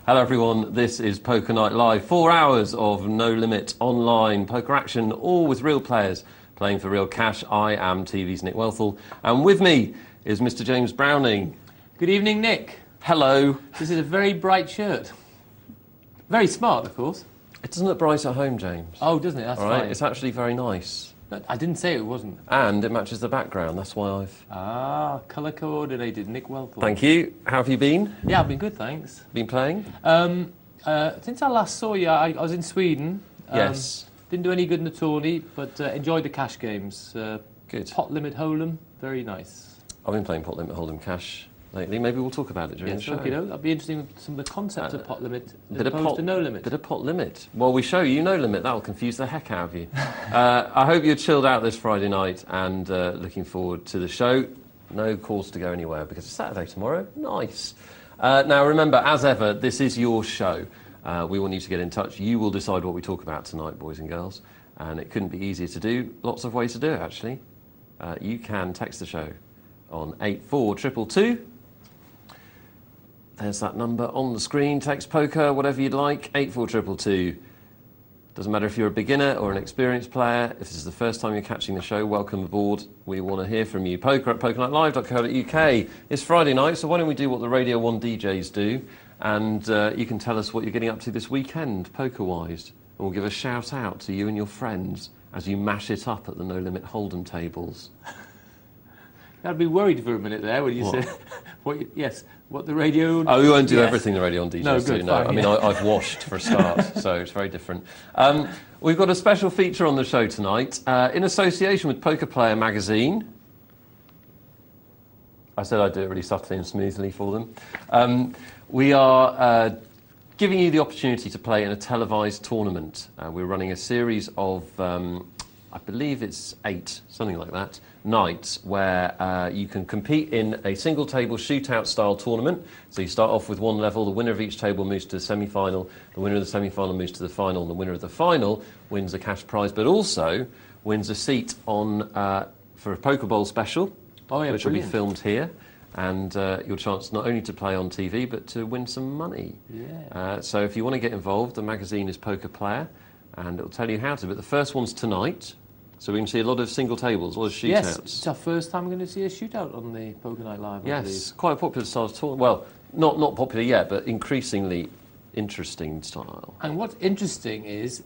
Hello everyone, this is Poker Night Live. 4 hours of no limit online poker action, all with real players playing for real cash. I am TV's Nick Wealthall, and with me is Mr. James Browning. Good evening, Nick. Hello. This is a very bright shirt. Very smart, of course. It doesn't look bright at home, James. Oh, doesn't it? That's All right, fine. it's actually very nice. But I didn't say it wasn't. And it matches the background, that's why I've... Ah, colour coordinated, Nick Wealthall. Thank you. How have you been? Yeah, I've been good, thanks. Been playing? Since I last saw you, I was in Sweden. Yes. Didn't do any good in the tourney, but enjoyed the cash games. Good. Pot limit hold'em, very nice. I've been playing pot limit hold'em cash lately. Maybe we'll talk about it during the show. You know, that'd be interesting with some of the concepts of pot limit as Bit opposed to no limit. Bit of pot limit. Well, we show you no limit. That'll confuse the heck out of you. I hope you're chilled out this Friday night and looking forward to the show. No cause to go anywhere because it's Saturday tomorrow. Nice. Now, remember, as ever, this is your show. We want you to get in touch. You will decide what we talk about tonight, boys and girls. And it couldn't be easier to do. Lots of ways to do it, actually. You can text the show on 84222. There's that number on the screen. Text poker, whatever you'd like, 84222. Doesn't matter if you're a beginner or an experienced player. If this is the first time you're catching the show, welcome aboard. We want to hear from you. Poker at pokernightlive.co.uk. It's Friday night, so why don't we do what the Radio 1 DJs do, and you can tell us what you're getting up to this weekend, poker-wise. And we'll give a shout-out to you and your friends as you mash it up at the No Limit Hold'em tables. I'd be worried for a minute there when you said, what the radio... Oh, we won't do everything the Radio on DJs no, good, do, no. fine, I mean, I've washed for a start, so it's very different. We've got a special feature on the show tonight, in association with Poker Player magazine. I said I'd do it really subtly and smoothly for them. We are giving you the opportunity to play in a televised tournament. We're running a series of, I believe it's 8, something like that, nights where you can compete in a single table shootout style tournament. So you start off with one level, the winner of each table moves to the semi-final, the winner of the semi-final moves to the final, and the winner of the final wins a cash prize, but also wins a seat on for a Poker Bowl special, which will be filmed here, and your chance not only to play on TV, but to win some money. Yeah. So if you want to get involved, the magazine is Poker Player, and it'll tell you how to. But the first one's tonight. So we can see a lot of single tables, a lot of shootouts. Yes, it's our first time we're going to see a shootout on the Poker Night Live, I believe. Quite a popular style of tournament. Well, not popular yet, but increasingly interesting style. And what's interesting is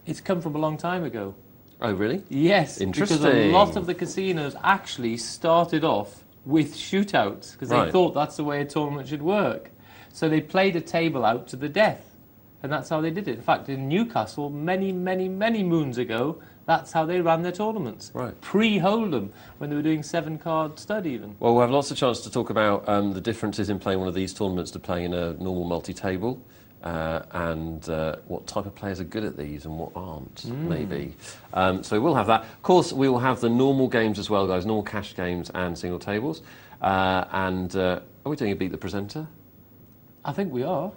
it's come from a long time ago. Oh, really? Yes, Interesting. because a lot of the casinos actually started off with shootouts because they thought that's the way a tournament should work. So they played a table out to the death, and that's how they did it. In fact, in Newcastle, many, many, many moons ago, that's how they ran their tournaments. Right. Pre-Hold'em, when they were doing 7-card stud even. Well, we'll have lots of chance to talk about the differences in playing one of these tournaments to playing in a normal multi-table, and what type of players are good at these and what aren't, maybe. So we'll have that. Of course, we will have the normal games as well, guys, normal cash games and single tables. Are we doing a Beat the Presenter? I think we are.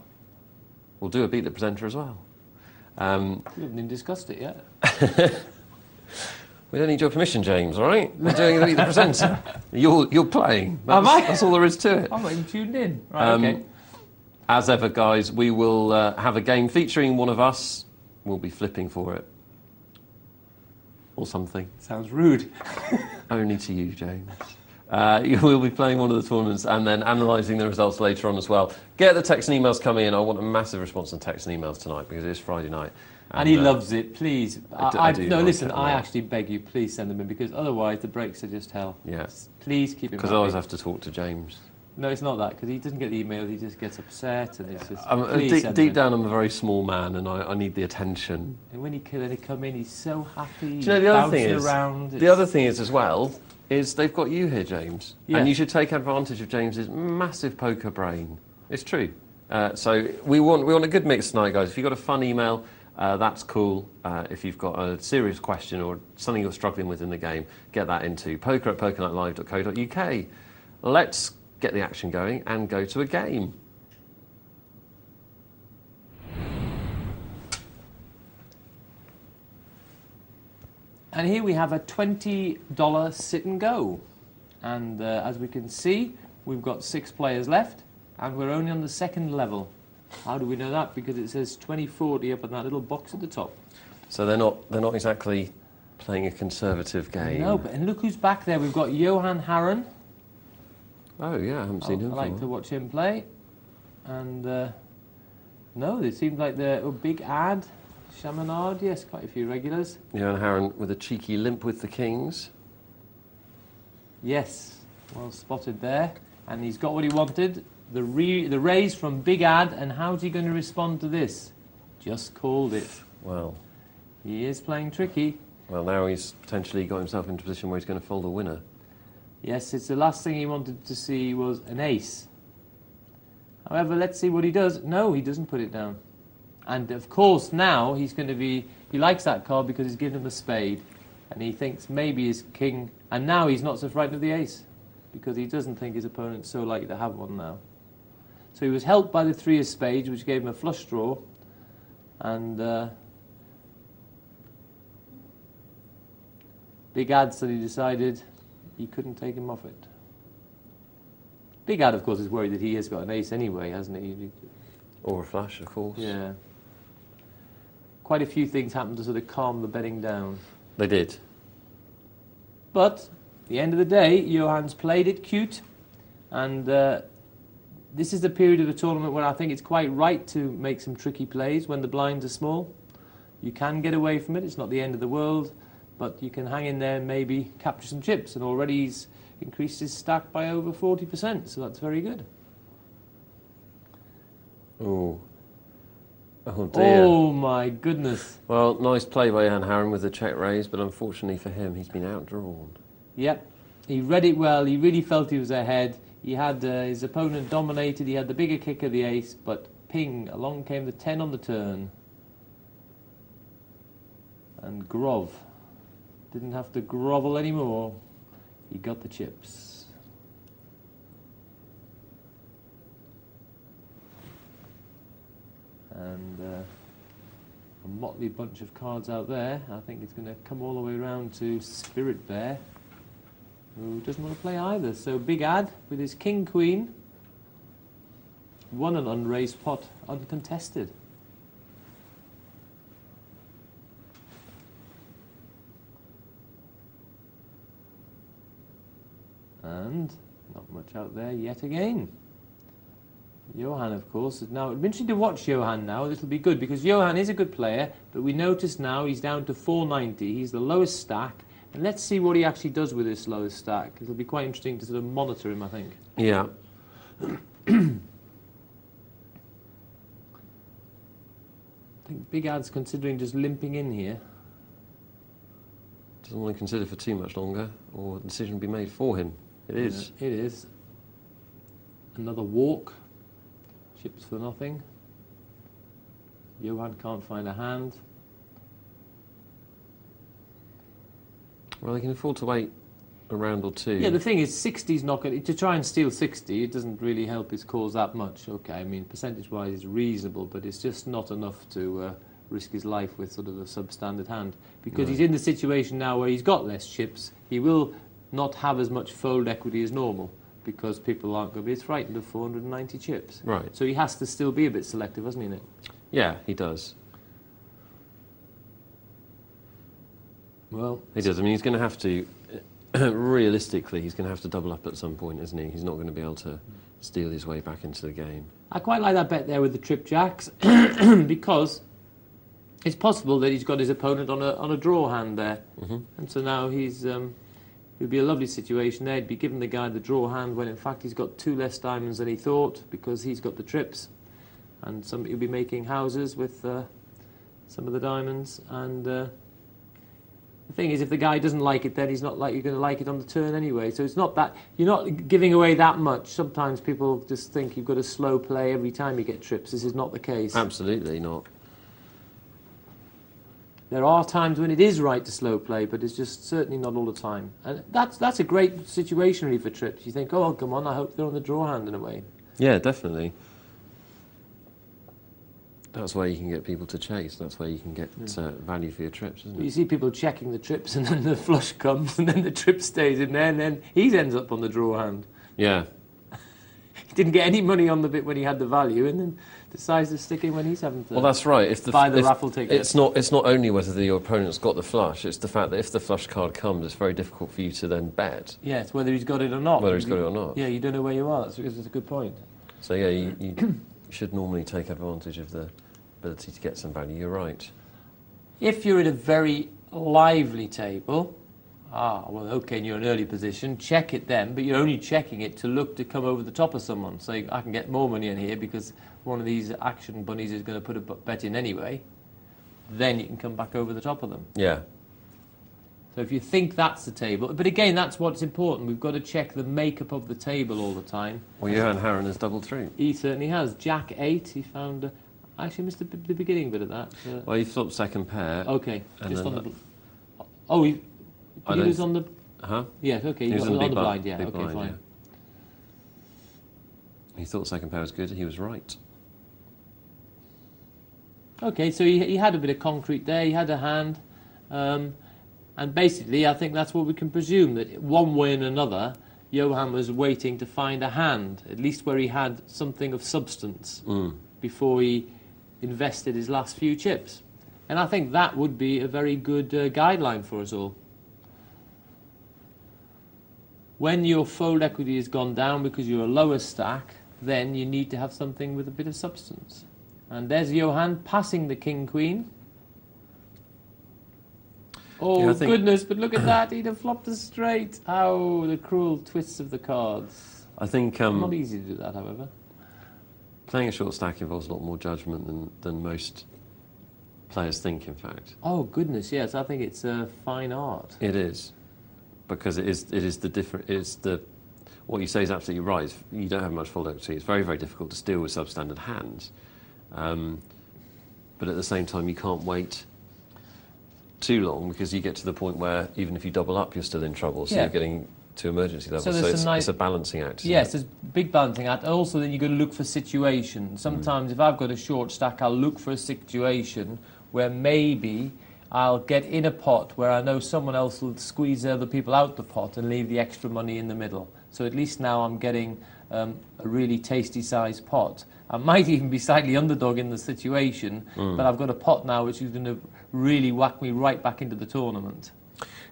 We'll do a Beat the Presenter as well. We haven't even discussed it yet. We don't need your permission, James, all right? We're doing a Beat the Presenter. You're playing. Am I? That's all there is to it. I'm not even tuned in. Right, okay. As ever, guys, we will have a game featuring one of us. We'll be flipping for it. Or something. Sounds rude. Only to you, James. You will be playing one of the tournaments and then analysing the results later on as well. Get the texts and emails coming in. I want a massive response on texts and emails tonight because it is Friday night. And he loves it, please. I do no, like listen, it a I lot. actually beg you, please send them in because otherwise the breaks are just hell. Yes. Please keep him Because I always have to talk to James. No, it's not that, because he doesn't get the email, he just gets upset and it's just... Deep down, I'm a very small man and I need the attention. And when he come in, he's so happy, Do you know the other thing is? around. The other thing is as well, is they've got you here, James. Yeah. And you should take advantage of James's massive poker brain. It's true. So we want a good mix tonight, guys. If you've got a fun email, that's cool. If you've got a serious question or something you're struggling with in the game, get that into poker@pokernightlive.co.uk. Let's get the action going and go to a game. And here we have a $20 sit and go. And as we can see, we've got 6 players left, and we're only on the second level. How do we know that? Because it says 2040 up on that little box at the top. So they're not exactly playing a conservative game. No, and look who's back there. We've got Johan Harren. Oh yeah, I haven't seen him. I like to watch him play. And no, it seems like the Big Ad, Chaminade, yes, quite a few regulars. Johan Harren with a cheeky limp with the Kings. Yes, well spotted there. And he's got what he wanted. The raise from Big Ad, and how's he going to respond to this? Just called it. Well, he is playing tricky. Well, now he's potentially got himself into a position where he's going to fold a winner. Yes, it's the last thing he wanted to see was an ace. However, let's see what he does. No, he doesn't put it down. And of course now he's going to be... He likes that card because he's given him a spade. And he thinks maybe his king... And now he's not so frightened of the ace. Because he doesn't think his opponent's so likely to have one now. So he was helped by the 3 of spades, which gave him a flush draw. And... Big Ad said he decided he couldn't take him off it. Big Ad, of course, is worried that he has got an ace anyway, hasn't he? Or a flush, of course. Yeah. Quite a few things happened to sort of calm the betting down. They did. But, at the end of the day, Johan's played it cute. And this is the period of the tournament where I think it's quite right to make some tricky plays when the blinds are small. You can get away from it, it's not the end of the world. But you can hang in there and maybe capture some chips. And already he's increased his stack by over 40%, so that's very good. Oh. Oh dear. Oh my goodness. Well, nice play by Johan Harren with the check raise, but unfortunately for him, he's been outdrawn. Yep. He read it well. He really felt he was ahead. He had his opponent dominated. He had the bigger kick of the ace, but ping, along came the 10 on the turn. And Grov didn't have to grovel anymore. He got the chips. And a motley bunch of cards out there. I think it's going to come all the way around to Spirit Bear, who doesn't want to play either. So Big Ad with his King Queen won an unraised pot, uncontested. And not much out there yet again. Johan, of course, is now... It'll be interesting to watch Johan now. This will be good, because Johan is a good player, but we notice now he's down to 490. He's the lowest stack. And let's see what he actually does with this lowest stack. It'll be quite interesting to sort of monitor him, I think. Yeah. I think Big Ad's considering just limping in here. Doesn't want to consider for too much longer, or a decision will be made for him. It is. It is. Another walk. Chips for nothing. Johan can't find a hand. Well, he can afford to wait a round or two. Yeah, the thing is, 60's not going to try and steal 60. It doesn't really help his cause that much. Okay, I mean, percentage-wise, it's reasonable, but it's just not enough to risk his life with sort of a substandard hand, because he's in the situation now where he's got less chips. He will not have as much fold equity as normal, because people aren't going to be as frightened of 490 chips. Right. So he has to still be a bit selective, hasn't he, Nick? Yeah, he does. Well, he does. I mean, he's going to have to, realistically, he's going to have to double up at some point, isn't he? He's not going to be able to steal his way back into the game. I quite like that bet there with the trip jacks, because it's possible that he's got his opponent on a draw hand there. And so now he's... it would be a lovely situation there. He'd be giving the guy the draw hand when in fact he's got 2 less diamonds than he thought, because he's got the trips. And he'll be making houses with some of the diamonds. And the thing is, if the guy doesn't like it, then he's not likely going to like it on the turn anyway. So it's not that... You're not giving away that much. Sometimes people just think you've got to slow play every time you get trips. This is not the case. Absolutely not. There are times when it is right to slow play, but it's just certainly not all the time. And that's a great situation really for trips. You think, oh, come on, I hope they're on the draw hand in a way. Yeah, definitely. That's where you can get people to chase. That's where you can get value for your trips, isn't it? You see people checking the trips, and then the flush comes, and then the trip stays in there, and then he ends up on the draw hand. Yeah. didn't get any money on the bit when he had the value, and then decides to stick in when he's having to Well, that's right. buy the raffle ticket. It's not only whether your opponent's got the flush, it's the fact that if the flush card comes, it's very difficult for you to then bet. Yeah, it's whether he's got it or not. Whether he's got it or not. Yeah, you don't know where you are. That's a good point. So, yeah, you should normally take advantage of the ability to get some value. You're right. If you're at a very lively table, well, okay, and you're in an early position, check it then, but you're only checking it to look to come over the top of someone. So I can get more money in here because one of these action bunnies is going to put a bet in anyway. Then you can come back over the top of them. Yeah. So if you think that's the table, but again, that's what's important. We've got to check the makeup of the table all the time. Well, Johan Harren has doubled through. He certainly has. Jack 8, he found... actually missed the beginning bit of that. Well, he flopped second pair. Okay, just on the... Oh, he was on the... Huh? Yeah, okay, he was on the blind, yeah. Okay, fine. Yeah. He thought second pair was good, he was right. Okay, so he had a bit of concrete there, he had a hand, and basically I think that's what we can presume, that one way and another, Johan was waiting to find a hand, at least where he had something of substance, before he invested his last few chips. And I think that would be a very good guideline for us all. When your fold equity has gone down because you're a lower stack, then you need to have something with a bit of substance. And there's Johan passing the king-queen. Oh, yeah, goodness, but look at that, he'd have flopped a straight. Oh, the cruel twists of the cards. I think... not easy to do that, however. Playing a short stack involves a lot more judgment than most players think, in fact. Oh, goodness, yes, I think it's a fine art. It is. Because it is the different... What you say is absolutely right. You don't have much fold equity. It's very, very difficult to steal with substandard hands. But at the same time, you can't wait too long because you get to the point where even if you double up, you're still in trouble. So you're getting to emergency level. So it's a balancing act. Yes, there's a big balancing act. Also, then you've got to look for situations. Sometimes if I've got a short stack, I'll look for a situation where maybe I'll get in a pot where I know someone else will squeeze other people out the pot and leave the extra money in the middle. So at least now I'm getting a really tasty sized pot. I might even be slightly underdog in the situation, but I've got a pot now which is going to really whack me right back into the tournament.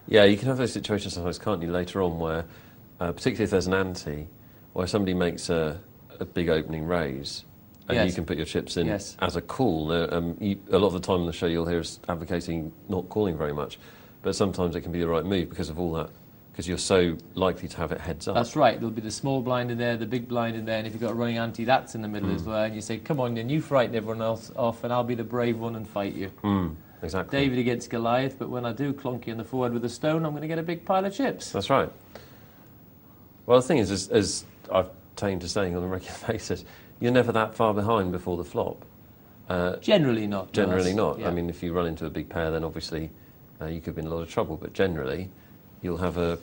Yeah, you can have those situations sometimes, can't you, later on where, particularly if there's an ante, where somebody makes a big opening raise, and you can put your chips in as a call. A lot of the time on the show you'll hear us advocating not calling very much, but sometimes it can be the right move because of all that, because you're so likely to have it heads up. That's right. There'll be the small blind in there, the big blind in there, and if you've got a running ante, that's in the middle as well, and you say, come on then, you frighten everyone else off, and I'll be the brave one and fight you. Exactly. David against Goliath, but when I do clonk you in the forehead with a stone, I'm going to get a big pile of chips. That's right. Well, the thing is, as I've taken to saying on a regular basis, you're never that far behind before the flop. Generally not. Generally not. Yeah. I mean, if you run into a big pair, then obviously you could be in a lot of trouble, but generally you'll have a,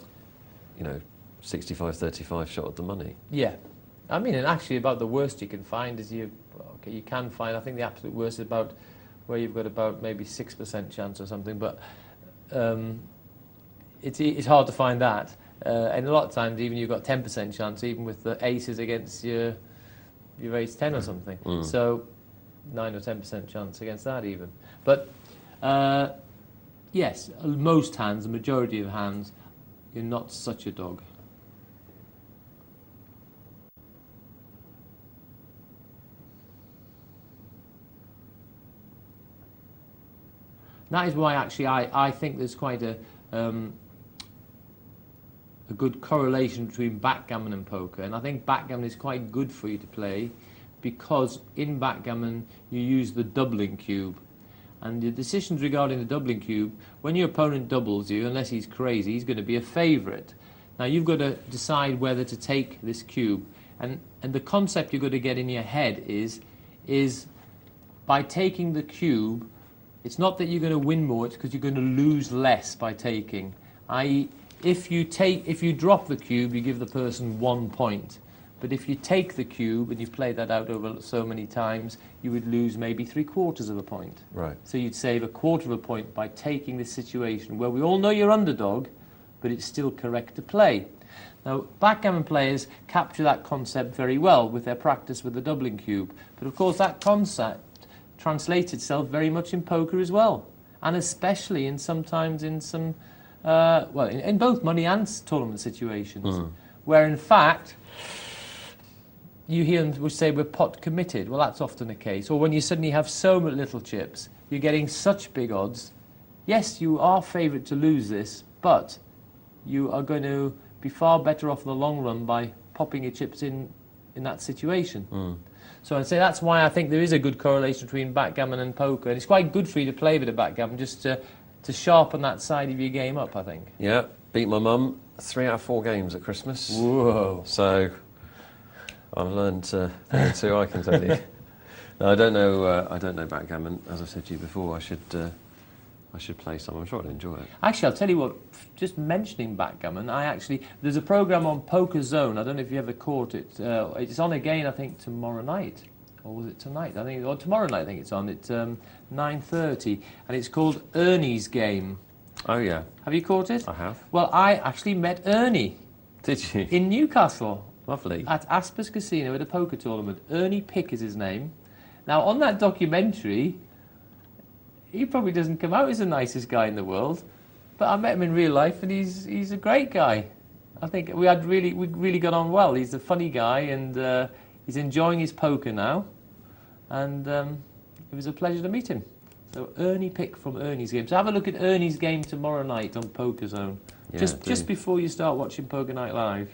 65-35 shot at the money. Yeah. I mean, and actually about the worst you can find is you can find, I think the absolute worst is about where you've got about maybe 6% chance or something, but it's hard to find that. And a lot of times even you've got 10% chance, even with the aces against your ace 10 or something. So 9 or 10% chance against that even. But yes, most hands, the majority of hands, you're not such a dog. That is why actually I think there's quite a good correlation between backgammon and poker, and I think backgammon is quite good for you to play because in backgammon you use the doubling cube, and the decisions regarding the doubling cube, when your opponent doubles you, unless he's crazy, he's going to be a favourite. Now you've got to decide whether to take this cube, and the concept you've got to get in your head is by taking the cube, it's not that you're going to win more, it's because you're going to lose less by taking. I.e., if you drop the cube, you give the person 1 point. But if you take the cube and you play that out over so many times, you would lose maybe 3/4 of a point. Right. So you'd save 1/4 of a point by taking this situation where we all know you're underdog, but it's still correct to play. Now, backgammon players capture that concept very well with their practice with the doubling cube. But of course, that concept translates itself very much in poker as well. And especially in sometimes in some, in both money and tournament situations, where in fact, you hear them which say we're pot committed. Well, that's often the case. Or when you suddenly have so many little chips, you're getting such big odds. Yes, you are favoured to lose this, but you are going to be far better off in the long run by popping your chips in that situation. So I'd say that's why I think there is a good correlation between backgammon and poker. And it's quite good for you to play a bit of backgammon just to sharpen that side of your game up, I think. Yeah, beat my mum 3 out of 4 games at Christmas. Whoa. So I've learned too, I can tell you. No, I don't know backgammon. As I said to you before, I should play some. I'm sure I'd enjoy it. Actually, I'll tell you what, just mentioning backgammon, there's a programme on Poker Zone. I don't know if you ever caught it. It's on again, I think, tomorrow night. Or was it tonight? Or tomorrow night, I think it's on. It's 9:30. And it's called Ernie's Game. Oh, yeah. Have you caught it? I have. Well, I actually met Ernie. Did you? In Newcastle. Lovely. At Aspers Casino at a poker tournament. Ernie Pick is his name. Now, on that documentary, he probably doesn't come out as the nicest guy in the world, but I met him in real life, and he's a great guy. I think we really got on well. He's a funny guy, and he's enjoying his poker now, and it was a pleasure to meet him. So Ernie Pick from Ernie's Game. So have a look at Ernie's Game tomorrow night on Poker Zone, Yeah, just before you start watching Poker Night Live.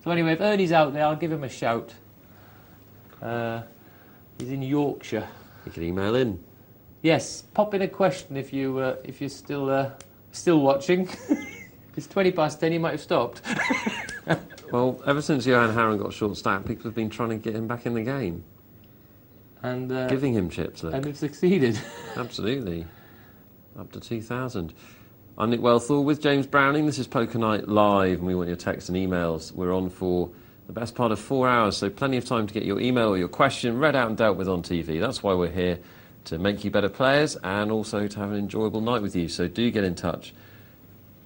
So anyway, if Ernie's out there, I'll give him a shout. He's in Yorkshire. You can email in. Yes, pop in a question if you're still watching. It's 10:20. He might have stopped. Well, ever since Johan Harron got short stacked, people have been trying to get him back in the game, And giving him chips. Look. and have succeeded. Absolutely, up to 2,000. I'm Nick Wealthall with James Browning. This is Poker Night Live, and we want your texts and emails. We're on for the best part of 4 hours, so plenty of time to get your email or your question read out and dealt with on TV. That's why we're here, to make you better players and also to have an enjoyable night with you. So do get in touch.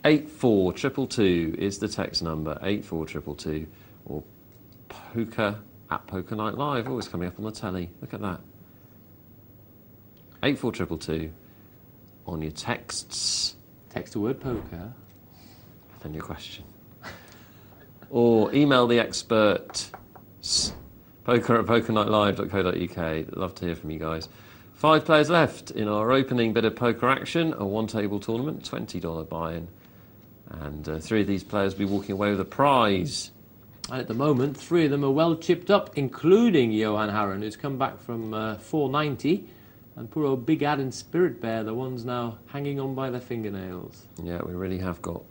84222 is the text number, 84222, or poker at Poker Night Live, always coming up on the telly. Look at that. 84222 on your texts. Text the word poker. Then your question. Or email the experts, poker at pokernightlive.co.uk. Love to hear from you guys. 5 players left in our opening bit of poker action, a one-table tournament, $20 buy-in. And 3 of these players will be walking away with a prize. And at the moment, 3 of them are well chipped up, including Johan Harron, who's come back from 490. And poor old Big Ad and Spirit Bear, the ones now hanging on by their fingernails. Yeah, we really have got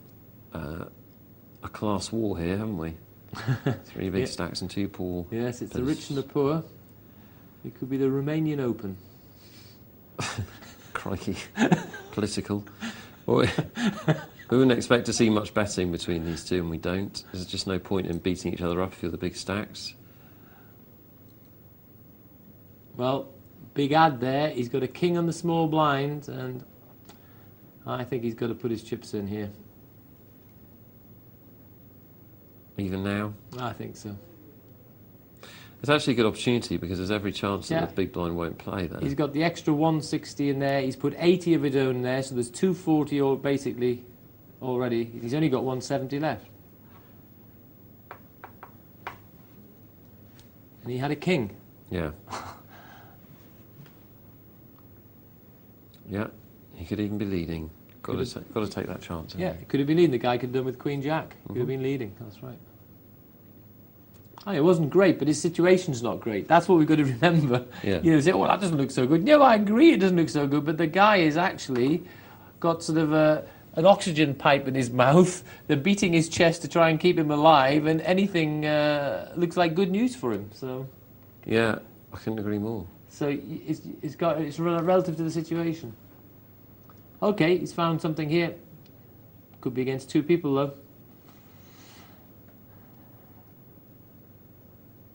a class war here, haven't we? 3 big stacks and 2 poor. Yes, it's the rich and the poor. It could be the Romanian Open. Crikey. Political. Well, we wouldn't expect to see much betting between these two, and we don't. There's just no point in beating each other up if you're the big stacks. Well, Big Ad there, he's got a king on the small blind, and I think he's got to put his chips in here. Even now? I think so. It's actually a good opportunity because there's every chance that the big blind won't play there. He's got the extra 160 in there. He's put 80 of his own in there, so there's 240 basically already. He's only got 170 left. And he had a king. Yeah. Yeah, he could even be leading. Got to take that chance. Yeah, he could have been leading. The guy could have done with Queen Jack. Could have been leading. That's right. Oh, it wasn't great, but his situation's not great. That's what we've got to remember. Yeah. You know, say, well, that doesn't look so good. No, I agree it doesn't look so good, but the guy is actually got sort of an oxygen pipe in his mouth. They're beating his chest to try and keep him alive, and anything looks like good news for him. So. Yeah, I couldn't agree more. So it's relative to the situation. Okay, he's found something here. Could be against 2 people, though.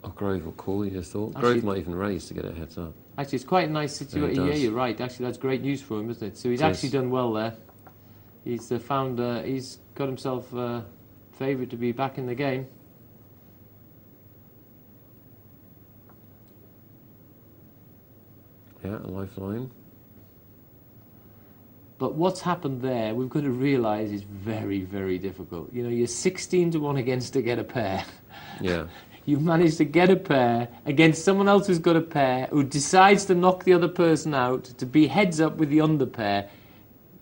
Oh, Grove will call, you just thought. Actually, Grove might even raise to get a heads up. Actually, it's quite a nice situation. Yeah, you're right. Actually, that's great news for him, isn't it? So he's actually done well there. He's got himself favourite to be back in the game. Yeah, a lifeline. But what's happened there, we've got to realise, is very, very difficult. You know, you're 16 to 1 against to get a pair. Yeah. You've managed to get a pair against someone else who's got a pair, who decides to knock the other person out, to be heads up with the under pair.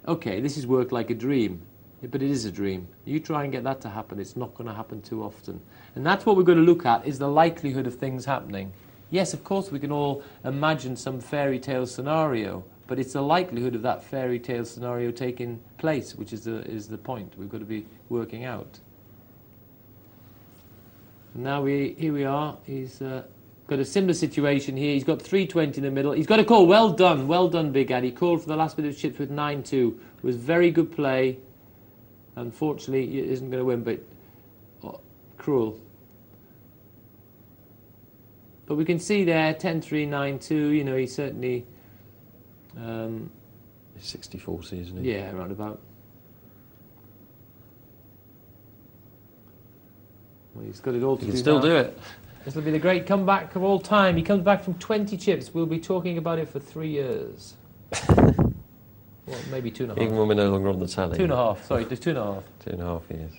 Okay, this has worked like a dream, but it is a dream. You try and get that to happen, it's not going to happen too often. And that's what we're going to look at, is the likelihood of things happening. Yes, of course, we can all imagine some fairy tale scenario, but it's the likelihood of that fairy tale scenario taking place, which is the point we've got to be working out. Now here we are. He's got a similar situation here. He's got 320 in the middle. He's got a call. Well done, Big Ad. He called for the last bit of chips with 9-2. It was very good play. Unfortunately, he isn't going to win, but cruel. But we can see there 10-3, 9-2. You know, he's certainly. 60-40, isn't he? Yeah, around about. Well, he's got it all to do. He can still do it. This will be the great comeback of all time. He comes back from 20 chips. We'll be talking about it for 3 years. Well, maybe 2.5. Even when we're no longer on the tally. 2.5. Sorry, just 2.5. 2.5 years.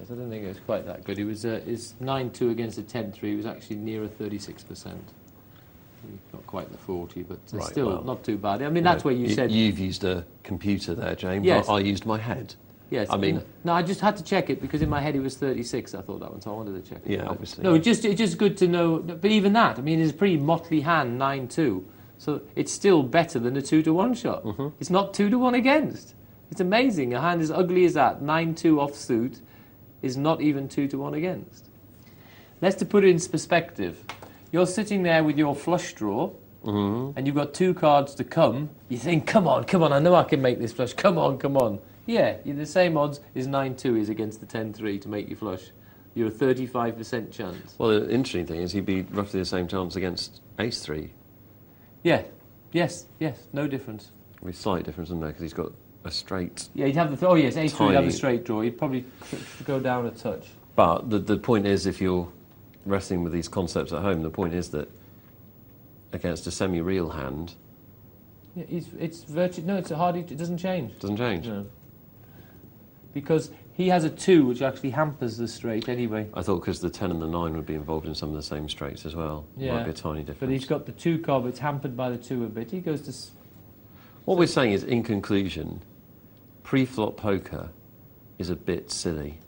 I don't think it was quite that good. It was his 9-2 against a 10-3 was actually nearer 36%. Not quite the 40, but Right, still well, not too bad. I mean, that's where you said. You've used a computer there, James. Yes. I used my head. Yes. I mean. No, I just had to check it because in my head it was 36. I thought that one, so I wanted to check it. Yeah, obviously. No, it's just good to know. But even that, I mean, it's a pretty motley hand, 9-2. So it's still better than a 2-1 shot. Mm-hmm. It's not 2-1 against. It's amazing. A hand as ugly as that, 9-2 offsuit, is not even 2-1 against. Let's to put it in perspective. You're sitting there with your flush draw, and you've got 2 cards to come. You think, come on, I know I can make this flush. Come on. Yeah, you're the same odds as 9-2 is against the 10-3 to make you flush. You're a 35% chance. Well, the interesting thing is he'd be roughly the same chance against ace-3. Yeah, yes, no difference. With slight difference in there because he's got a straight. Yeah, you'd have the ace 3 would have Tiny. the straight draw. You'd probably go down a touch. But the point is, if you're wrestling with these concepts at home, the point is that against a semi-real hand, Yeah, it's virtually no. It's a hardly. It doesn't change. it doesn't change. No. Because he has a 2, which actually hampers the straight anyway. I thought because the 10 and the 9 would be involved in some of the same straights as well. Yeah. Might be a tiny difference. But he's got the 2 card, but it's hampered by the 2 a bit. He goes to. What we're saying is, in conclusion, pre-flop poker is a bit silly.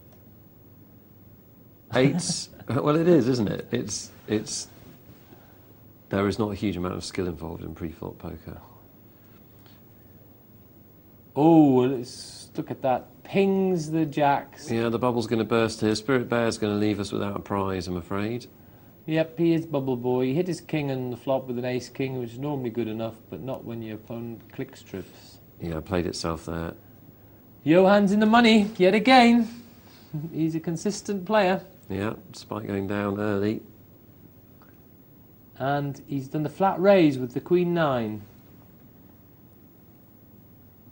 Eights, well, it is, isn't it? It's. There is not a huge amount of skill involved in pre-flop poker. Oh, let's look at that. Pings the jacks. Yeah, the bubble's going to burst here. Spirit Bear's going to leave us without a prize, I'm afraid. Yep, he is bubble boy. He hit his king on the flop with an ace king, which is normally good enough, but not when your opponent clicks trips. Yeah, played itself there. Johan's in the money yet again. He's a consistent player. Yeah, despite going down early. And he's done the flat raise with the Queen 9,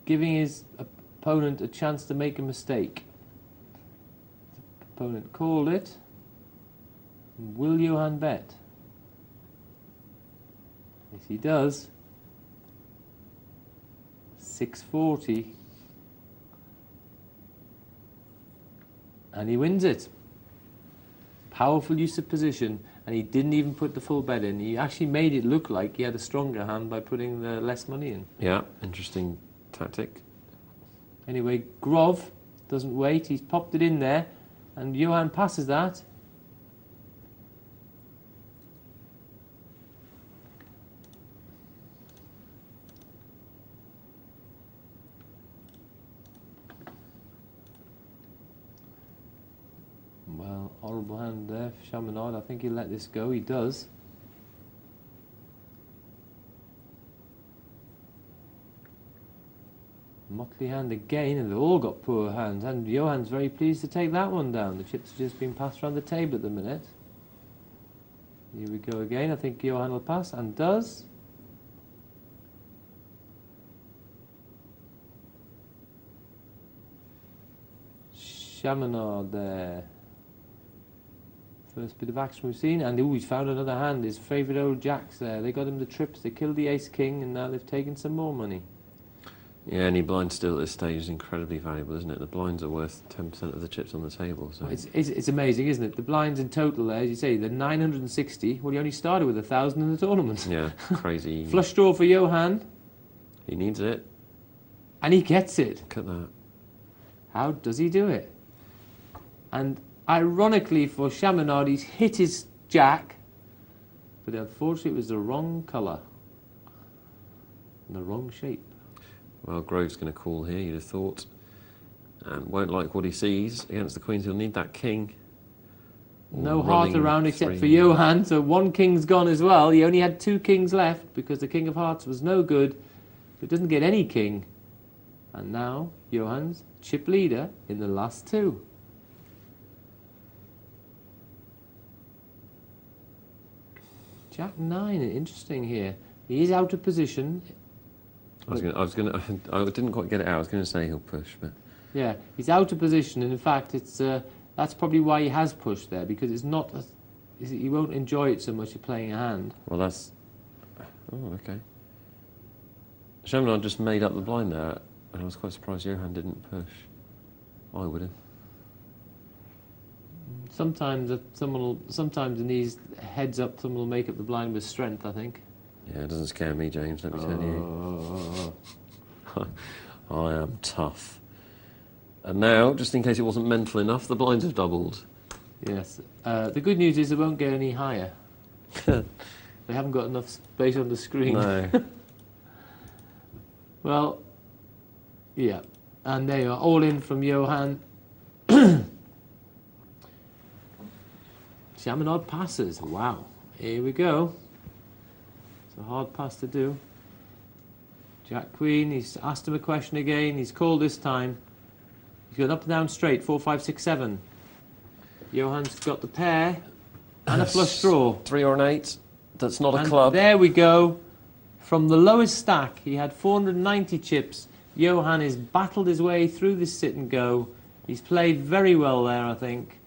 giving his opponent a chance to make a mistake. The opponent called it. Will Johan bet? Yes, he does. 640. And he wins it. Powerful use of position, and he didn't even put the full bet in. He actually made it look like he had a stronger hand by putting the less money in. Yeah, interesting tactic. Anyway, Grov doesn't wait. He's popped it in there, and Johan passes that. Well, horrible hand there for Chaminade. I think he'll let this go. He does. motley hand again, and they've all got poor hands. And Johann's very pleased to take that one down. The chips have just been passed around the table at the minute. Here we go again. I think Johann will pass, and does. Chaminade there. First bit of action we've seen, and he's found another hand. His favourite old jacks there. They got him the trips, they killed the ace-king, and now they've taken some more money. Yeah, any blind still at this stage is incredibly valuable, isn't it? The blinds are worth 10% of the chips on the table. So it's amazing, isn't it? The blinds in total there, as you say, they're 960. Well, he only started with 1,000 in the tournament. Yeah, crazy. Flush draw for Johann. He needs it. And he gets it. Look at that. How does he do it? And ironically for Chaminade, he's hit his jack, but unfortunately it was the wrong colour and the wrong shape. Well, Grove's going to call here, you'd have thought, and won't like what he sees against the queens. He'll need that king. No heart around except for Johann, so one king's gone as well. He only had 2 kings left because the king of hearts was no good, but doesn't get any king. And now Johann's chip leader in the last 2. Jack 9, interesting here. He is out of position. I didn't quite get it out. I was going to say he'll push, but yeah, he's out of position, and in fact, it's that's probably why he has pushed there, because it's not. He won't enjoy it so much. You're playing a hand. Well, that's. Oh, okay. Chaminade just made up the blind there, and I was quite surprised Johann didn't push. I would have. Sometimes sometimes in these heads up, someone will make up the blind with strength, I think. Yeah, it doesn't scare me, James, let me tell you. I am tough. And now, just in case it wasn't mental enough, the blinds have doubled. Yes. The good news is it won't get any higher. They haven't got enough space on the screen. No. Well, yeah. And there you are, all in from Johann. Chaminade passes. Wow. Here we go. It's a hard pass to do. Jack Queen, he's asked him a question again. He's called this time. He's gone up and down straight, 4, 5, 6, 7. Johann's got the pair and a flush draw. 3 or an 8. That's not a And club. there we go. From the lowest stack, he had 490 chips. Johann has battled his way through this sit and go. He's played very well there, I think.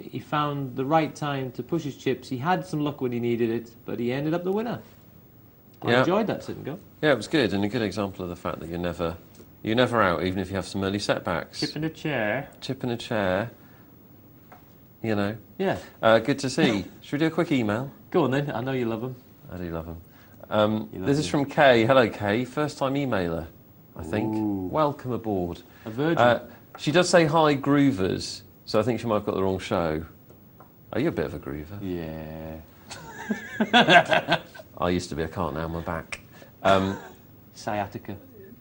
He found the time to push his chips. He had some luck when he needed it, but he ended up the winner. I enjoyed that sit and go. Yeah, it was good, and a good example of the fact that you're never out, even if you have some early setbacks. Chip in a chair. Chip in a chair. You know. Yeah. Good to see. Should we do a quick email? Go on then. I know you love them. I do love them. This is from Kay. Hello, Kay. First-time emailer, I think. Ooh. Welcome aboard. A virgin. She does say hi, Groovers, so I think she might have got the wrong show. Are you a bit of a groover? Yeah. I used to be. I can't now. I'm back. Sciatica.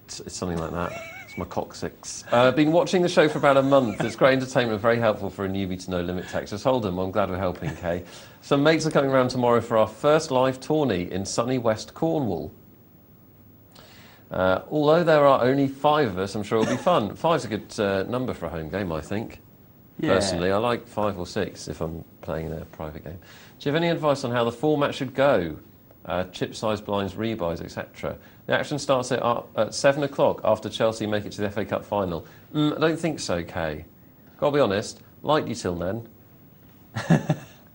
It's something like that. It's my coccyx. Been watching the show for about a month. It's great entertainment, very helpful for a newbie to know limit Texas Hold'em. I'm glad we're helping, Kay. Some mates are coming around tomorrow for our first live tourney in sunny West Cornwall. Although there are only 5 of us, I'm sure it'll be fun. 5's a good number for a home game, I think. Yeah. Personally, I like 5 or 6 if I'm playing in a private game. Do you have any advice on how the format should go? Chip size blinds, rebuys, etc. The action starts at 7 o'clock after Chelsea make it to the FA Cup final. I don't think so, Kay. Gotta be honest, likely till then.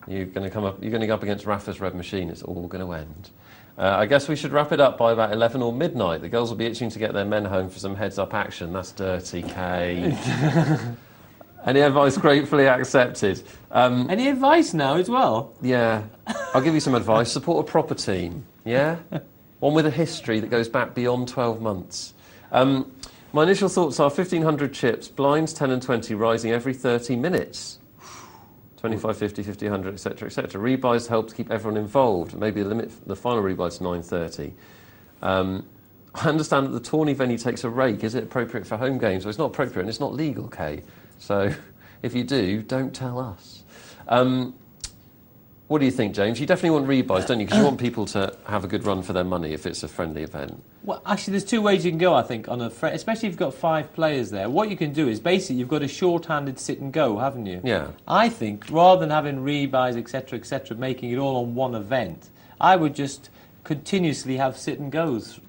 You're going to go up against Rafa's Red Machine. It's all going to end. I guess we should wrap it up by about 11 or midnight. The girls will be itching to get their men home for some heads-up action. That's dirty, Kay. Any advice gratefully accepted. Any advice now as well? Yeah. I'll give you some advice. Support a proper team, yeah? One with a history that goes back beyond 12 months. My initial thoughts are 1,500 chips, blinds 10 and 20 rising every 30 minutes. 25, 50, 50, 100, etc., etc. Rebuys help to keep everyone involved. Maybe the final rebuy to 9:30. I understand that the tourney venue takes a rake. Is it appropriate for home games? Well, it's not appropriate and it's not legal, Kay. So if you do, don't tell us. What do you think, James? You definitely want rebuys, don't you? Because you want people to have a good run for their money if it's a friendly event. Well, actually, there's two ways you can go, I think, on especially if you've got 5 players there. What you can do is, basically, you've got a short-handed sit and go, haven't you? Yeah. I think, rather than having rebuys, etc., making it all on one event, I would just continuously have sit and goes,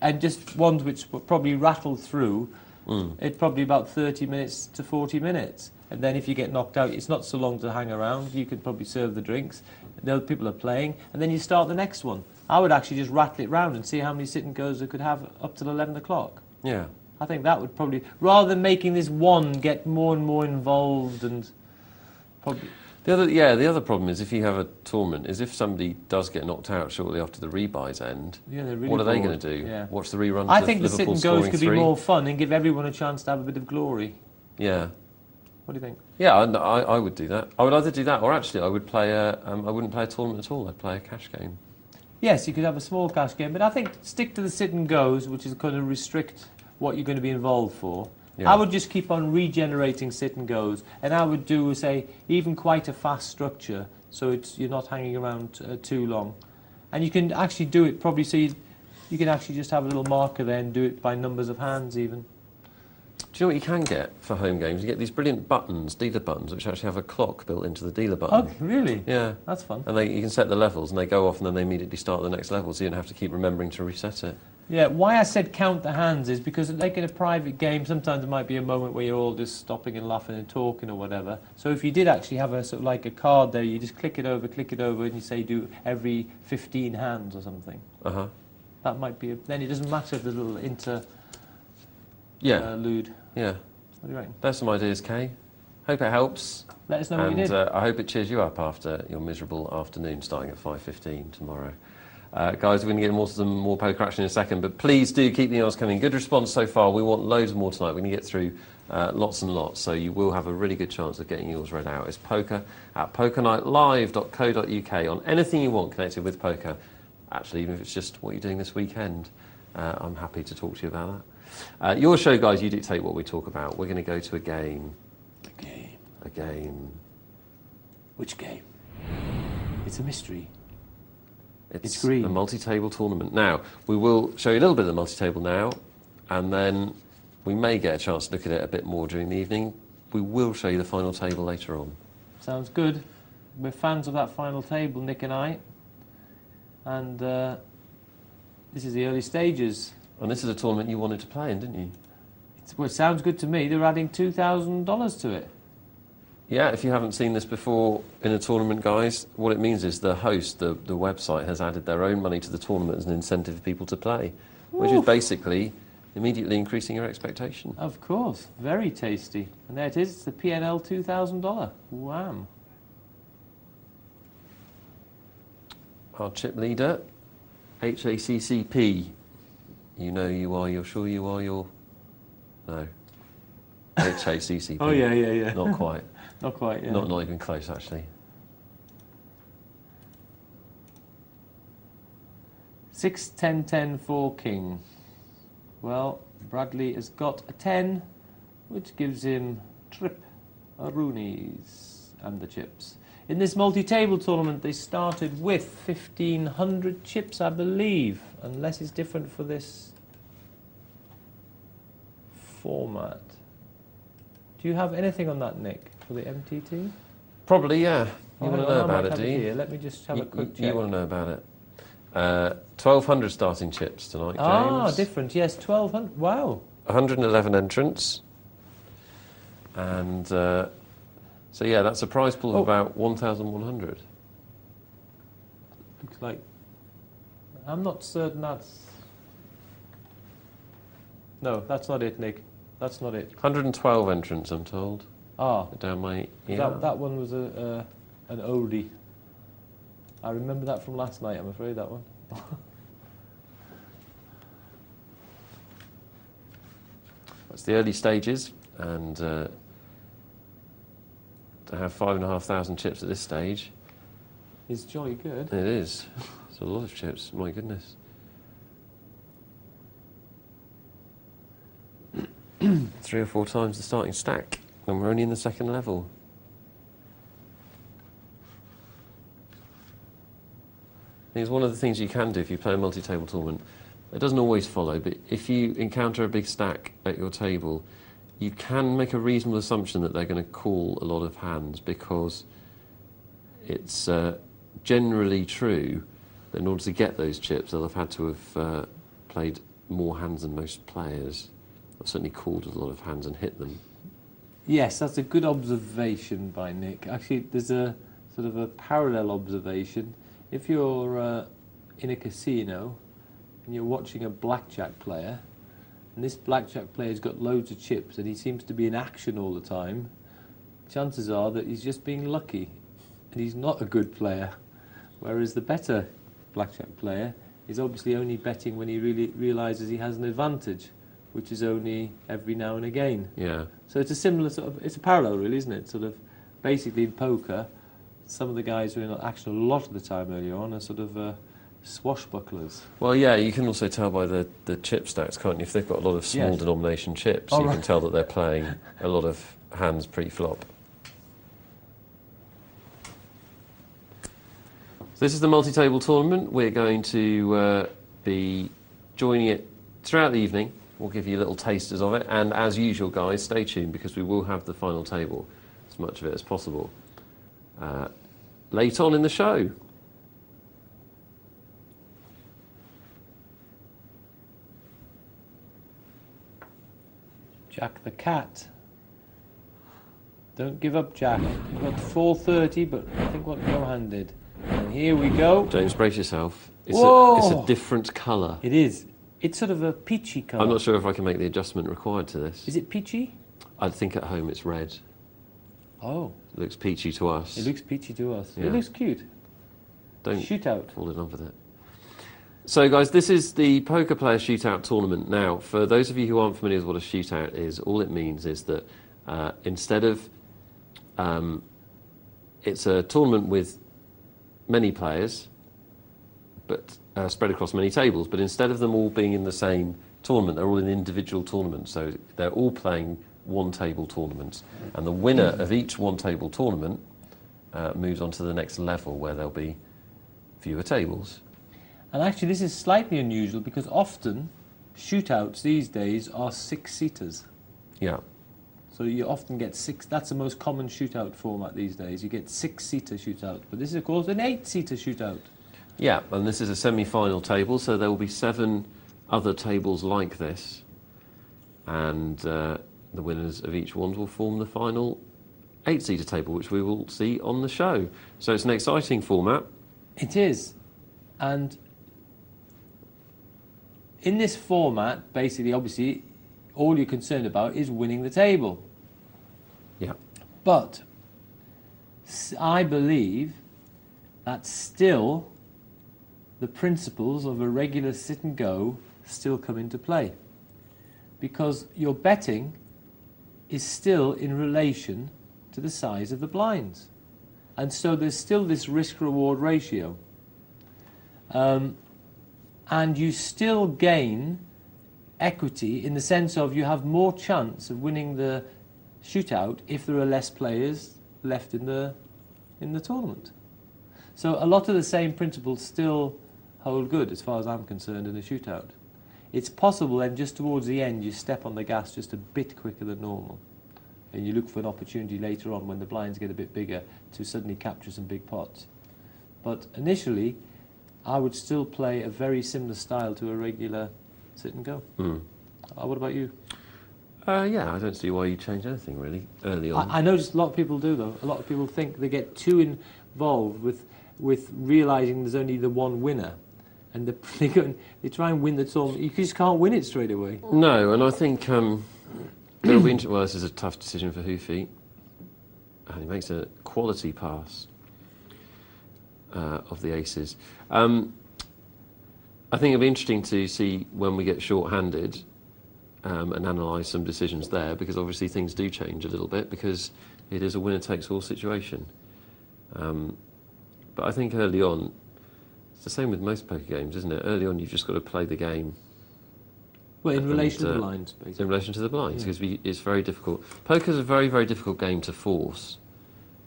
and just ones which would probably rattle through. It's probably about 30 minutes to 40 minutes. And then if you get knocked out, it's not so long to hang around. You can probably serve the drinks. The other people are playing. And then you start the next one. I would actually just rattle it round and see how many sit and goes I could have up till 11 o'clock. Yeah. I think that would probably, rather than making this one get more and more involved and probably... The other problem is if you have a tournament, is if somebody does get knocked out shortly after the rebuys end, really what are they going bored. to do? Yeah. Watch the reruns I of think the sit Liverpool and goes scoring could 3? be more fun and give everyone a chance to have a bit of glory. Yeah. What do you think? Yeah, I would do that. I would either do that or actually I would play I wouldn't play a tournament at all. I'd play a cash game. Yes, you could have a small cash game, but I think stick to the sit and goes, which is going to restrict what you're going to be involved for. Yeah. I would just keep on regenerating sit and goes, and I would do, say, even quite a fast structure, so you're not hanging around too long. And you can actually do it probably, so you can actually just have a little marker there and do it by numbers of hands even. Do you know what you can get for home games? You get these brilliant buttons, dealer buttons, which actually have a clock built into the dealer button. Oh, really? Yeah. That's fun. And you can set the levels, and they go off, and then they immediately start the next level, so you don't have to keep remembering to reset it. Yeah, why I said count the hands is because, like in a private game, sometimes there might be a moment where you're all just stopping and laughing and talking or whatever. So if you did actually have a sort of like a card there, you just click it over, and you say do every 15 hands or something. Uh-huh. That might be... then it doesn't matter if there's a little interlude. Yeah. What do you reckon? There's some ideas, Kay. Hope it helps. Let us know what you And did. I hope it cheers you up after your miserable afternoon starting at 5:15 tomorrow. Guys, we're going to get more to some more poker action in a second, but please do keep the emails coming. Good response so far. We want loads more tonight. We're going to get through lots and lots, so you will have a really good chance of getting yours read out. It's poker@pokernightlive.co.uk on anything you want connected with poker. Actually, even if it's just what you're doing this weekend, I'm happy to talk to you about that. Your show, guys, you dictate what we talk about. We're going to go to a game. A game. Which game? It's a mystery. It's green. a multi-table tournament. Now, we will show you a little bit of the multi-table now, and then we may get a chance to look at it a bit more during the evening. We will show you the final table later on. Sounds good. We're fans of that final table, Nick and I. And this is the early stages. And this is a tournament you wanted to play in, didn't you? Well, it sounds good to me. They're adding $2,000 to it. Yeah, if you haven't seen this before in a tournament, guys, what it means is the host, the website, has added their own money to the tournament as an incentive for people to play, which is basically immediately increasing your expectation. Of course. Very tasty. And there it is. It's the PNL $2,000. Wham. Our chip leader, HACCP. You know you are, you're sure you are, you're... No. HACCP. Oh, yeah. Not quite. Not quite, yeah. Not even close, actually. 6, 10, 10, 4, king. Well, Bradley has got a 10, which gives him trip Roonies and the chips. In this multi-table tournament, they started with 1,500 chips, I believe, unless it's different for this format. Do you have anything on that, Nick, for the MTT? Probably, yeah. You want to know I about might it, have do you? Here. Let me just have a quick check. You want to know about it. 1,200 starting chips tonight, James. Ah, different, yes, 1,200. Wow. 111 entrants. And so, yeah, that's a prize pool of about 1,100. Looks like... I'm not certain that's... No, that's not it, Nick. That's not it. 112 entrants, I'm told. Ah. Down my ear. That one was an oldie. I remember that from last night, I'm afraid, that one. That's the early stages, and to have 5,500 chips at this stage... It's jolly good. It is. It's a lot of chips, my goodness. 3 or 4 times the starting stack, and we're only in the second level. think it's one of the things you can do if you play a multi-table tournament. It doesn't always follow, but if you encounter a big stack at your table, you can make a reasonable assumption that they're going to call a lot of hands, because it's generally true that in order to get those chips, they'll have had to have played more hands than most players. They've certainly called a lot of hands and hit them. Yes, that's a good observation by Nick. Actually, there's a sort of a parallel observation. If you're in a casino and you're watching a blackjack player, and this blackjack player's got loads of chips and he seems to be in action all the time, chances are that he's just being lucky and he's not a good player. Whereas the better blackjack player is obviously only betting when he really realises he has an advantage, which is only every now and again. Yeah. So it's a similar sort of, it's a parallel really, isn't it? Sort of, basically in poker, some of the guys who are in action a lot of the time earlier on are sort of swashbucklers. Well, yeah, you can also tell by the chip stacks, can't you? If they've got a lot of small denomination chips, you can tell that they're playing a lot of hands pre-flop. So this is the multi-table tournament. We're going to be joining it throughout the evening. We'll give you little tasters of it, and as usual, guys, stay tuned because we will have the final table, as much of it as possible, late on in the show. Jack the cat. Don't give up, Jack. You've got 4:30, but I think what no-hand did. And here we go. James, brace yourself. It's a different colour. It is. It's sort of a peachy colour. I'm not sure if I can make the adjustment required to this. Is it peachy? I think at home it's red. Oh. It looks peachy to us. It looks peachy to us. Yeah. It looks cute. Don't Shootout. fall in love with it. So, guys, this is the Poker Player Shootout Tournament. Now, for those of you who aren't familiar with what a shootout is, all it means is that instead of... it's a tournament with many players, but spread across many tables, but instead of them all being in the same tournament, they're all in individual tournaments. So they're all playing one-table tournaments. And the winner of each one-table tournament moves on to the next level, where there'll be fewer tables. And actually this is slightly unusual because often shootouts these days are 6-seaters. Yeah. So you often get 6, that's the most common shootout format these days. You get 6-seater shootout, but this is of course an 8-seater shootout. Yeah, and this is a semi-final table, so there will be 7 other tables like this. And the winners of each one will form the final 8-seater table, which we will see on the show. So it's an exciting format. It is. And in this format, basically, obviously, all you're concerned about is winning the table. Yeah. But I believe that still the principles of a regular sit and go still come into play. Because your betting is still in relation to the size of the blinds. And so there's still this risk-reward ratio. And you still gain equity in the sense of you have more chance of winning the shootout if there are less players left in the tournament. So a lot of the same principles still hold good as far as I'm concerned in a shootout. It's possible then just towards the end you step on the gas just a bit quicker than normal, and you look for an opportunity later on when the blinds get a bit bigger to suddenly capture some big pots. But initially I would still play a very similar style to a regular sit and go. What about you? Yeah, I don't see why you change anything really early on. I noticed a lot of people do though. A lot of people think they get too involved with realising there's only the one winner, and they try and win the tournament. You just can't win it straight away. No, and I think it'll be well, this is a tough decision for Hoofy, and he makes a quality pass of the aces. I think it'll be interesting to see when we get short-handed and analyse some decisions there, because obviously things do change a little bit because it is a winner-takes-all situation. But I think early on, it's the same with most poker games, isn't it? Early on, you've just got to play the game. Well, in relation to the blinds, basically. In relation to the blinds, because it's very difficult. Poker's a very, very difficult game to force.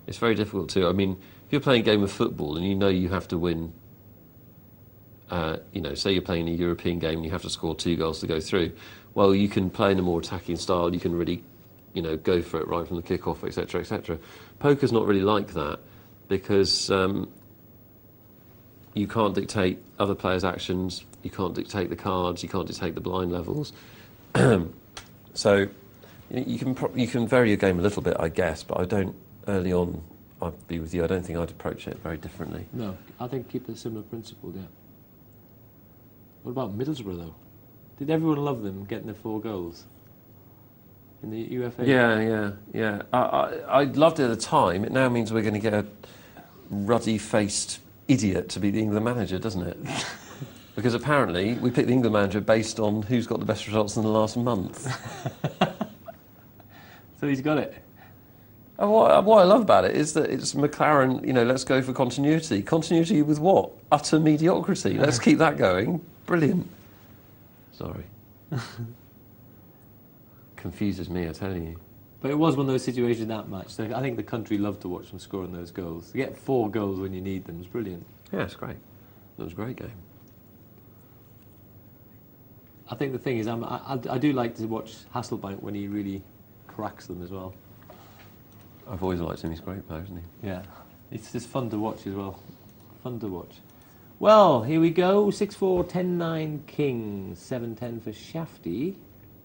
It's very difficult to... I mean, if you're playing a game of football and you know you have to win say you're playing a European game and you have to score 2 goals to go through. Well, you can play in a more attacking style. You can really, go for it right from the kick-off, etc., etc. Poker's not really like that because you can't dictate other players' actions. You can't dictate the cards. You can't dictate the blind levels. So you can vary your game a little bit, I guess, but I don't. Early on, I'd be with you. I don't think I'd approach it very differently. No, I think keep a similar principle, yeah. What about Middlesbrough, though? Did everyone love them getting their 4 goals in the UFA? Yeah. I loved it at the time. It now means we're going to get a ruddy-faced idiot to be the England manager, doesn't it? Because apparently we picked the England manager based on who's got the best results in the last month. So he's got it. And what I love about it is that it's McLaren, let's go for continuity. Continuity with what? Utter mediocrity. Let's keep that going. Brilliant. Sorry. Confuses me, I tell you. But it was one of those situations, that match. So I think the country loved to watch them scoring those goals. To get 4 goals when you need them is brilliant. Yeah, it's great. That was a great game. I think the thing is, I do like to watch Hasselbank when he really cracks them as well. I've always liked him. He's a great player, isn't he? Yeah. It's just fun to watch as well. Fun to watch. Well, here we go. 6-4, 10-9 King. 7-10 for Shafty.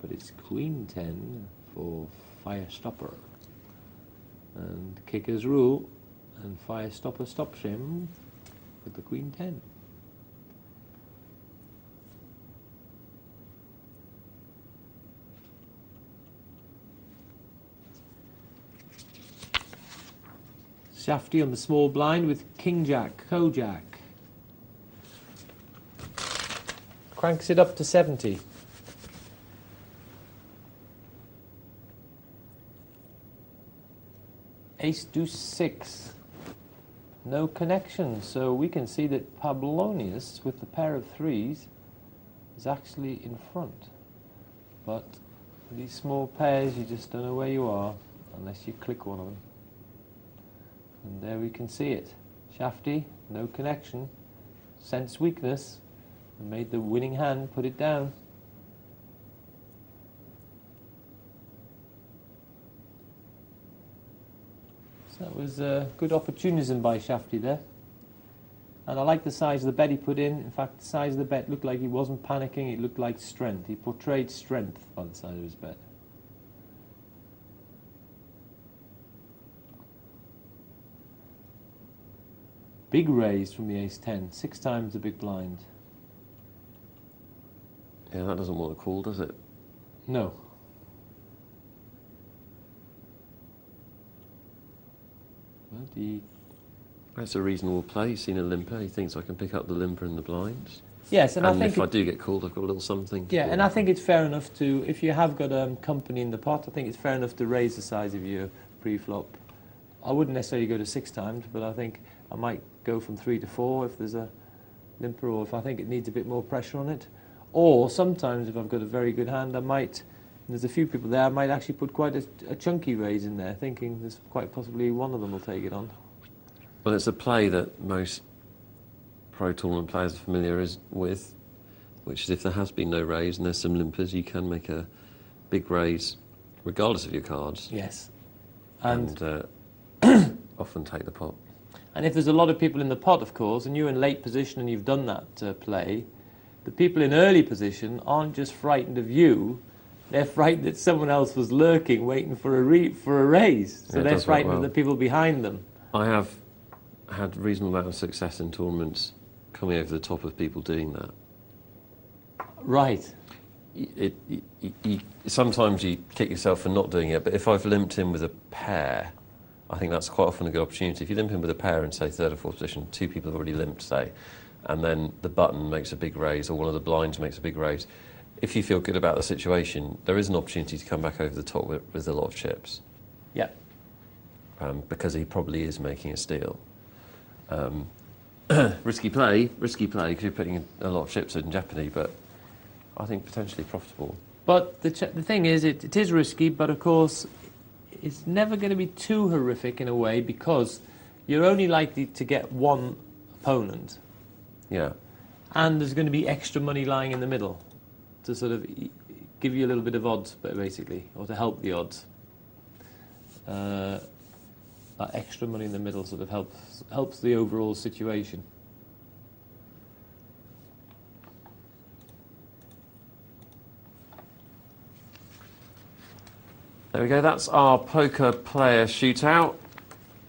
But it's Queen 10 for Firestopper. And kickers rule. And Firestopper stops him with the Queen 10. Shafty on the small blind with King Jack, Kojak. Cranks it up to 70. Ace deuce 6. No connection, so we can see that Pablonius with the pair of 3s is actually in front. But with these small pairs, you just don't know where you are unless you click one of them. And there we can see it. Shafty, no connection, sensed weakness, and made the winning hand put it down. So that was good opportunism by Shafty there. And I like the size of the bet he put in. In fact, the size of the bet looked like he wasn't panicking, it looked like strength. He portrayed strength by the side of his bet. Big raise from the ace-10, 6 times the big blind. Yeah, that doesn't want to call, does it? No. Well, That's a reasonable play. He's seen a limper. He thinks I can pick up the limper and the blinds. Yes, and I think if I do get called, I've got a little something. Yeah, and I think it's fair enough to, if you have got company in the pot, I think it's fair enough to raise the size of your pre-flop. I wouldn't necessarily go to 6 times, but I think I might go from 3 to 4 if there's a limper, or if I think it needs a bit more pressure on it. Or sometimes if I've got a very good hand, I might, there's a few people there, I might actually put quite a chunky raise in there, thinking there's quite possibly one of them will take it on. Well, it's a play that most pro tournament players are familiar with, which is if there has been no raise and there's some limpers, you can make a big raise regardless of your cards. Yes. And often take the pot. And if there's a lot of people in the pot, of course, and you're in late position and you've done that play, the people in early position aren't just frightened of you, they're frightened that someone else was lurking, waiting for a raise. So they're frightened of the people behind them. I have had a reasonable amount of success in tournaments coming over the top of people doing that. Right. Sometimes you kick yourself for not doing it, but if I've limped in with a pair, I think that's quite often a good opportunity. If you limp in with a pair in, say, third or fourth position, 2 people have already limped, say, and then the button makes a big raise or one of the blinds makes a big raise, if you feel good about the situation, there is an opportunity to come back over the top with a lot of chips. Yeah. Because he probably is making a steal. Risky play, because you're putting a lot of chips in jeopardy, but I think potentially profitable. But the thing is, it is risky, but of course, it's never going to be too horrific in a way, because you're only likely to get one opponent. Yeah. And there's going to be extra money lying in the middle to sort of give you a little bit of odds, basically, or to help the odds. That extra money in the middle sort of helps the overall situation. There we go, that's our poker player shootout.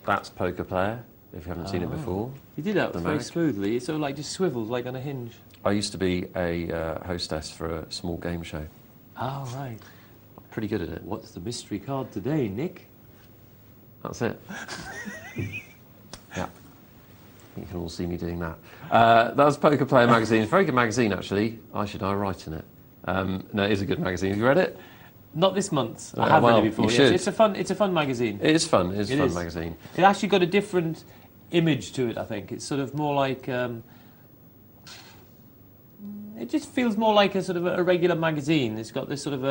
That's poker player, if you haven't seen it before. You did that very smoothly. It sort of like just swivels like on a hinge. I used to be a hostess for a small game show. Oh, right. I'm pretty good at it. What's the mystery card today, Nick? That's it. Yeah. You can all see me doing that. That was Poker Player magazine. It's a very good magazine, actually. I write in it. No, it is a good magazine. Have you read it? Not this month. I have read it before. You should. It's a fun magazine. It is fun. It is a fun magazine. It actually got a different image to it, I think. It's sort of more like... it just feels more like a sort of a regular magazine. It's got this sort of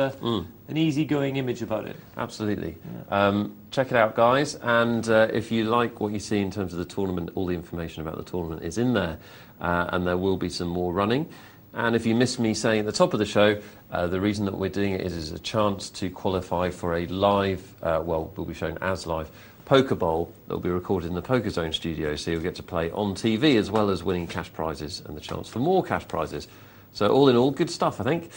an easygoing image about it. Absolutely. Yeah. Check it out, guys. And if you like what you see in terms of the tournament, all the information about the tournament is in there. And there will be some more running. And if you missed me saying at the top of the show, the reason that we're doing it is a chance to qualify for a live, will be shown as live, Poker Bowl that will be recorded in the Poker Zone studio. So you'll get to play on TV as well as winning cash prizes and the chance for more cash prizes. So all in all, good stuff, I think.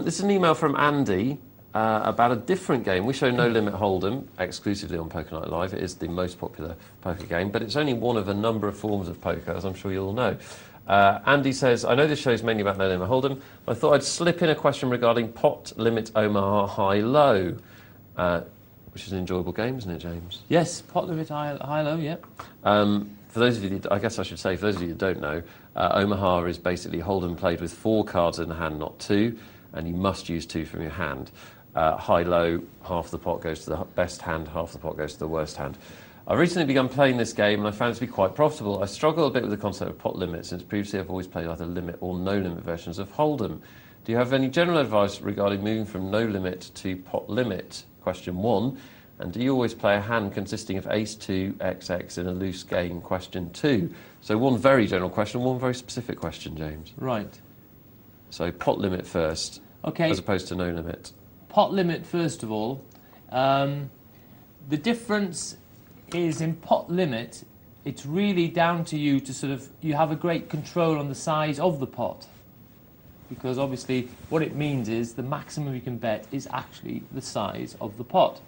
This is an email from Andy about a different game. We show No Limit Hold'em exclusively on Poker Night Live. It is the most popular poker game, but it's only one of a number of forms of poker, as I'm sure you all know. Andy says, I know this show is mainly about No Limit Hold'em, but I thought I'd slip in a question regarding Pot Limit Omaha High-Low, which is an enjoyable game, isn't it, James? Yes, Pot Limit High-Low, yeah. For those of you, I guess I should say, for those of you that don't know, Omaha is basically Hold'em played with 4 cards in the hand, not 2, and you must use 2 from your hand. High-low, half the pot goes to the best hand, half the pot goes to the worst hand. I've recently begun playing this game and I found it to be quite profitable. I struggle a bit with the concept of pot limit since previously I've always played either limit or no limit versions of Hold'em. Do you have any general advice regarding moving from no limit to pot limit? Question 1. And do you always play a hand consisting of ace-2, XX in a loose game? Question 2. So one very general question, one very specific question, James. Right. So pot limit first, okay, as opposed to no limit. Pot limit first of all. The difference is in pot limit, it's really down to you to sort of, you have a great control on the size of the pot. Because obviously what it means is the maximum you can bet is actually the size of the pot.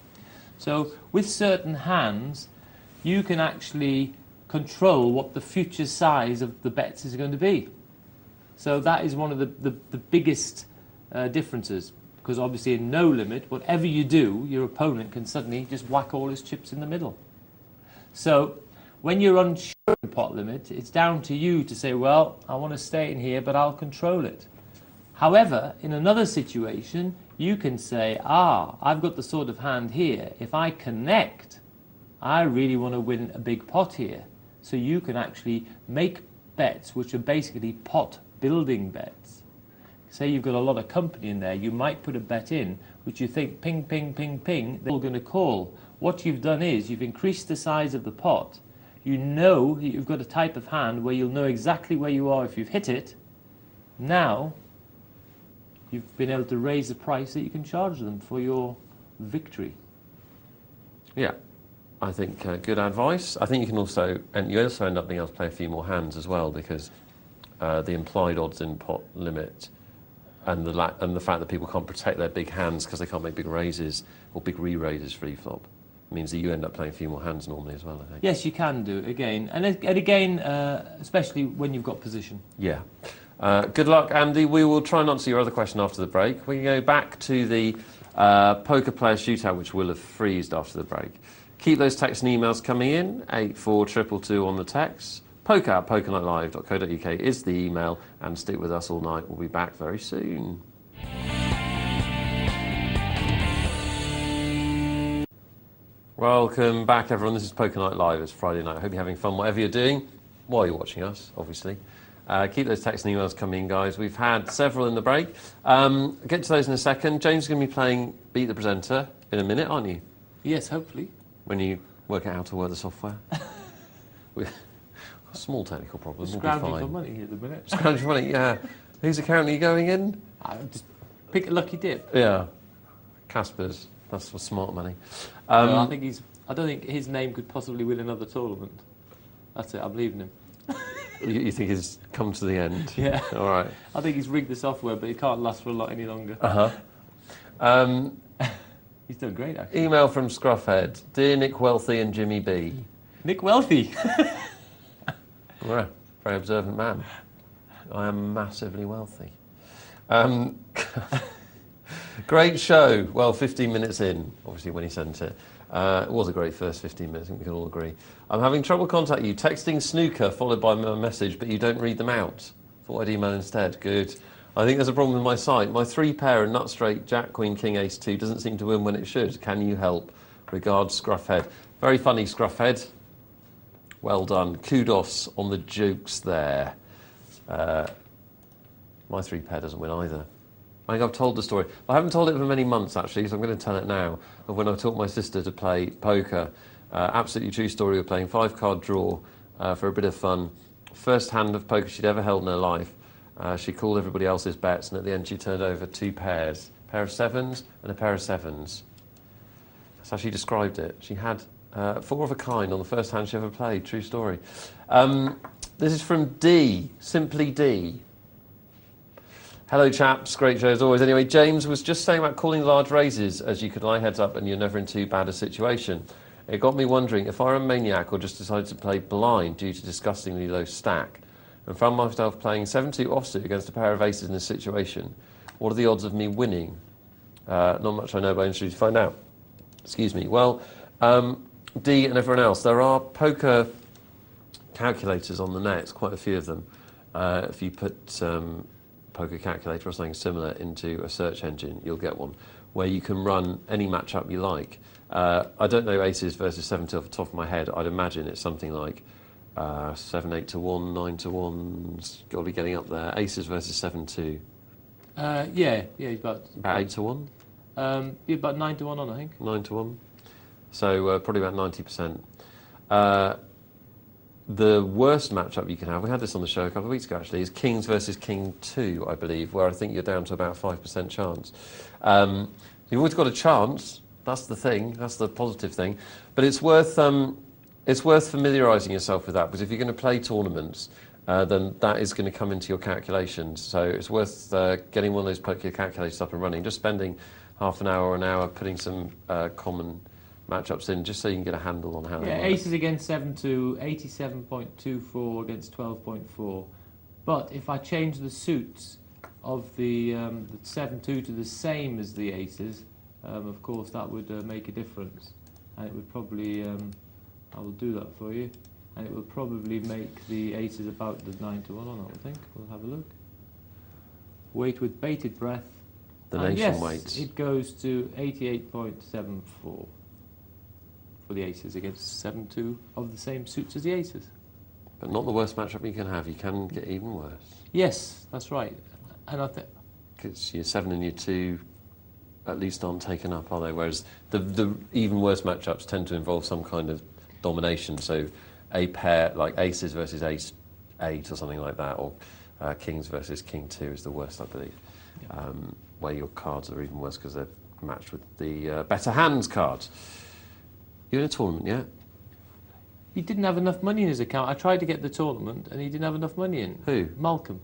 So with certain hands, you can actually control what the future size of the bets is going to be. So that is one of the biggest differences. Because obviously in no limit, whatever you do, your opponent can suddenly just whack all his chips in the middle. So when you're unsure of pot limit, it's down to you to say, well, I want to stay in here, but I'll control it. However, in another situation, you can say, I've got the sort of hand here. If I connect, I really want to win a big pot here. So you can actually make bets which are basically pot building bets. Say you've got a lot of company in there, you might put a bet in which you think ping, ping, ping, ping, they're all going to call. What you've done is you've increased the size of the pot. You know you've got a type of hand where you'll know exactly where you are if you've hit it. Now, you've been able to raise the price that you can charge them for your victory. Yeah, I think good advice. I think you can also, and you also end up being able to play a few more hands as well, because the implied odds in pot limit and the fact that people can't protect their big hands because they can't make big raises or big re-raises free flop means that you end up playing a few more hands normally as well, I think. Yes, you can do, again. And again, especially when you've got position. Yeah. Good luck, Andy. We will try and answer your other question after the break. We can go back to the poker player shootout, which will have freezed after the break. Keep those texts and emails coming in, 84222 on the text. poker@pokernightlive.co.uk is the email, and stick with us all night. We'll be back very soon. Welcome back, everyone. This is Poker Night Live. It's Friday night. I hope you're having fun, whatever you're doing, while you're watching us, obviously. Keep those texts and emails coming in, guys. We've had several in the break. I'll get to those in a second. James is going to be playing Beat the Presenter in a minute, aren't you? Yes, hopefully. When you work out how to work the software. Small technical problem. We'll be Scrounging for fine. money at the minute. Scrounging for money, yeah. Whose account are you going in? Just pick a lucky dip. Yeah. Casper's. That's for smart money. No, I don't think his name could possibly win another tournament. That's it. I'm leaving him. You think he's come to the end? Yeah. All right. I think he's rigged the software, but it can't last for a lot any longer. He's doing great, actually. Email from Scruffhead. Dear Nick Wealthy and Jimmy B. Nick Wealthy. Yeah, very observant man. I am massively wealthy. Great show. Well, 15 minutes in, obviously, when he sent it. It was a great first 15 minutes, I think we can all agree. I'm having trouble contacting you. Texting snooker followed by my message, but you don't read them out. Thought I'd email instead. Good. I think there's a problem with my site. My 3-pair and nut straight, Jack, Queen, King, Ace 2 doesn't seem to win when it should. Can you help? Regards, Scruffhead. Very funny, Scruffhead. Well done. Kudos on the jokes there. My 3-pair doesn't win either. I think I've told the story. I haven't told it for many months, actually, so I'm going to tell it now, of when I taught my sister to play poker. Absolutely true story of playing 5-card draw for a bit of fun. First hand of poker she'd ever held in her life. She called everybody else's bets, and at the end she turned over 2 pairs. A pair of 7s and a pair of 7s. That's how she described it. She had 4 of a kind on the first hand she ever played. True story. This is from D, simply D. Hello chaps, great show as always. Anyway, James was just saying about calling large raises as you could lie heads up and you're never in too bad a situation. It got me wondering if I were a maniac or just decided to play blind due to disgustingly low stack and found myself playing 7-2 offsuit against a pair of aces in this situation. What are the odds of me winning? Not much I know, but I'm interested to find out. Excuse me. Well, D and everyone else, there are poker calculators on the net, quite a few of them. If you put poker calculator or something similar into a search engine, you'll get one where you can run any matchup you like. I don't know aces versus 7-2 off the top of my head. I'd imagine it's something like 7-8 to 1, 9 to 1. Got to be getting up there. Aces versus 7-2. Yeah, about 8 to 1. About 9 to 1 on, I think. 9 to 1. So probably about 90%. The worst matchup you can have, we had this on the show a couple of weeks ago actually, is Kings versus King 2, I believe, where I think you're down to about 5% chance. You've always got a chance, that's the thing, that's the positive thing, but it's worth familiarising yourself with that, because if you're going to play tournaments, then that is going to come into your calculations. So it's worth getting one of those poker calculators up and running, just spending half an hour or an hour putting some common matchups in, just so you can get a handle on how they work. Aces against 7-2, 87.24 against 12.4. But if I change the suits of the 7-2 to the same as the aces, of course that would make a difference. And it would probably, I will do that for you, and it will probably make the aces about the 9 to 1 on that, I think. We'll have a look. Wait with bated breath. The nation yes, waits. It goes to 88.74. For the aces against 7-2 of the same suits as the aces. But not the worst matchup you can have. You can get even worse. Yes, that's right. And I think because your 7 and your 2 at least aren't taken up, are they? Whereas the even worse matchups tend to involve some kind of domination. So a pair like aces versus ace 8 or something like that, or kings versus king 2 is the worst, I believe. Yeah. Where your cards are even worse because they're matched with the better hands cards. You in a tournament yet? He didn't have enough money in his account. I tried to get the tournament and he didn't have enough money in. Who? Malcolm.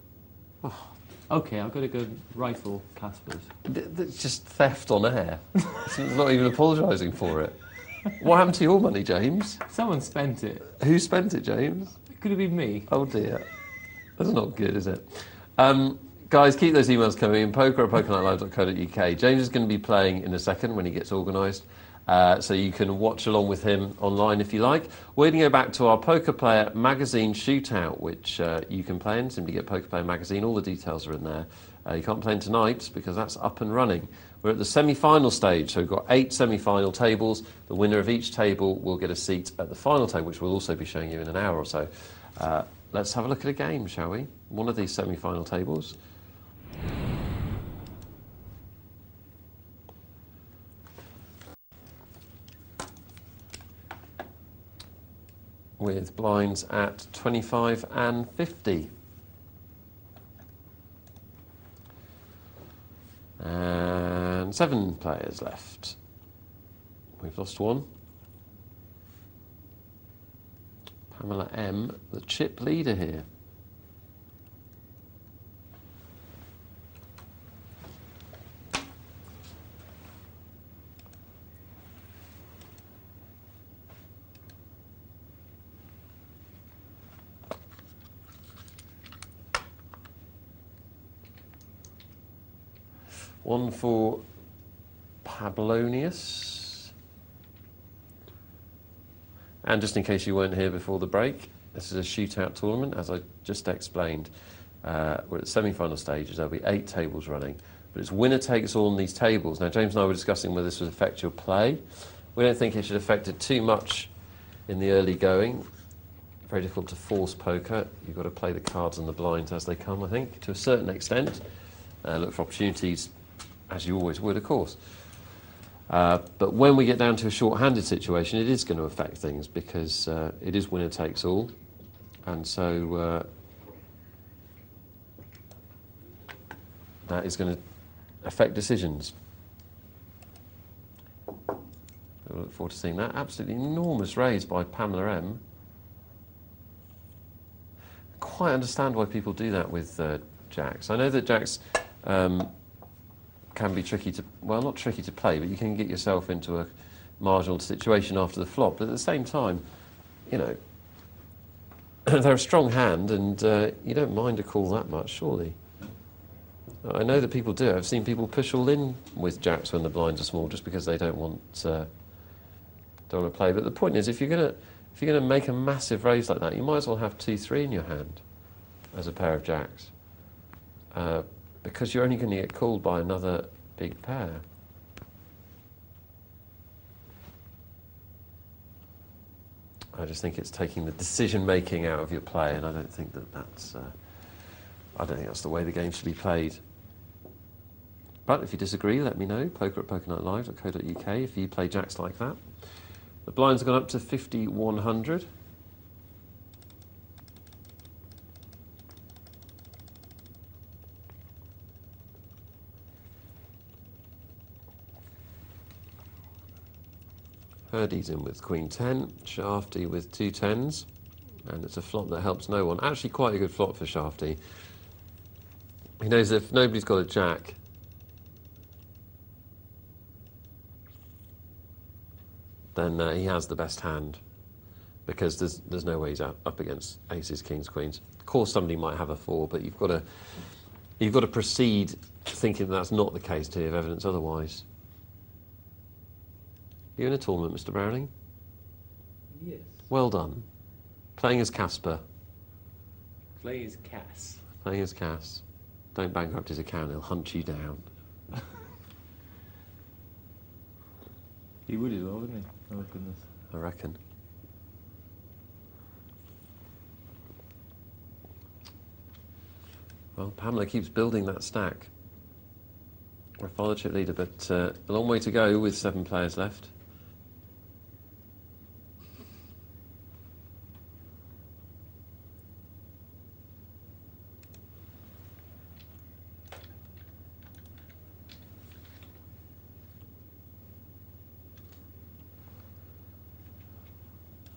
Oh. Okay, I've got to go rifle Casper's. It's just theft on air. It's not even apologising for it. What happened to your money, James? Someone spent it. Who spent it, James? It could have been me. Oh dear. That's not good, is it? Guys, keep those emails coming in. poker@pokernightlive.co.uk. James is going to be playing in a second when he gets organised. So you can watch along with him online if you like. We're going to go back to our Poker Player magazine shootout, which you can play in. Simply get Poker Player magazine. All the details are in there. You can't play in tonight because that's up and running. We're at the semi-final stage, so we've got 8 semi-final tables. The winner of each table will get a seat at the final table, which we'll also be showing you in an hour or so. Let's have a look at a game, shall we? One of these semi-final tables. with blinds at 25 and 50. And 7 players left. We've lost one. Pamela M, the chip leader here. One for Pablonius. And just in case you weren't here before the break, this is a shootout tournament, as I just explained. We're at the semi-final stages. There'll be 8 tables running, but it's winner takes all on these tables. Now, James and I were discussing whether this would affect your play. We don't think it should affect it too much in the early going. Very difficult to force poker. You've got to play the cards and the blinds as they come, I think, to a certain extent. Look for opportunities, as you always would, of course. But when we get down to a short-handed situation, it is going to affect things because it is winner takes all. And so that is going to affect decisions. I look forward to seeing that. Absolutely enormous raise by Pamela M. I quite understand why people do that with jacks. I know that jacks can be tricky to, well, not tricky to play, but you can get yourself into a marginal situation after the flop. But at the same time, you know, they're a strong hand, and you don't mind a call that much, surely. I know that people do. I've seen people push all in with jacks when the blinds are small, just because they don't want to play. But the point is, if you're gonna make a massive raise like that, you might as well have 2-3 in your hand as a pair of jacks, because you're only going to get called by another big pair. I just think it's taking the decision-making out of your play, and I don't think that's the way the game should be played. But if you disagree, let me know. poker@pokernightlive.co.uk if you play jacks like that. The blinds have gone up to 5,100. Purdy's in with Queen 10, Shafty with 2 10s, and it's a flop that helps no one. Actually quite a good flop for Shafty. He knows if nobody's got a jack, then he has the best hand, because there's no way he's up against aces, kings, queens. Of course somebody might have a 4, but you've got to proceed thinking that's not the case till you have evidence otherwise. You in a tournament, Mr. Browning? Yes. Well done. Playing as Casper. Playing as Cass. Playing as Cass. Don't bankrupt his account, he'll hunt you down. He would as well, wouldn't he? Oh, goodness. I reckon. Well, Pamela keeps building that stack. We're a father chip leader, but a long way to go with 7 players left.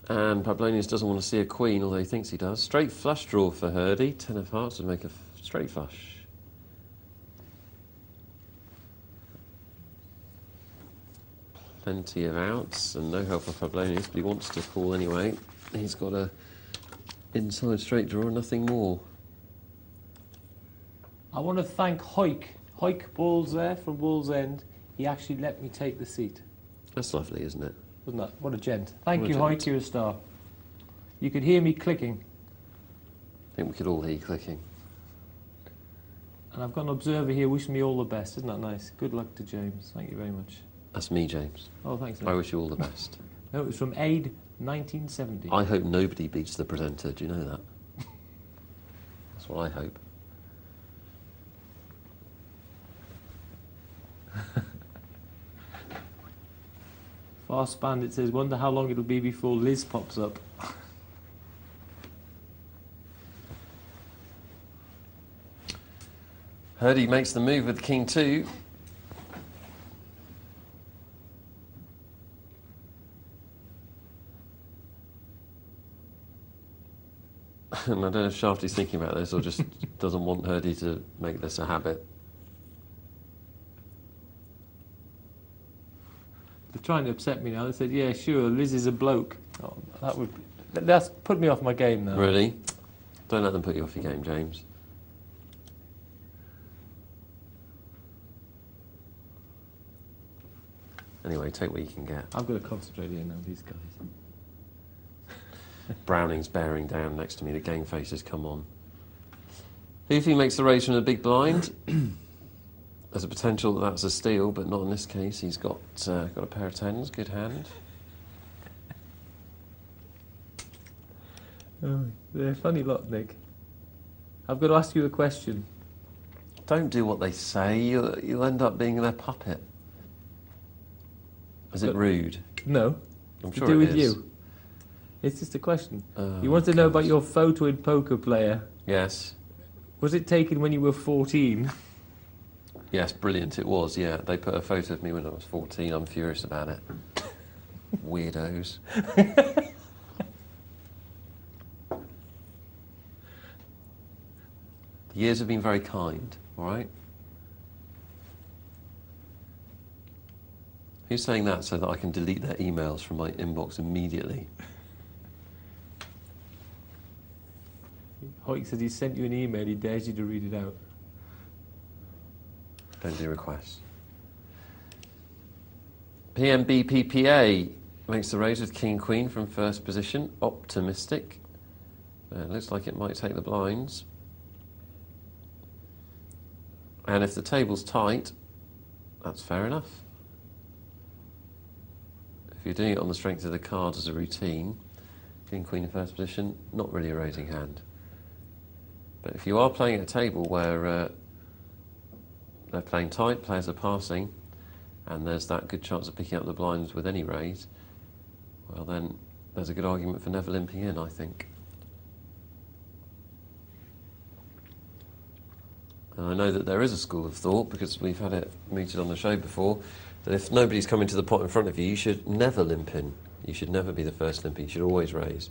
And Pablonius doesn't want to see a queen, although he thinks he does. Straight flush draw for Hurdy. 10 of hearts would make a straight flush. Plenty of outs and no help for Pablonius, but he wants to call anyway. He's got a inside straight draw, nothing more. I want to thank Hoik. Hoik Balls there from Wallsend. He actually let me take the seat. That's lovely, isn't it? Wasn't that? What a gent. Thank What a you, gent. Hoik, you're a star. You could hear me clicking. I think we could all hear you clicking. And I've got an observer here wishing me all the best. Isn't that nice? Good luck to James. Thank you very much. That's me, James. Oh, thanks, I mate. wish you all the best. No, it was from Aid 1970. I hope nobody beats the presenter, do you know that? That's what I hope. Fast Bandit says, wonder how long it'll be before Liz pops up. Hurdy makes the move with king 2. And I don't know if Shafty's thinking about this or just doesn't want Hurdy to make this a habit. They're trying to upset me now. They said, yeah, sure, Liz is a bloke. Oh, that's put me off my game now. Really? Don't let them put you off your game, James. Anyway, take what you can get. I've got to concentrate here now, these guys. Browning's bearing down next to me. The game faces come on. Who do you think makes the raise from the big blind? There's a potential that that's a steal, but not in this case. He's got a pair of tens. Good hand. Oh, they're a funny lot, Nick. I've got to ask you a question. Don't do what they say. You'll end up being their puppet. Is it rude? No. I'm To sure do it with is. you. It's just a question. Oh, You want to know about your photo in Poker Player. Yes. Was it taken when you were 14? Yes, brilliant. It was, yeah. They put a photo of me when I was 14. I'm furious about it. Weirdos. The years have been very kind, all right? Who's saying that so that I can delete their emails from my inbox immediately? Hoyt said he sent you an email, he dares you to read it out. Don't do requests. PMBPPA makes the raise with King Queen from first position. Optimistic. Looks like it might take the blinds. And if the table's tight, that's fair enough. If you're doing it on the strength of the cards as a routine, King Queen in first position, not really a raising hand. But if you are playing at a table where they're playing tight, players are passing, and there's that good chance of picking up the blinds with any raise, well then there's a good argument for never limping in, I think. And I know that there is a school of thought, because we've had it mooted on the show before, that if nobody's coming to the pot in front of you, you should never limp in. You should never be the first limper. You should always raise.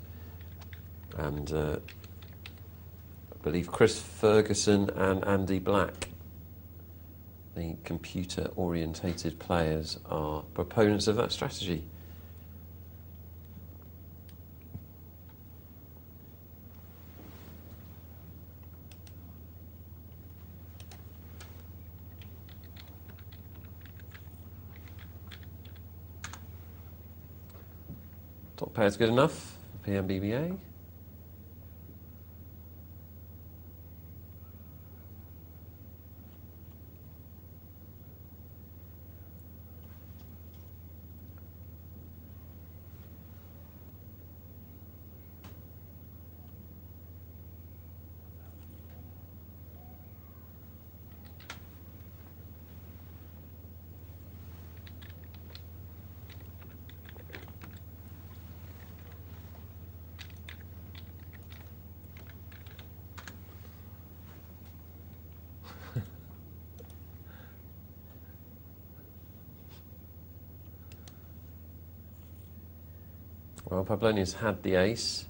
And I believe Chris Ferguson and Andy Black, the computer-orientated players, are proponents of that strategy. Top pair's good enough for PMBBA. Well, Pablonius had the ace,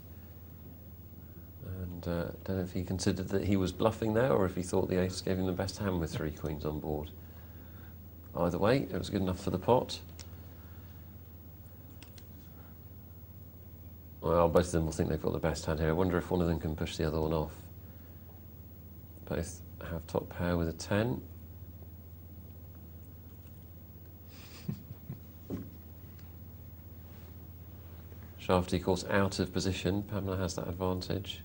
and don't know if he considered that he was bluffing there or if he thought the ace gave him the best hand with 3 queens on board. Either way, it was good enough for the pot. Well, both of them will think they've got the best hand here. I wonder if one of them can push the other one off. Both have top pair with a 10. Shafty, of course, out of position. Pamela has that advantage.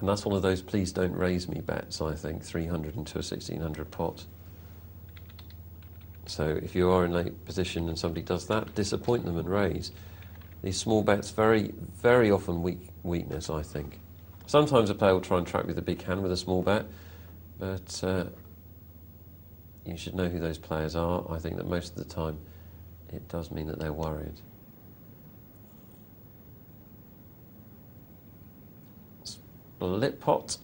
And that's one of those please don't raise me bets, I think, 300 into a 1600 pot. So if you are in late position and somebody does that, disappoint them and raise. These small bets, very, very often weakness, I think. Sometimes a player will try and trap you with a big hand with a small bet, but you should know who those players are. I think that most of the time it does mean that they're worried. Split pot.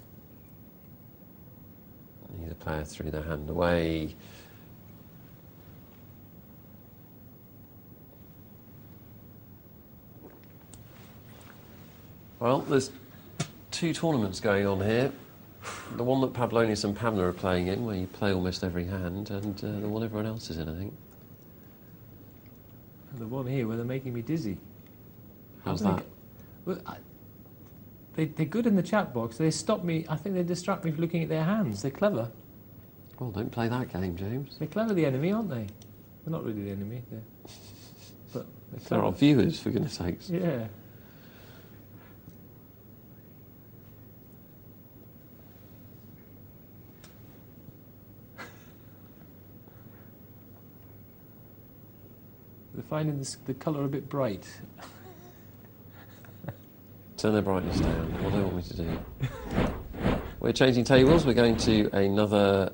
player threw their hand away. Well, there's two tournaments going on here. The one that Pavlonius and Pamela are playing in, where you play almost every hand, and the one everyone else is in, I think. And the one here where they're making me dizzy. How's that? Well, they're good in the chat box. They stop me. I think they distract me from looking at their hands. They're clever. Well, don't play that game, James. They're clever, the enemy, aren't they? They're not really the enemy. But they're There clever. are viewers, for goodness sakes. Yeah. They're finding the colour a bit bright. Turn their brightness down. What do they want me to do? We're changing tables. We're going to another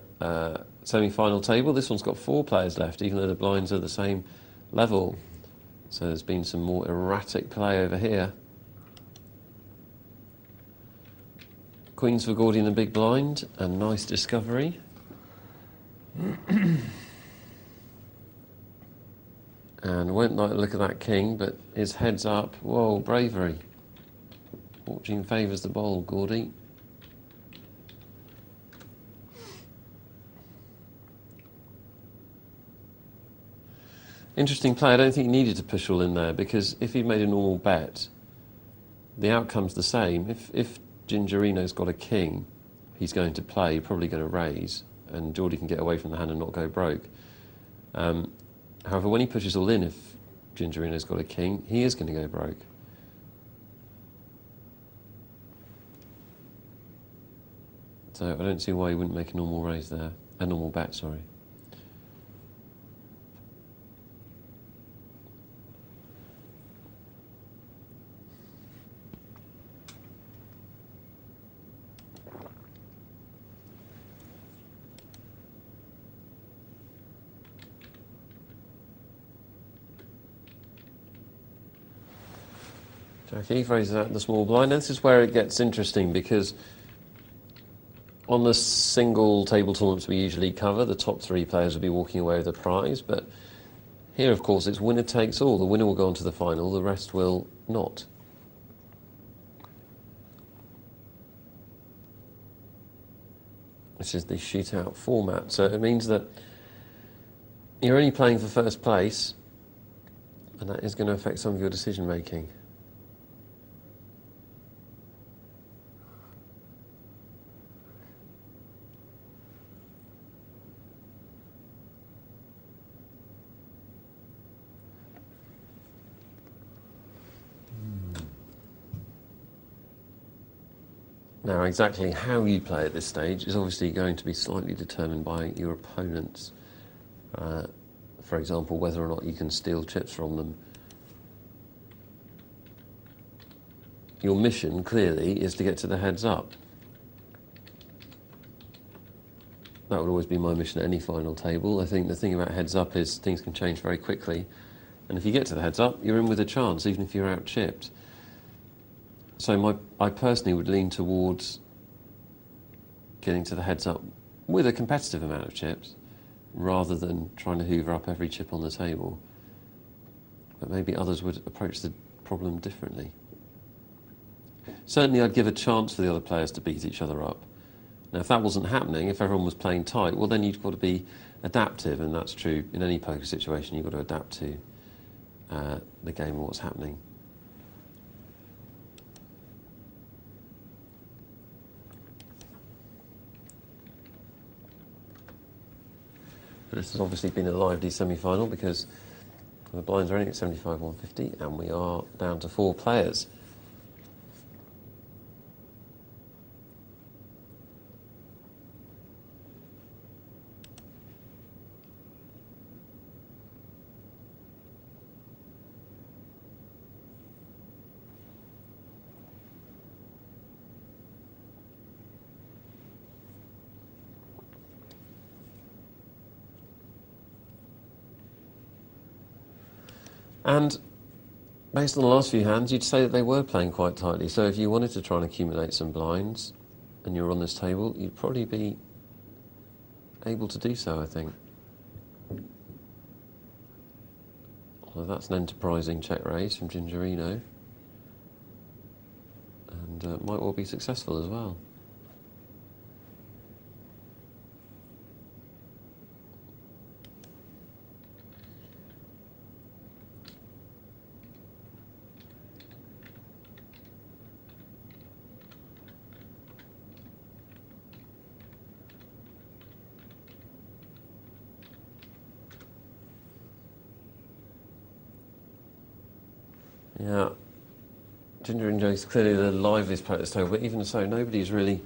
semi-final table. This one's got 4 players left, even though the blinds are the same level. So there's been some more erratic play over here. Queens for Gordy in the big blind, a nice discovery. And won't like the look of that king, but his head's up. Whoa, bravery. Fortune favours the bold, Gordy. Interesting play. I don't think he needed to push all in there, because if he'd made a normal bet, the outcome's the same. If Gingerino's got a king, he's going to play, probably going to raise, and Geordie can get away from the hand and not go broke. However, when he pushes all in, if Gingerino's got a king, he is going to go broke. So I don't see why he wouldn't make a normal raise there. A normal bet, sorry. Jackie raises out the small blind. This is where it gets interesting, because on the single table tournaments we usually cover, the top 3 players will be walking away with a prize, but here, of course, it's winner takes all. The winner will go on to the final, the rest will not. This is the shootout format, so it means that you're only playing for first place, and that is going to affect some of your decision making. Now, exactly how you play at this stage is obviously going to be slightly determined by your opponents. For example, whether or not you can steal chips from them. Your mission, clearly, is to get to the heads up. That would always be my mission at any final table. I think the thing about heads up is things can change very quickly. And if you get to the heads up, you're in with a chance, even if you're out chipped. So I personally would lean towards getting to the heads up with a competitive amount of chips, rather than trying to hoover up every chip on the table. But maybe others would approach the problem differently. Certainly I'd give a chance for the other players to beat each other up. Now, if that wasn't happening, if everyone was playing tight, well, then you've got to be adaptive, and that's true in any poker situation. You've got to adapt to the game and what's happening. But this has obviously been a lively semi-final, because the blinds are only at 75, 150, and we are down to 4 players. And based on the last few hands, you'd say that they were playing quite tightly. So if you wanted to try and accumulate some blinds and you're on this table, you'd probably be able to do so, I think. Well, that's an enterprising check raise from Gingerino. And might well be successful as well. Yeah, Gingerino is clearly the liveliest player at this table, but even so, nobody's really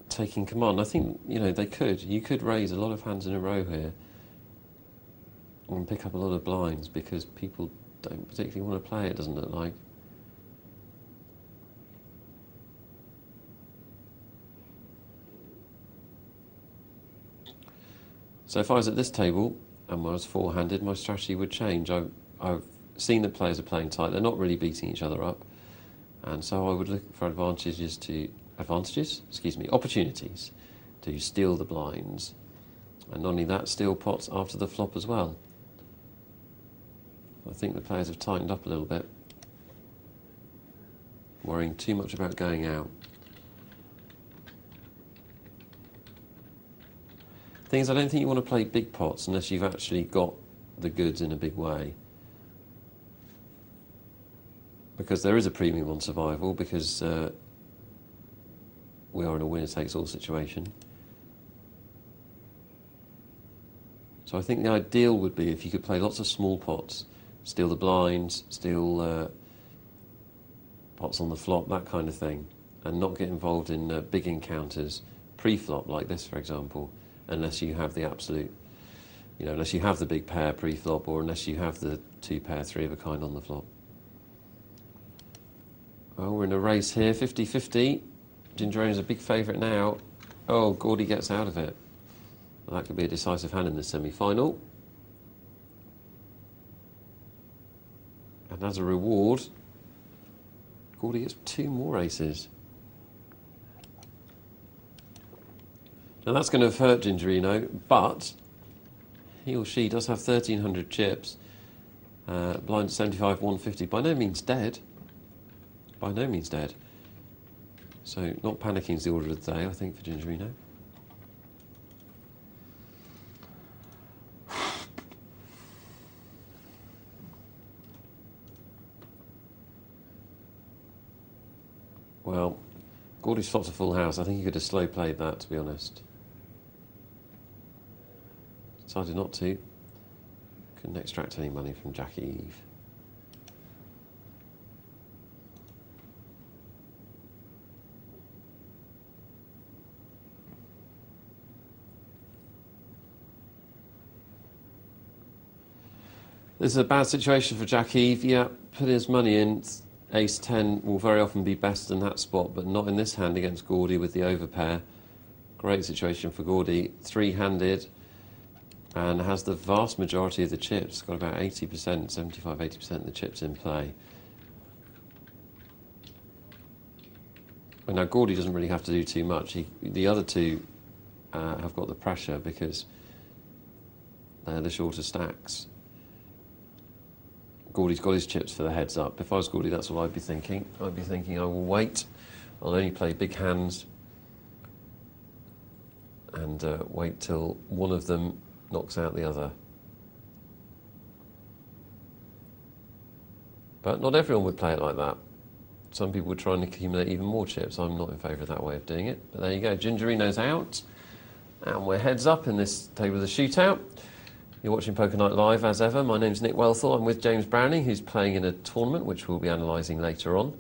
taking command. I think, you know, you could raise a lot of hands in a row here and pick up a lot of blinds because people don't particularly want to play it, doesn't look like. So if I was at this table and I was four-handed, my strategy would change. I've seen that players are playing tight. They're not really beating each other up. And so I would look for opportunities to steal the blinds. And not only that, steal pots after the flop as well. I think the players have tightened up a little bit, worrying too much about going out. Thing is, I don't think you want to play big pots unless you've actually got the goods in a big way. Because there is a premium on survival, because we are in a winner-takes-all situation. So I think the ideal would be if you could play lots of small pots, steal the blinds, steal pots on the flop, that kind of thing, and not get involved in big encounters pre-flop like this, for example, unless you have the absolute, unless you have the big pair pre-flop, or unless you have the two pair, three of a kind on the flop. Well, we're in a race here, 50-50. Gingerino's a big favourite now. Oh, Gordy gets out of it. Well, that could be a decisive hand in this semi-final. And as a reward, Gordy gets two more aces. Now that's going to have hurt Gingerino, but he or she does have 1,300 chips. Blind 75, 150. By no means dead. By no means dead. So not panicking is the order of the day, I think, for Gingerino. Well, Gordy's flopped a full house. I think he could have slow played that, to be honest. Decided not to. Couldn't extract any money from Jackie Eve. This is a bad situation for Jack Eve. Yeah, put his money in. Ace 10 will very often be best in that spot, but not in this hand against Gordy with the overpair. Great situation for Gordy. Three-handed and has the vast majority of the chips. Got about 80%, 75, 80% of the chips in play. Well, now, Gordy doesn't really have to do too much. The other two have got the pressure because they're the shorter stacks. Gordy's got his chips for the heads up. If I was Gordy, that's what I'd be thinking. I'd be thinking, I will wait. I'll only play big hands and wait till one of them knocks out the other. But not everyone would play it like that. Some people would try and accumulate even more chips. I'm not in favour of that way of doing it. But there you go. Gingerino's out. And we're heads up in this table of the shootout. You're watching Poker Night Live, as ever. My name's Nick Wealthall. I'm with James Browning, who's playing in a tournament, which we'll be analysing later on.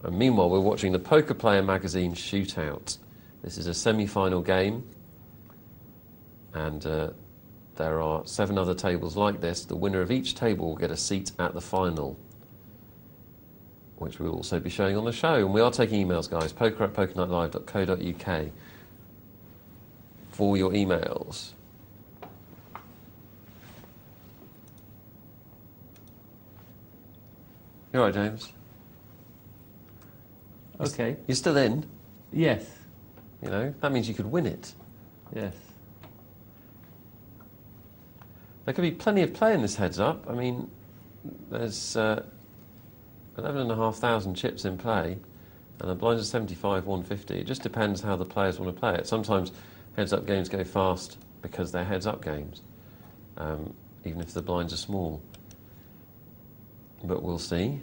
And meanwhile, we're watching the Poker Player magazine shootout. This is a semi-final game. And there are 7 other tables like this. The winner of each table will get a seat at the final, which we'll also be showing on the show. And we are taking emails, guys. poker@pokernightlive.co.uk for your emails. You all right, James? Okay. You're still in? Yes. That means you could win it. Yes. There could be plenty of play in this heads up. I mean, there's 11,500 chips in play, and the blinds are 75, 150. It just depends how the players want to play it. Sometimes heads up games go fast because they're heads up games, even if the blinds are small. But we'll see.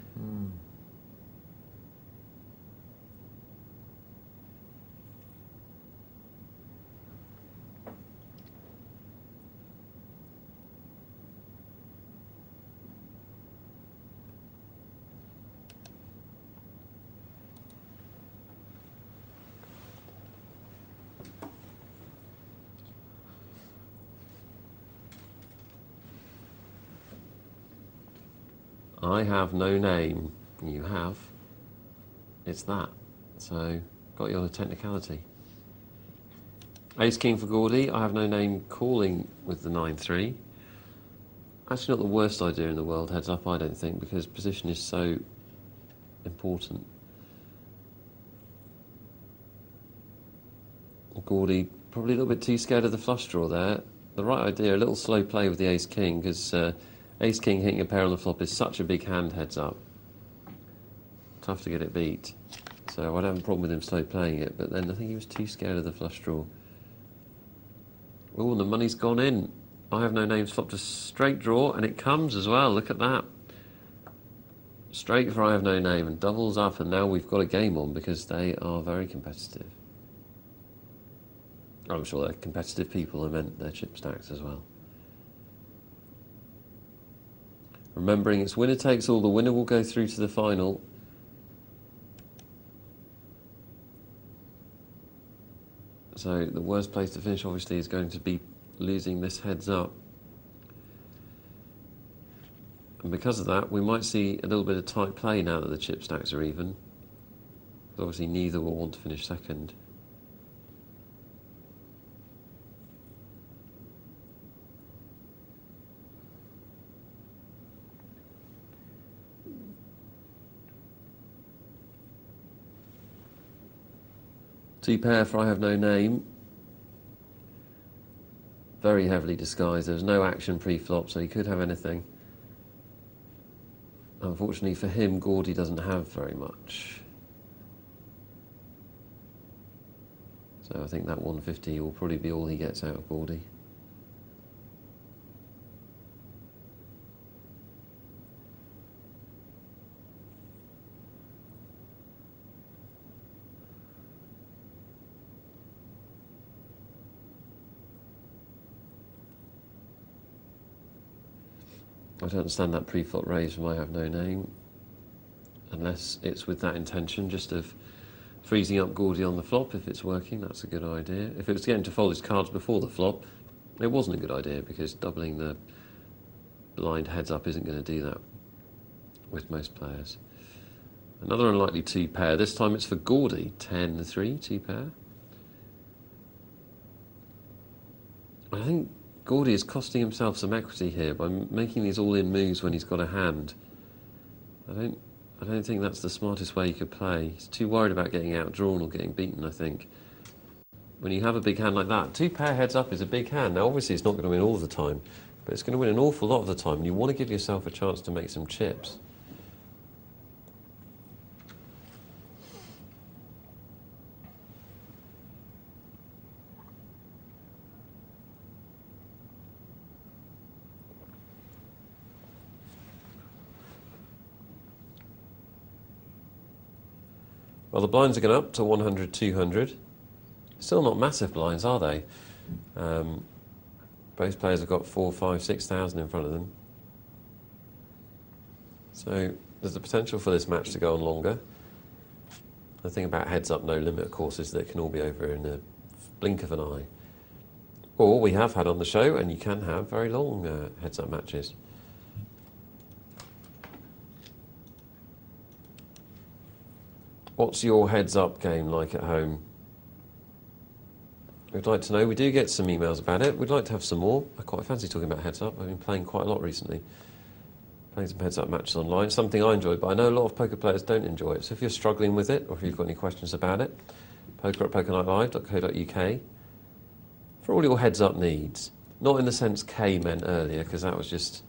I have no name. You have. It's that. So, got you on a technicality. Ace King for Gordy. I have no name calling with the 9-3. Actually not the worst idea in the world, heads up, I don't think, because position is so important. Gordy probably a little bit too scared of the flush draw there. The right idea, a little slow play with the Ace King, because Ace King hitting a pair on the flop is such a big hand, heads up. Tough to get it beat. So I don't have a problem with him slow playing it, but then I think he was too scared of the flush draw. Oh, and the money's gone in. I have no names flopped a straight draw, and it comes as well. Look at that. Straight for I have no name, and doubles up, and now we've got a game on because they are very competitive. I'm sure they're competitive people. I meant their chip stacks as well. Remembering it's winner takes all, the winner will go through to the final. So the worst place to finish obviously is going to be losing this heads up. And because of that, we might see a little bit of tight play now that the chip stacks are even. Obviously neither will want to finish second. Two pair for I have no name. Very heavily disguised. There's no action pre-flop, so he could have anything. Unfortunately for him, Gordy doesn't have very much. So I think that 150 will probably be all he gets out of Gordy. I don't understand that pre-flop raise from I have no name, unless it's with that intention just of freezing up Gordy on the flop. If it's working, that's a good idea. If it was getting to fold his cards before the flop, it wasn't a good idea, because doubling the blind heads up isn't going to do that with most players. Another unlikely two pair. This time it's for Gordy. 10-3, two pair. I think Gordy is costing himself some equity here by making these all-in moves when he's got a hand. I don't think that's the smartest way you could play. He's too worried about getting outdrawn or getting beaten, I think. When you have a big hand like that, two pair heads up is a big hand. Now, obviously, it's not going to win all the time, but it's going to win an awful lot of the time, and you want to give yourself a chance to make some chips. Well, the blinds are going up to 100, 200. Still not massive blinds, are they? Both players have got 4, 5, 6,000 in front of them. So there's the potential for this match to go on longer. The thing about heads up, no limit, of course, is that it can all be over in a blink of an eye. Or we have had on the show, and you can have very long heads up matches. What's your heads-up game like at home? We'd like to know. We do get some emails about it. We'd like to have some more. I quite fancy talking about heads-up. I've been playing quite a lot recently. Playing some heads-up matches online. Something I enjoy, but I know a lot of poker players don't enjoy it. So if you're struggling with it, or if you've got any questions about it, poker@pokernightlIve.co.uk. for all your heads-up needs. Not in the sense K meant earlier, because that was just,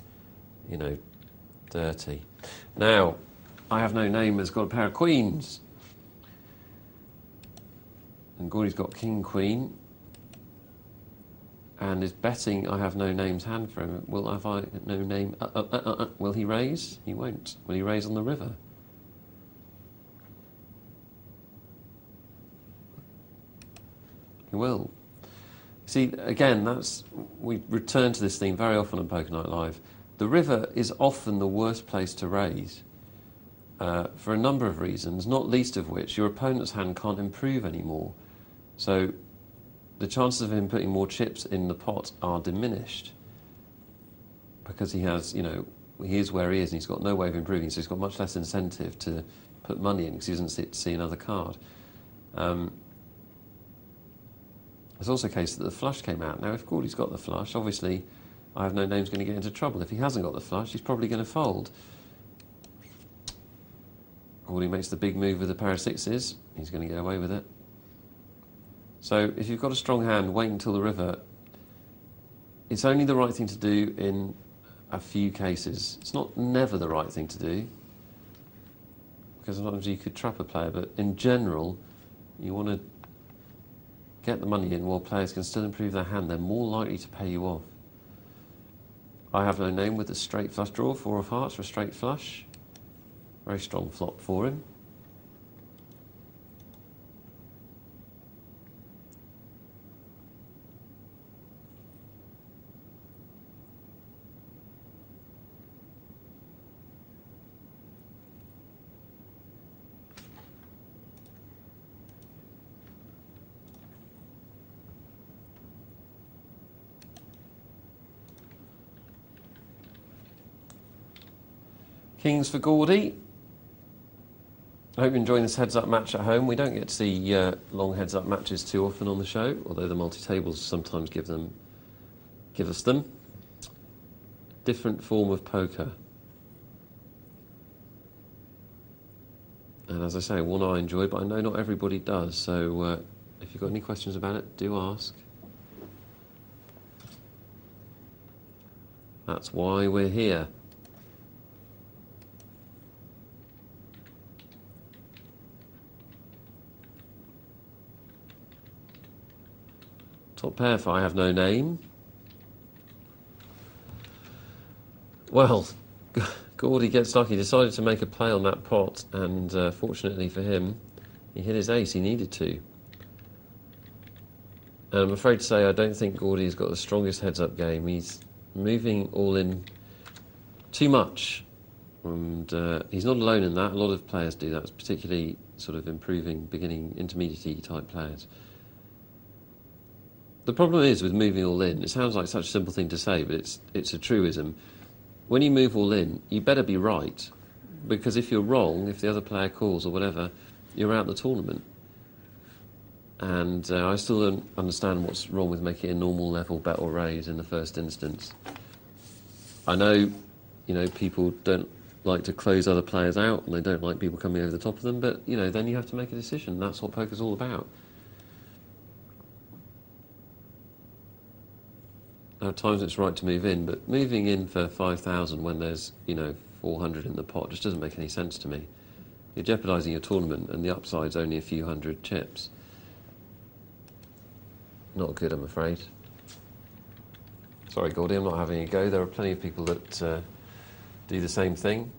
you know, dirty. Now, I Have No Name has got a pair of queens. And Gordy's got king, queen. And is betting I Have No Name's hand for him. Will I have no name? Will he raise? He won't. Will he raise on the river? He will. See, again, we return to this theme very often on Poker Night Live. The river is often the worst place to raise for a number of reasons, not least of which your opponent's hand can't improve anymore. So the chances of him putting more chips in the pot are diminished because he has, you know, he is where he is and he's got no way of improving, so he's got much less incentive to put money in because he doesn't see another card. There's also a case that the flush came out. Now, if Gordy's got the flush, obviously I Have No Name's going to get into trouble. If he hasn't got the flush, he's probably going to fold. Gordy makes the big move with a pair of sixes. He's going to get away with it. So if you've got a strong hand, wait until the river. It's only the right thing to do in a few cases. It's not never the right thing to do, because sometimes you could trap a player, but in general, you want to get the money in while players can still improve their hand. They're more likely to pay you off. I Have No Name with a straight flush draw, 4 of hearts for a straight flush. Very strong flop for him. Kings for Gordy. I hope you're enjoying this heads-up match at home. We don't get to see long heads-up matches too often on the show, although the multi-tables sometimes give us them. Different form of poker. And as I say, one I enjoy, but I know not everybody does, so if you've got any questions about it, do ask. That's why we're here. Top pair for I Have No Name. Well, Gordy gets lucky. He decided to make a play on that pot, and fortunately for him, he hit his ace. He needed to. And I'm afraid to say I don't think Gordy's got the strongest heads-up game. He's moving all in too much, and he's not alone in that. A lot of players do that, particularly sort of improving, beginning, intermediate type players. The problem is with moving all in, it sounds like such a simple thing to say, but it's a truism. When you move all in, you better be right, because if you're wrong, if the other player calls or whatever, you're out the tournament. And I still don't understand what's wrong with making a normal level bet or raise in the first instance. I know, you know, people don't like to close other players out, and they don't like people coming over the top of them, but, you know, then you have to make a decision. That's what poker's all about. At times it's right to move in, but moving in for 5,000 when there's, you know, 400 in the pot just doesn't make any sense to me. You're jeopardising your tournament, and the upside's only a few hundred chips. Not good, I'm afraid. Sorry, Gordy, I'm not having a go. There are plenty of people that do the same thing.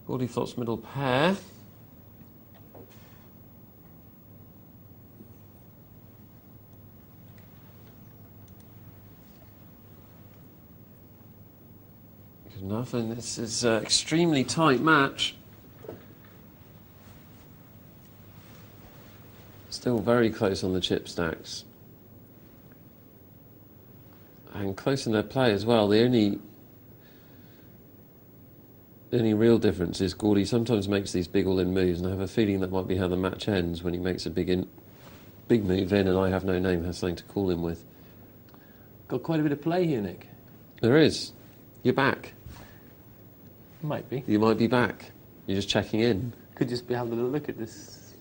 Gordy flops middle pair. Good enough, and this is an extremely tight match. Still very close on the chip stacks. And close in their play as well. The only only real difference is Gordy sometimes makes these big all-in moves, and I have a feeling that might be how the match ends when he makes a big move in, and I have no name, has something to call him with. Got quite a bit of play here, Nick. There is. You're back. Might be. You might be back. You're just checking in. Could just be having a little look at this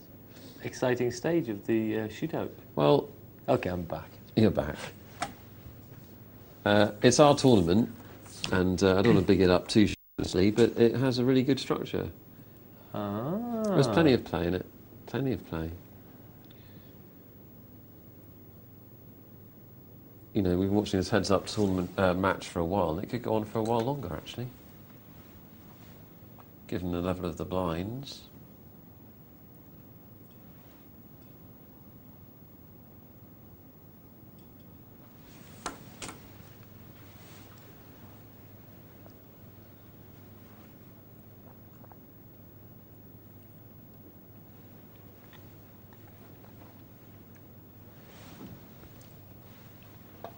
exciting stage of the shootout. Well, okay, I'm back. You're back. It's our tournament, and I don't want to big it up too shamelessly, but it has a really good structure. There's plenty of play in it. Plenty of play. You know, we've been watching this heads-up tournament match for a while, and it could go on for a while longer, actually, given the level of the blinds.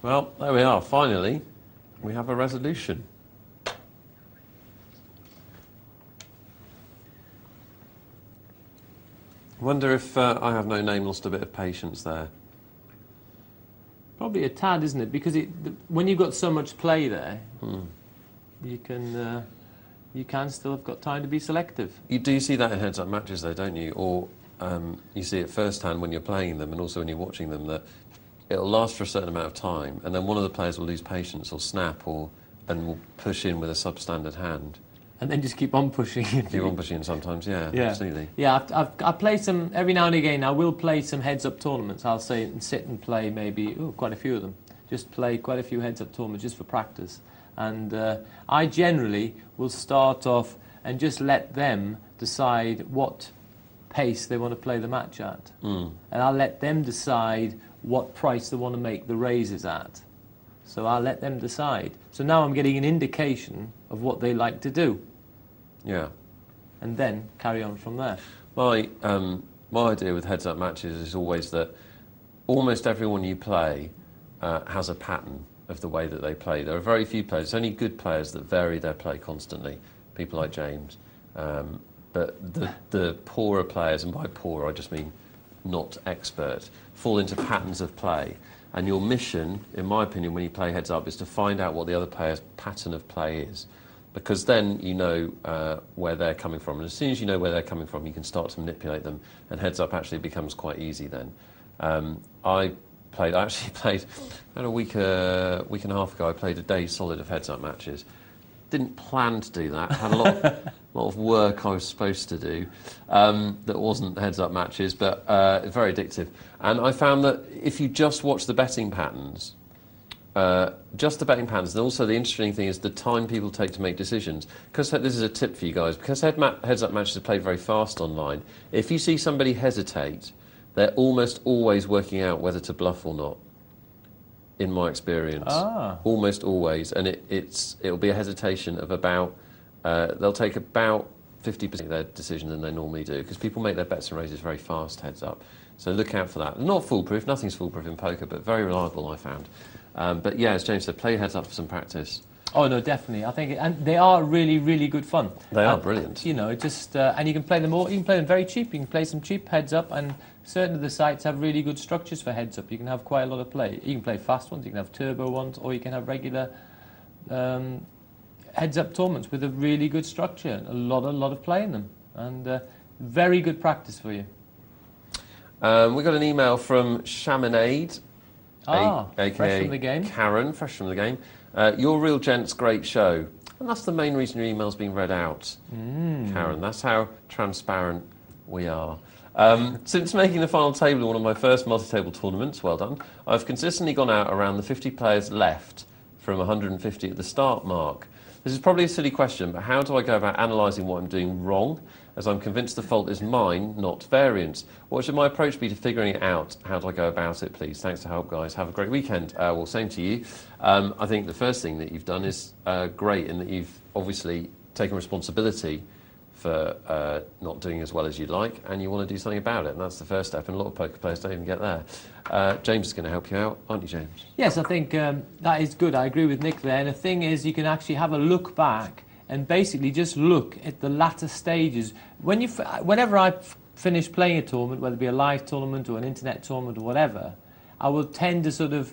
Well, there we are. Finally, we have a resolution. I wonder if I have no name lost a bit of patience there. Probably a tad, isn't it? Because when you've got so much play there, you can still have got time to be selective. You do see that in heads-up matches, though, don't you? Or you see it firsthand when you're playing them, and also when you're watching them, that it'll last for a certain amount of time, and then one of the players will lose patience or snap, and will push in with a substandard hand. And then just keep on pushing. Keep on pushing sometimes, yeah, absolutely. Yeah, I play some, every now and again, I will play some heads-up tournaments. I'll say and sit and play maybe, quite a few of them. Just play quite a few heads-up tournaments just for practice. And I generally will start off and just let them decide what pace they want to play the match at. And I'll let them decide what price they want to make the raises at. So I'll let them decide. So now I'm getting an indication of what they like to do. Yeah. And then carry on from there. My idea with heads-up matches is always that almost everyone you play has a pattern of the way that they play. There are very few players, it's only good players that vary their play constantly, people like James. But the poorer players, and by poor I just mean not expert, fall into patterns of play. And your mission, in my opinion, when you play heads up, is to find out what the other player's pattern of play is. Because then you know where they're coming from. And as soon as you know where they're coming from, you can start to manipulate them. And heads up actually becomes quite easy then. I actually played, about a week and a half ago, I played a day solid of heads up matches. Didn't plan to do that. Had a lot of work I was supposed to do that wasn't heads-up matches, but very addictive. And I found that if you just watch the betting patterns, and also the interesting thing is the time people take to make decisions. Because this is a tip for you guys, because heads-up matches are played very fast online, if you see somebody hesitate, they're almost always working out whether to bluff or not. In my experience, almost always, and it'll be a hesitation of about they'll take about 50% of their decision than they normally do, because people make their bets and raises very fast, heads up. So look out for that. Not foolproof, nothing's foolproof in poker, but very reliable, I found. But yeah, as James said, play heads up for some practice. Oh no, definitely. I think, and they are really, really good fun. They are brilliant. You know, just and you can play them all. You can play them very cheap. You can play some cheap heads up, and certain of the sites have really good structures for heads up. You can have quite a lot of play. You can play fast ones, you can have turbo ones, or you can have regular heads up tournaments with a really good structure. A lot of play in them, and very good practice for you. We got an email from Chaminade, aka fresh from the game. Karen, fresh from the game. Your Real Gents, great show. And that's the main reason your email's being read out, Karen. That's how transparent we are. Since making the final table in one of my first multi-table tournaments, well done, I've consistently gone out around the 50 players left from 150 at the start mark. This is probably a silly question, but how do I go about analysing what I'm doing wrong, as I'm convinced the fault is mine, not variance? What should my approach be to figuring it out? How do I go about it, please? Thanks for help, guys. Have a great weekend. Well, same to you. I think the first thing that you've done is great, in that you've obviously taken responsibility for not doing as well as you'd like, and you want to do something about it, and that's the first step, and a lot of poker players don't even get there. James is going to help you out, aren't you, James? Yes, I think that is good. I agree with Nick there, and the thing is, you can actually have a look back and basically just look at the latter stages. Whenever I finish playing a tournament, whether it be a live tournament or an internet tournament or whatever, I will tend to sort of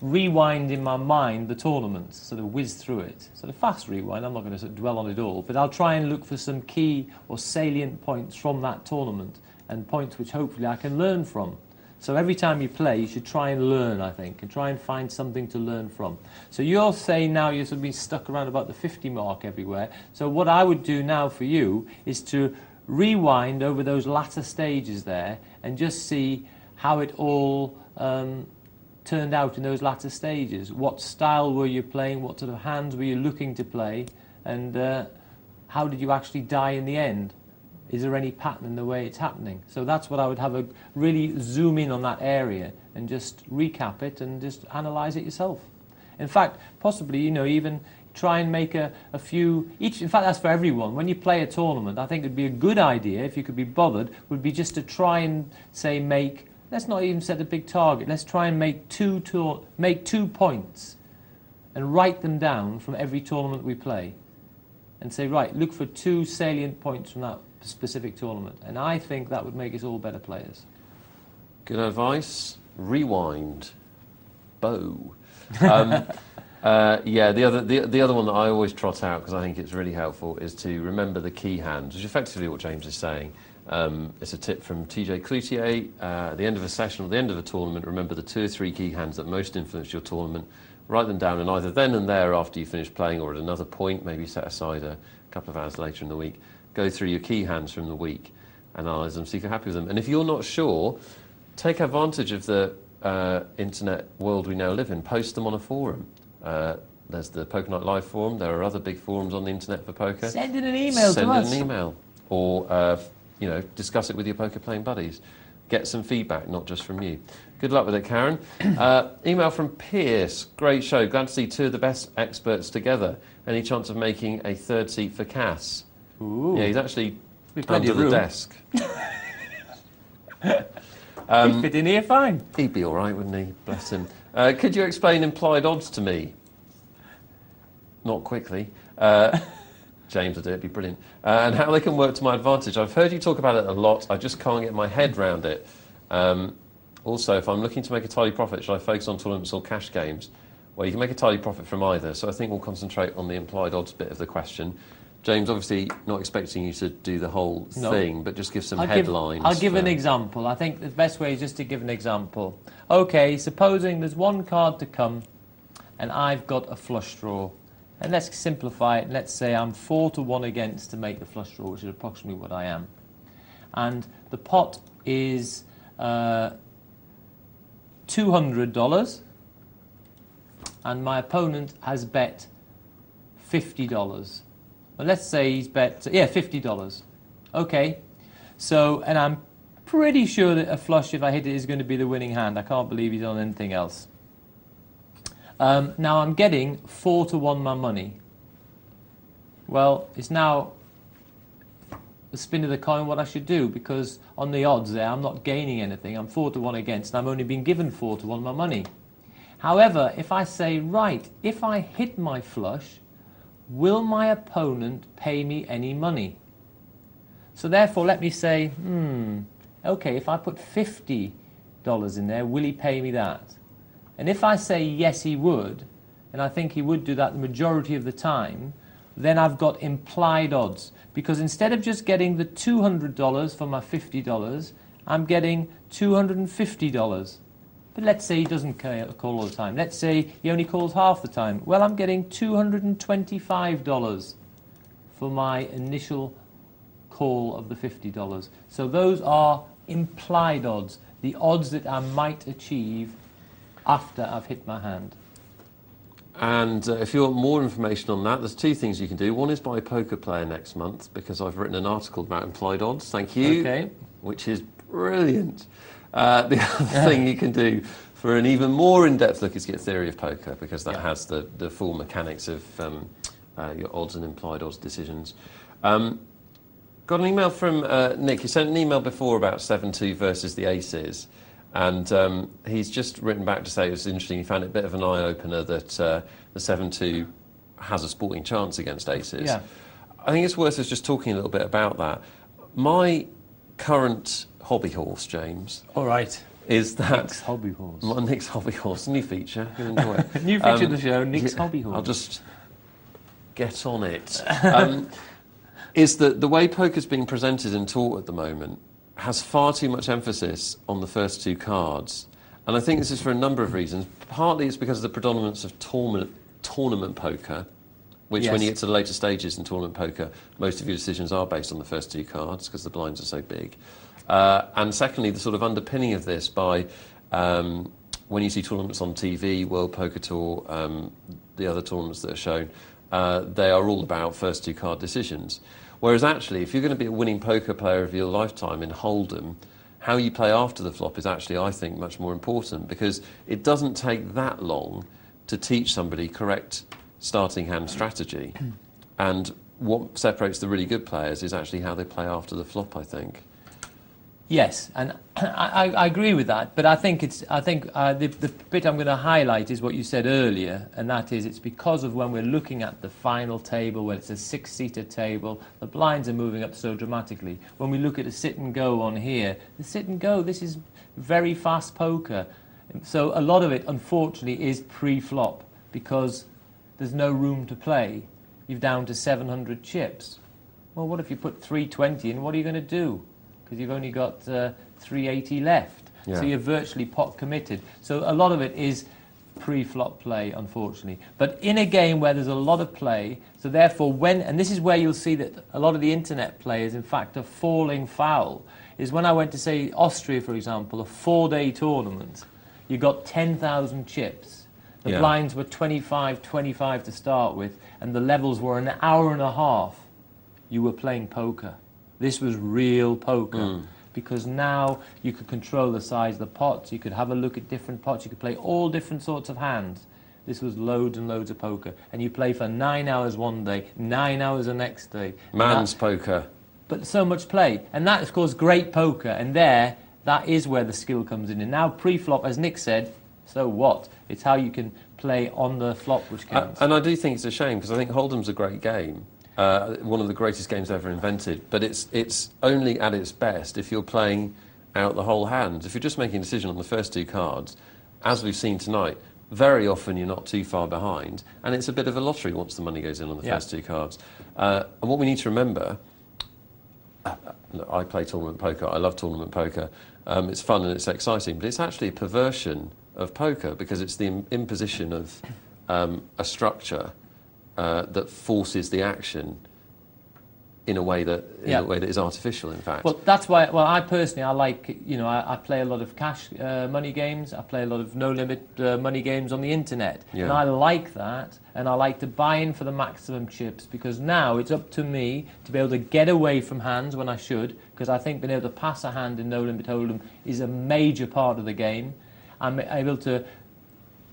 rewind in my mind the tournament, sort of whiz through it. Sort of fast rewind, I'm not going to sort of dwell on it all, but I'll try and look for some key or salient points from that tournament, and points which hopefully I can learn from. So every time you play, you should try and learn, I think, and try and find something to learn from. So you're saying now you're sort of being stuck around about the 50 mark everywhere. So what I would do now for you is to rewind over those latter stages there and just see how it all turned out in those latter stages. What style were you playing? What sort of hands were you looking to play? And how did you actually die in the end? Is there any pattern in the way it's happening? So that's what I would have a really zoom in on that area and just recap it and just analyse it yourself. In fact, possibly, even try and make a few, in fact that's for everyone. When you play a tournament, I think it would be a good idea, if you could be bothered, would be just to try and say let's not even set a big target, let's try and make 2 points and write them down from every tournament we play. And say, right, look for 2 salient points from that specific tournament. And I think that would make us all better players. Good advice. Rewind. Bow. Yeah, the other one that I always trot out, because I think it's really helpful, is to remember the key hands, which is effectively what James is saying. It's a tip from TJ Cloutier. At the end of a session or the end of a tournament, remember the 2 or 3 key hands that most influence your tournament. Write them down, and either then and there after you finish playing, or at another point, maybe set aside a couple of hours later in the week, go through your key hands from the week, analyse them, see if you're happy with them. And if you're not sure, take advantage of the internet world we now live in. Post them on a forum. There's the Poker Night Live forum. There are other big forums on the internet for poker. Send in an email to us. Send in an email. Or, discuss it with your poker playing buddies. Get some feedback, not just from you. Good luck with it, Karen. Email from Pierce. Great show. Glad to see 2 of the best experts together. Any chance of making a 3rd seat for Cass? Ooh. Yeah, he's actually under the desk. He'd fit in here fine. He'd be all right, wouldn't he? Bless him. Could you explain implied odds to me? Not quickly. James will do it, it'd be brilliant. And how they can work to my advantage. I've heard you talk about it a lot, I just can't get my head round it. Also, if I'm looking to make a tidy profit, should I focus on tournaments or cash games? Well, you can make a tidy profit from either, so I think we'll concentrate on the implied odds bit of the question. James, obviously not expecting you to do the whole thing, but just give some headlines. I'll give an example. I think the best way is just to give an example. Okay, supposing there's 1 card to come, and I've got a flush draw. And let's simplify it. Let's say I'm 4 to 1 against to make the flush draw, which is approximately what I am. And the pot is $200, and my opponent has bet $50. Well, let's say he's bet, $50. Okay, so, and I'm pretty sure that a flush, if I hit it, is going to be the winning hand. I can't believe he's on anything else. Now I'm getting 4 to 1 my money. Well, it's now the spin of the coin what I should do, because on the odds there I'm not gaining anything. I'm 4 to 1 against, and I'm only being given 4 to 1 my money. However, if I say, right, if I hit my flush, will my opponent pay me any money? So therefore, let me say, okay, if I put $50 in there, will he pay me that? And if I say yes, he would, and I think he would do that the majority of the time, then I've got implied odds. Because instead of just getting the $200 for my $50, I'm getting $250. But let's say he doesn't call all the time. Let's say he only calls half the time. Well, I'm getting $225 for my initial call of the $50. So those are implied odds, the odds that I might achieve after I've hit my hand. And if you want more information on that, there's 2 things you can do. One is buy Poker Player next month, because I've written an article about implied odds. Thank you. Okay. Which is brilliant. The other thing you can do for an even more in-depth look is get Theory of Poker, because that has the full mechanics of your odds and implied odds decisions. Got an email from Nick. He sent an email before about 7-2 versus the aces. And he's just written back to say it was interesting. He found it a bit of an eye-opener that the 7-2 has a sporting chance against aces. Yeah. I think it's worth us just talking a little bit about that. My current hobby horse, James, All right. is that... Nick's hobby horse. Nick's hobby horse, new feature, you'll enjoy it. New feature of the show, Nick's hobby horse. I'll just get on it. Is that the way poker's being presented and taught at the moment has far too much emphasis on the first two cards. And I think this is for a number of reasons. Partly it's because of the predominance of tournament poker, which when you get to the later stages in tournament poker, most of your decisions are based on the first two cards because the blinds are so big. And secondly, the sort of underpinning of this by when you see tournaments on TV, World Poker Tour, the other tournaments that are shown, they are all about first two card decisions. Whereas actually, if you're going to be a winning poker player of your lifetime in Hold'em, how you play after the flop is actually, I think, much more important because it doesn't take that long to teach somebody correct starting hand strategy. And what separates the really good players is actually how they play after the flop, I think. Yes, and I agree with that, but I think the bit I'm going to highlight is what you said earlier, and that is it's because of when we're looking at the final table, when it's a six-seater table, the blinds are moving up so dramatically. When we look at a sit and go on here, the sit and go, this is very fast poker. So a lot of it, unfortunately, is pre-flop because there's no room to play. You're down to 700 chips. Well, what if you put 320 in? What are you going to do? Because you've only got 380 left. Yeah. So you're virtually pot committed. So a lot of it is pre-flop play, unfortunately. But in a game where there's a lot of play, so therefore and this is where you'll see that a lot of the internet players, in fact, are falling foul, is when I went to, say, Austria, for example, a 4-day tournament, you got 10,000 chips. The blinds were 25 to start with, and the levels were an hour and a half. You were playing poker. This was real poker because now you could control the size of the pots, you could have a look at different pots, you could play all different sorts of hands. This was loads and loads of poker. And you play for 9 hours one day, 9 hours the next day. Man's poker. But so much play. And that, of course, great poker. And that is where the skill comes in. And now pre-flop, as Nick said, so what? It's how you can play on the flop which counts. And I do think it's a shame because I think Hold'em's a great game. One of the greatest games ever invented, but it's only at its best if you're playing out the whole hand. If you're just making a decision on the first two cards, as we've seen tonight, very often you're not too far behind, and it's a bit of a lottery once the money goes in on the first two cards. And what we need to remember, look, I play tournament poker, I love tournament poker, it's fun and it's exciting, but it's actually a perversion of poker because it's the imposition of a structure that forces the action in a way that is artificial, in fact. Well, that's why. Well, I personally, I like. I play a lot of cash money games. I play a lot of no-limit money games on the internet, and I like that. And I like to buy in for the maximum chips because now it's up to me to be able to get away from hands when I should. Because I think being able to pass a hand in no-limit hold'em is a major part of the game. I'm able to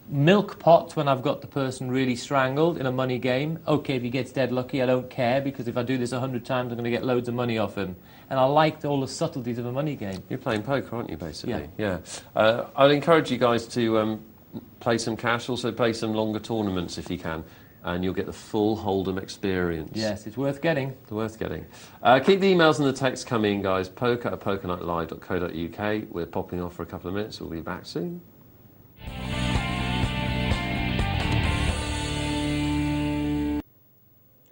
milk pots when I've got the person really strangled in a money game. Okay, if he gets dead lucky, I don't care, because if I do this 100 times, I'm going to get loads of money off him. And I like all the subtleties of a money game. You're playing poker, aren't you, basically? Yeah. I'd encourage you guys to play some cash, also play some longer tournaments if you can, and you'll get the full Hold'em experience. Yes, it's worth getting. It's worth getting. Keep the emails and the texts coming, guys. poker@pokernightlive.co.uk. We're popping off for a couple of minutes. We'll be back soon.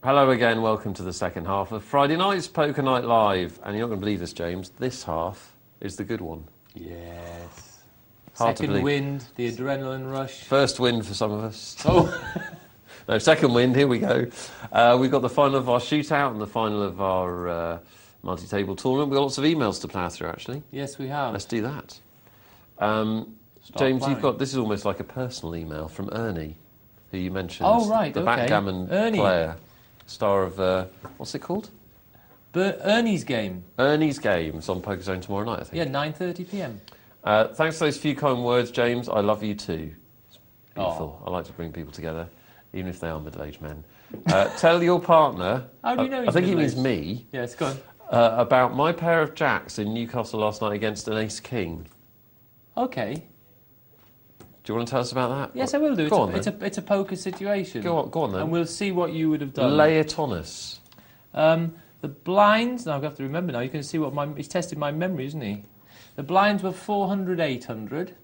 Hello again, welcome to the second half of Friday night's Poker Night Live. And you're not going to believe this, James, this half is the good one. Yes. Hard to Second believe. wind, the adrenaline rush. First win for some of us. Oh. No, second wind, here we go. We've got the final of our shootout and the final of our multi-table tournament. We've got lots of emails to plough through, actually. Yes, we have. Let's do that. James, you've got, this is almost like a personal email from Ernie, who you mentioned. Oh, right, the okay. backgammon Ernie. player. Star of, what's it called? Ernie's Game. Ernie's Games on Poker Zone tomorrow night, I think. Yeah, 9:30 p.m. Thanks for those few kind words, James. I love you too. It's beautiful. I like to bring people together, even if they are middle-aged men. Tell your partner... How do you know he's I think he means middle-aged? me. Yes, go on. About my pair of jacks in Newcastle last night against an ace-king. Okay. Do you want to tell us about that? Yes, I will do. Go on, it's a poker situation. Go on then. And we'll see what you would have done. Lay it on us. The blinds, now I have to remember now, you can see what he's tested my memory, isn't he? The blinds were 400, 800.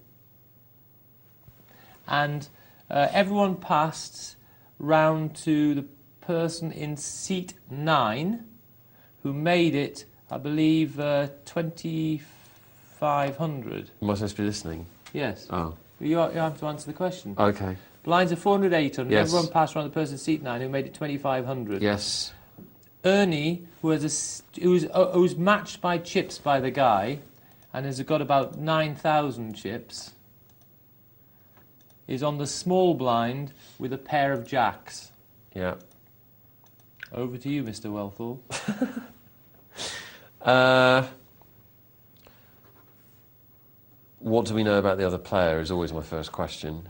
And everyone passed round to the person in seat 9, who made it, I believe, 2,500. Am I supposed to be listening? Yes. Oh. You have to answer the question. Okay. Blinds are 400, 800. Yes. Everyone passed around the person in seat 9 who made it 2,500. Yes. Ernie, who's matched by chips by the guy, and has got about 9,000 chips, is on the small blind with a pair of jacks. Yeah. Over to you, Mr. Wealthall. What do we know about the other player is always my first question.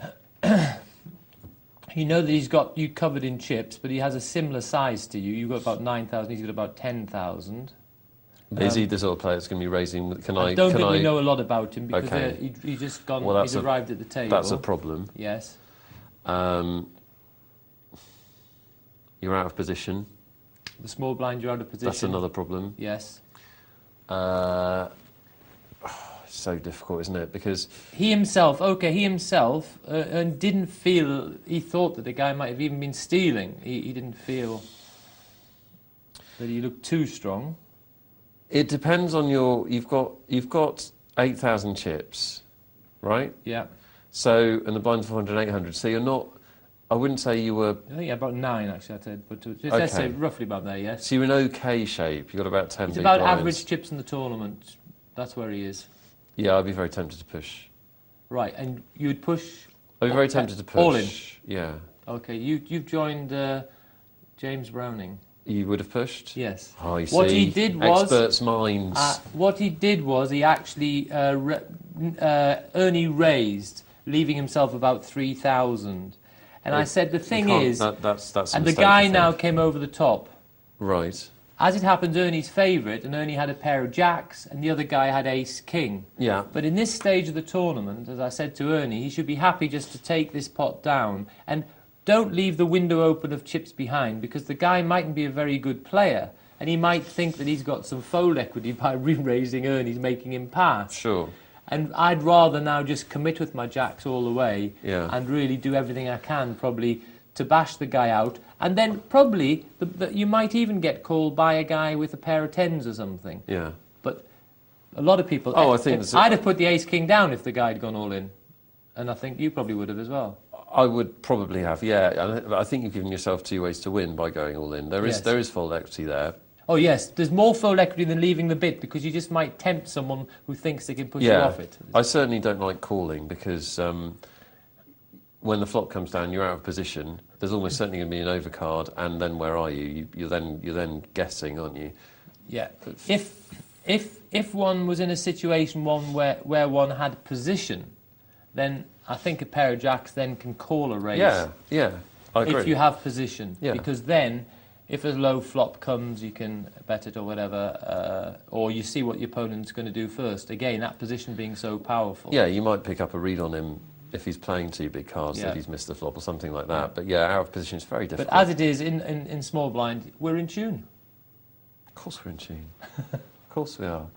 You know that he's got you covered in chips, but he has a similar size to you. You've got about 9,000, he's got about 10,000. Is he the sort of player that's going to be raising... I don't think we know a lot about him because Okay. he's just gone, Well, he's arrived at the table. That's a problem. Yes. You're out of position. The small blind, you're out of position. That's another problem. Yes. It's so difficult, isn't it? Because... He himself didn't feel... He thought that the guy might have even been stealing. He didn't feel that he looked too strong. It depends on your... You've got 8,000 chips, right? Yeah. So, and the blind's 400, 800. So you're not... I wouldn't say you were... I think about 9, actually, I said. But let's say roughly about there, yes. So you're in okay shape. You've got about 10 It's big about blinds. average chips in the tournament. That's where he is. Yeah, I'd be very tempted to push. Right, and you would push... I'd be very tempted to push. All in? Yeah. Okay, you've joined James Browning. You would have pushed? Yes. Oh, you What see, he did was... experts' minds. What he did was he actually... Ernie raised, leaving himself about 3,000. And I said, the thing is... That's a and the mistake, guy now came over the top. Right. As it happens, Ernie's favourite, and Ernie had a pair of jacks, and the other guy had ace-king. Yeah. But in this stage of the tournament, as I said to Ernie, he should be happy just to take this pot down, and don't leave the window open of chips behind, because the guy mightn't be a very good player, and he might think that he's got some fold equity by re-raising Ernie's, making him pass. Sure. And I'd rather now just commit with my jacks all the way, and really do everything I can, probably, to bash the guy out. And then probably you might even get called by a guy with a pair of 10s or something. Yeah. But a lot of people... I think... I'd have put the ace-king down if the guy had gone all in. And I think you probably would have as well. I would probably have, yeah. I think you've given yourself 2 ways to win by going all in. There is fold equity there. Oh, yes. There's more fold equity than leaving the bit, because you just might tempt someone who thinks they can push you off it. I certainly don't like calling, because when the flop comes down, you're out of position. There's almost certainly going to be an overcard, and then where are you? You're then guessing, aren't you? Yeah. If one was in a situation where one had position, then I think a pair of jacks then can call a raise. Yeah, I agree. If you have position, Yeah. because then if a low flop comes, you can bet it or whatever, or you see what your opponent's going to do first. Again, that position being so powerful. Yeah, you might pick up a read on him if he's playing 2 big cards that he's missed the flop or something like that. But yeah, out of position is very difficult. But as it is in small blind, we're in tune. Of course we're in tune. Of course we are.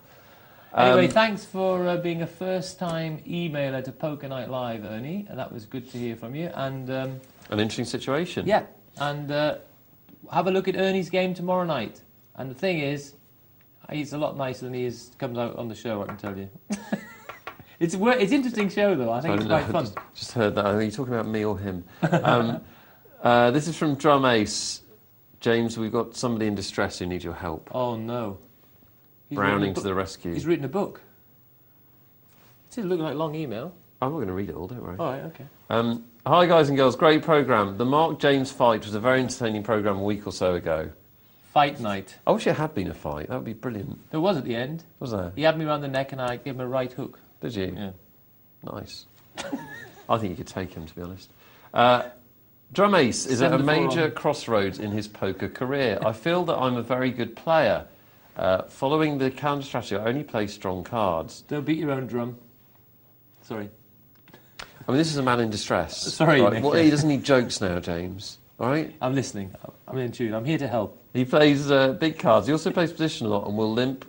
Anyway, thanks for being a first-time emailer to Poker Night Live, Ernie, and that was good to hear from you. And an interesting situation. Yeah, and have a look at Ernie's game tomorrow night. And the thing is, he's a lot nicer than he comes out on the show, I can tell you. It's an interesting show, though. I think it's quite fun. Just heard that. Are you talking about me or him? This is from Drum Ace. James, we've got somebody in distress who needs your help. Oh, no. Browning to the rescue. He's written a book. It doesn't look like a long email. I'm not going to read it all, don't worry. All right, okay. Hi, guys and girls. Great programme. The Mark James fight was a very entertaining programme a week or so ago. Fight night. I wish it had been a fight. That would be brilliant. There was at the end. Was there? He had me around the neck and I gave him a right hook. Did you? Yeah. Nice. I think you could take him, to be honest. Drum Ace is at a 7-4 major on. crossroads in his poker career. I feel that I'm a very good player. Following the calendar strategy, I only play strong cards. Don't beat your own drum. Sorry. I mean, this is a man in distress. Sorry, right? Nick. Well, he doesn't need jokes now, James. All right? I'm listening. I'm in tune. I'm here to help. He plays big cards. He also plays position a lot and will limp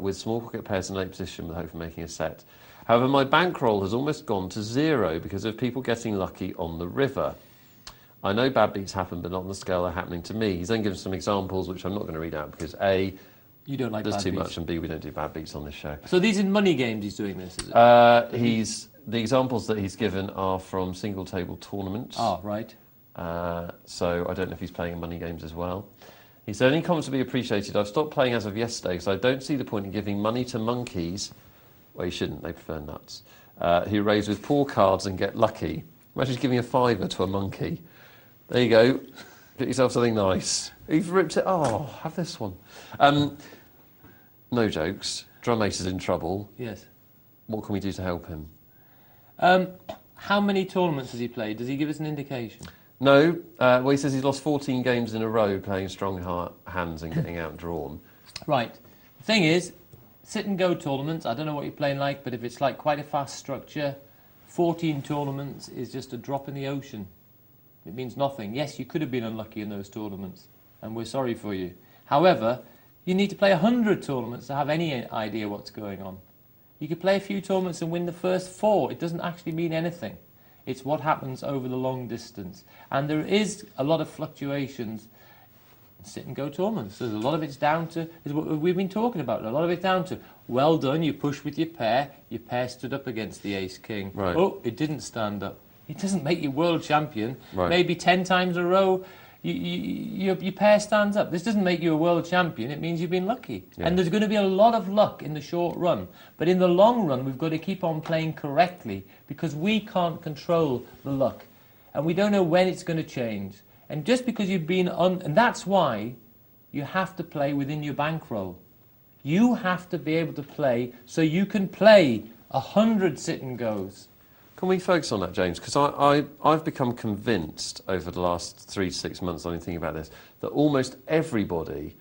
with small pocket pairs in late position with hope of making a set. However, my bankroll has almost gone to 0 because of people getting lucky on the river. I know bad beats happen, but not on the scale they're happening to me. He's then given some examples, which I'm not going to read out because A, You don't like there's bad too beats. much, and B, we don't do bad beats on this show. So these in money games he's doing this, is it? The examples that he's given are from single table tournaments. Oh, right. So I don't know if he's playing in money games as well. He said, any comments to be appreciated. I've stopped playing as of yesterday because I don't see the point in giving money to monkeys. Well, you shouldn't. They prefer nuts. Who raise with poor cards and get lucky. Imagine just giving a fiver to a monkey. There you go. Get yourself something nice. You've ripped it. Oh, have this one. No jokes. Drum Ace is in trouble. Yes. What can we do to help him? How many tournaments has he played? Does he give us an indication? No. Well, he says he's lost 14 games in a row playing strong hands and getting outdrawn. Right. The thing is, sit-and-go tournaments, I don't know what you're playing like, but if it's like quite a fast structure, 14 tournaments is just a drop in the ocean. It means nothing. Yes, you could have been unlucky in those tournaments, and we're sorry for you. However, you need to play 100 tournaments to have any idea what's going on. You could play a few tournaments and win the first 4. It doesn't actually mean anything. It's what happens over the long distance. And there is a lot of fluctuations in sit-and-go tournaments. There's a lot of it's down to, is what we've been talking about, a lot of it's down to, well done, you push with your pair stood up against the ace-king. Right. Oh, it didn't stand up. It doesn't make you world champion. Right. Maybe 10 times a row, your pair stands up. This doesn't make you a world champion. It means you've been lucky. Yeah. And there's going to be a lot of luck in the short run. But in the long run, we've got to keep on playing correctly because we can't control the luck. And we don't know when it's going to change. And just because you've been on... And that's why you have to play within your bankroll. You have to be able to play so you can play 100 sit-and-goes. Can we focus on that, James? Because I've become convinced over the last 3 to 6 months I've been thinking about this, that almost everybody,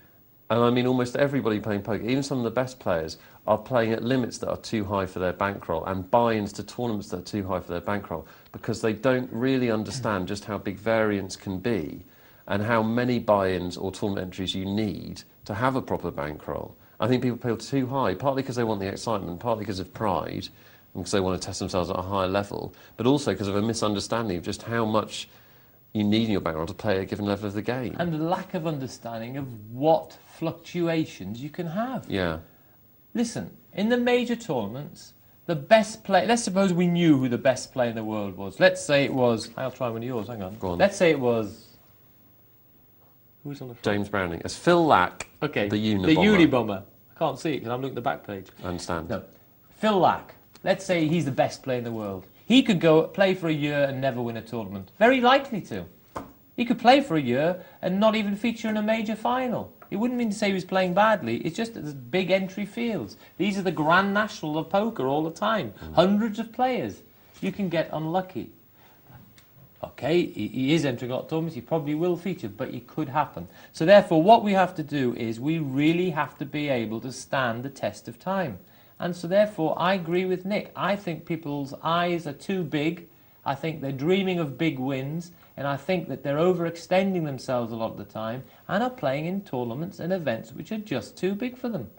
and I mean almost everybody playing poker, even some of the best players, are playing at limits that are too high for their bankroll and buy-ins to tournaments that are too high for their bankroll because they don't really understand just how big variance can be and how many buy-ins or tournament entries you need to have a proper bankroll. I think people play too high, partly because they want the excitement, partly because of pride, because they want to test themselves at a higher level, but also because of a misunderstanding of just how much you need in your bankroll to play at a given level of the game. And the lack of understanding of what fluctuations you can have. Yeah. Listen, in the major tournaments, the best player... Let's suppose we knew who the best player in the world was. Let's say it was... I'll try one of yours, hang on. Go on. Let's say it was... Who's on the front? James Browning. It's Phil Lack, Okay. the Unibomber. The Unibomber. I can't see it because I'm looking at the back page. I understand. No. Phil Lack. Let's say he's the best player in the world. He could go play for a year and never win a tournament. Very likely to. He could play for a year and not even feature in a major final. It wouldn't mean to say he was playing badly. It's just that there's big entry fields. These are the Grand National of poker all the time. Hundreds of players. You can get unlucky. Okay, he is entering a lot of tournaments. He probably will feature, but it could happen. So therefore, what we have to do is we really have to be able to stand the test of time. And so therefore, I agree with Nick. I think people's eyes are too big. I think they're dreaming of big wins. And I think that they're overextending themselves a lot of the time and are playing in tournaments and events which are just too big for them.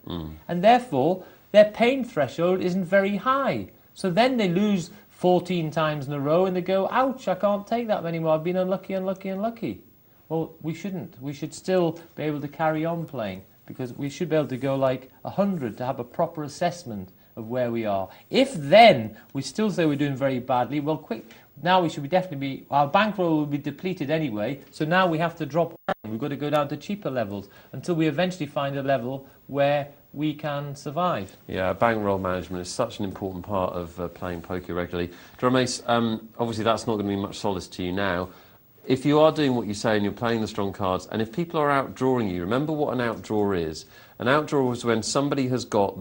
And therefore, their pain threshold isn't very high. So then they lose 14 times in a row and they go, ouch, I can't take that anymore. I've been unlucky, unlucky, unlucky. Well, we shouldn't. We should still be able to carry on playing because we should be able to go like 100 to have a proper assessment of where we are. If then we still say we're doing very badly, well, quick. Now we should be definitely be, our bankroll will be depleted anyway, so now we have to drop down. We've got to go down to cheaper levels until we eventually find a level where we can survive. Yeah, bankroll management is such an important part of playing poker regularly. Drum Ace, obviously that's not going to be much solace to you now. If you are doing what you say and you're playing the strong cards, and if people are outdrawing you, remember what an outdraw is. An outdraw is when somebody has got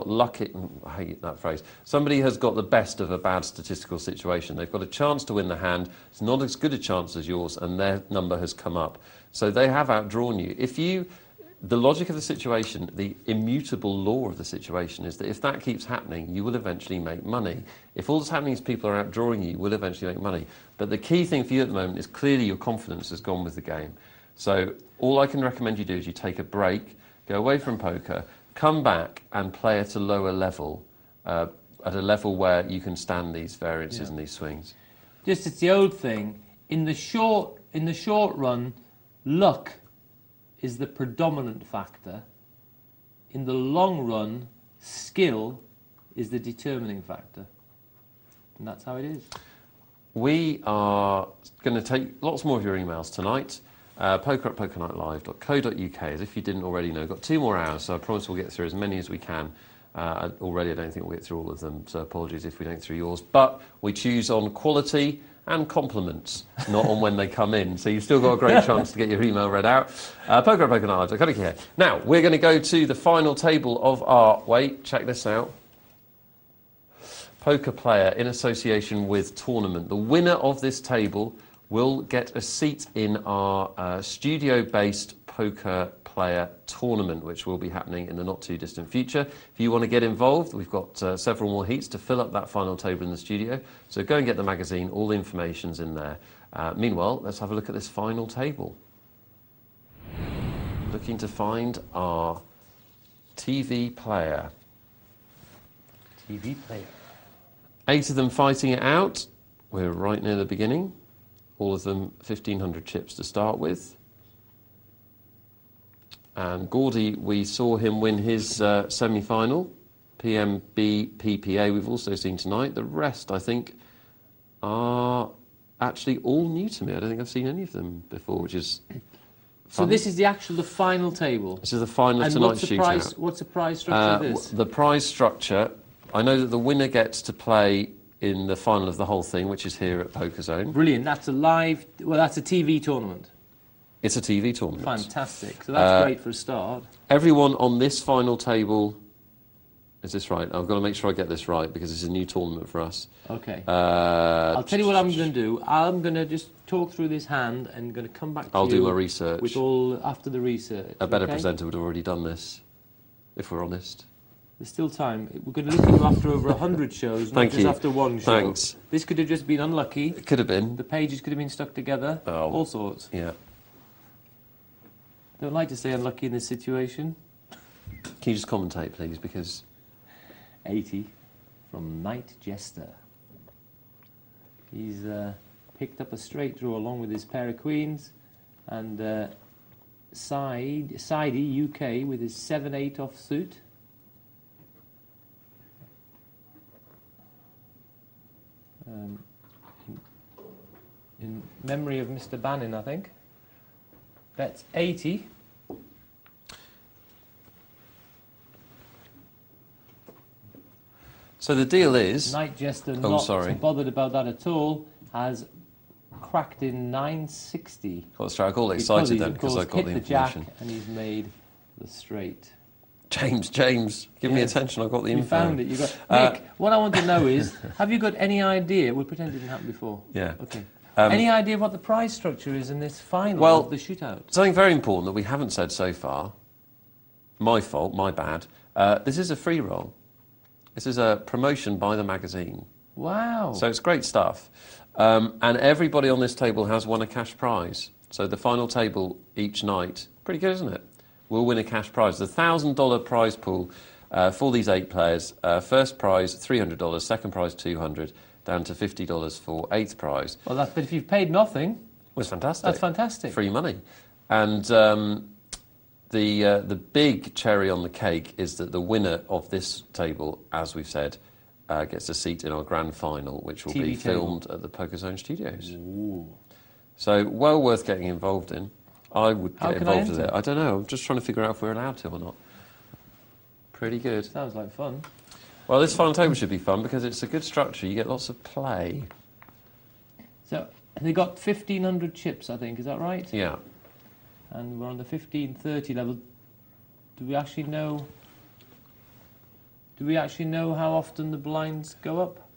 lucky, I hate that phrase, somebody has got the best of a bad statistical situation. They've got a chance to win the hand, it's not as good a chance as yours, and their number has come up. So they have outdrawn you. If you the logic of the situation, the immutable law of the situation is that if that keeps happening, you will eventually make money. If all that's happening is people are outdrawing you, you will eventually make money. But the key thing for you at the moment is clearly your confidence has gone with the game. So all I can recommend you do is you take a break, go away from poker, come back and play at a lower level, at a level where you can stand these variances and these swings. Just it's the old thing. In the short run, luck is the predominant factor. In the long run, skill is the determining factor. And that's how it is. We are going to take lots more of your emails tonight. poker@pokernightlive.co.uk, as if you didn't already know. Got 2 more hours, so I promise we'll get through as many as we can. Already I don't think we'll get through all of them, so apologies if we don't get through yours. But we choose on quality and compliments, not on when they come in. So you've still got a great chance to get your email read out. poker@pokernightlive.co.uk. Now, we're going to go to the final table of our... Wait, check this out. Poker player in association with tournament. The winner of this table will get a seat in our studio-based poker player tournament, which will be happening in the not-too-distant future. If you want to get involved, we've got several more heats to fill up that final table in the studio. So go and get the magazine. All the information's in there. Meanwhile, let's have a look at this final table. Looking to find our TV player. TV player. 8 of them fighting it out. We're right near the beginning. All of them 1,500 chips to start with. And Gordy, we saw him win his semi-final. PMB, PPA we've also seen tonight. The rest, I think, are actually all new to me. I don't think I've seen any of them before, which is fun. So this is the final table? This is the final of tonight's shootout. What's the prize structure of this? The prize structure, I know that the winner gets to play in the final of the whole thing, which is here at Poker Zone. Brilliant. That's a live... Well, that's a TV tournament. It's a TV tournament. Fantastic. So that's great for a start. Everyone on this final table... Is this right? I've got to make sure I get this right because it's a new tournament for us. Okay. I'll tell you what I'm going to do. I'm going to just talk through this hand and going to come back to you... I'll do my research. With all after the research. A better presenter would have already done this, if we're honest. There's still time. We're going to look at you after over 100 shows, not just after one show. Thanks. This could have just been unlucky. It could have been. The pages could have been stuck together. Oh. All sorts. Yeah. Don't like to say unlucky in this situation. Can you just commentate, please, because... 80 from Night Jester. He's picked up a straight draw along with his pair of queens, and Sidey UK with his 7-8 offsuit. In memory of Mr. Bannon, I think. That's 80. So the deal is... Night Jester, not so bothered about that at all, has cracked in 960. I got all excited then because I got the information. Jack and he's made the straight. James, give me attention, I've got the info. You found it. You got Nick, what I want to know is, have you got any idea, we'll pretend it didn't happen before. Yeah. Okay. Any idea what the prize structure is in this final of the shootout? Something very important that we haven't said so far, my fault, my bad, this is a free roll. This is a promotion by the magazine. Wow. So it's great stuff. And everybody on this table has won a cash prize. So the final table each night, pretty good, isn't it? Will win a cash prize. The $1,000 prize pool for these 8 players. First prize, $300. Second prize, $200. Down to $50 for 8th prize. Well, but if you've paid nothing... Well, it's fantastic. That's fantastic. Free money. And the big cherry on the cake is that the winner of this table, as we've said, gets a seat in our grand final, which will be filmed at the Poker Zone Studios. Ooh. So, well worth getting involved in. I would get involved with it. I don't know. I'm just trying to figure out if we're allowed to or not. Pretty good. Sounds like fun. Well, this final table should be fun because it's a good structure. You get lots of play. So, they got 1,500 chips, I think. Is that right? Yeah. And we're on the 1530 level. Do we actually know how often the blinds go up?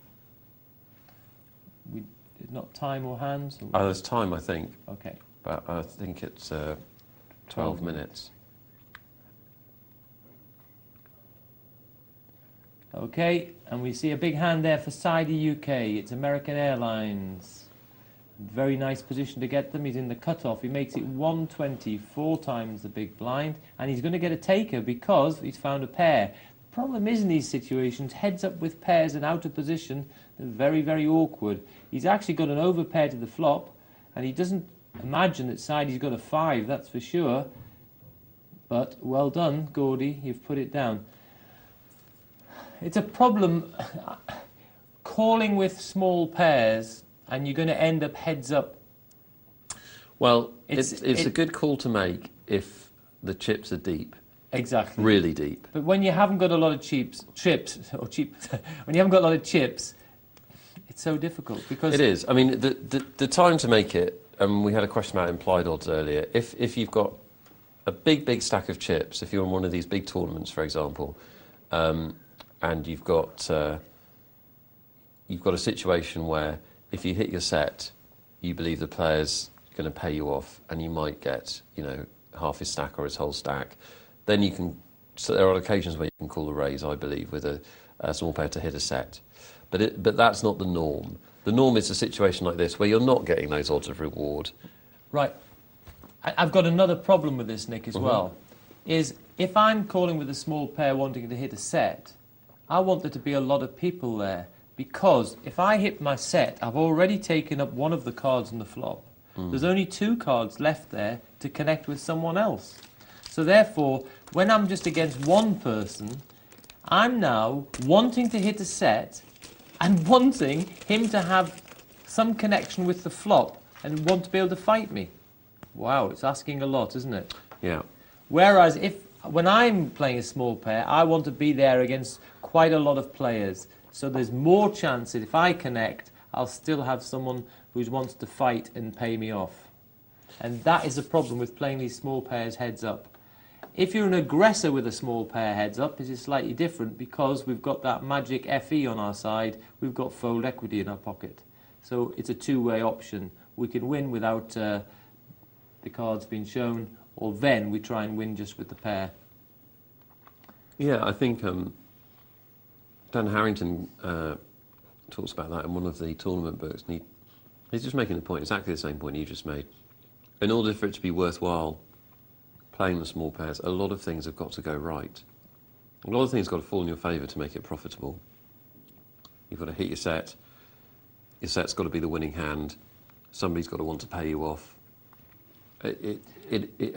Not time or hands? Or There's time, I think. Okay. But I think it's 12 minutes. Okay, and we see a big hand there for Sidey UK. It's American Airlines. Very nice position to get them. He's in the cutoff. He makes it 120, 4 times the big blind. And he's going to get a taker because he's found a pair. The problem is in these situations, heads up with pairs and out of position, they're very, very awkward. He's actually got an overpair to the flop, and he doesn't imagine that Sidey's got a 5, that's for sure. But well done, Gordy, you've put it down. It's a problem calling with small pairs, and you're going to end up heads up. Well, it's a good call to make if the chips are deep. Exactly. Really deep. But when you haven't got a lot of chips, when you haven't got a lot of chips, it's so difficult because it is. I mean, the time to make it. We had a question about implied odds earlier. If you've got a big stack of chips, if you're in one of these big tournaments, for example, and you've got a situation where if you hit your set, you believe the player's going to pay you off, and you might get, half his stack or his whole stack. Then you can. So there are occasions where you can call a raise, I believe, with a small pair to hit a set. But that's not the norm. The norm is a situation like this where you're not getting those odds of reward. Right. I've got another problem with this, Nick, as well. Is if I'm calling with a small pair wanting to hit a set, I want there to be a lot of people there. Because if I hit my set, I've already taken up one of the cards on the flop. There's only 2 cards left there to connect with someone else. So therefore, when I'm just against one person, I'm now wanting to hit a set and wanting him to have some connection with the flop and want to be able to fight me. Wow, it's asking a lot, isn't it? Yeah. Whereas when I'm playing a small pair, I want to be there against quite a lot of players. So there's more chance that if I connect, I'll still have someone who wants to fight and pay me off. And that is a problem with playing these small pairs heads up. If you're an aggressor with a small pair heads up, this is slightly different because we've got that magic FE on our side. We've got fold equity in our pocket. So it's a two-way option. We can win without the cards being shown, or then we try and win just with the pair. Yeah, I think Dan Harrington talks about that in one of the tournament books. And he's just making the point, exactly the same point you just made. In order for it to be worthwhile playing the small pairs, a lot of things have got to go right. A lot of things have got to fall in your favour to make it profitable. You've got to hit your set. Your set's got to be the winning hand. Somebody's got to want to pay you off. They're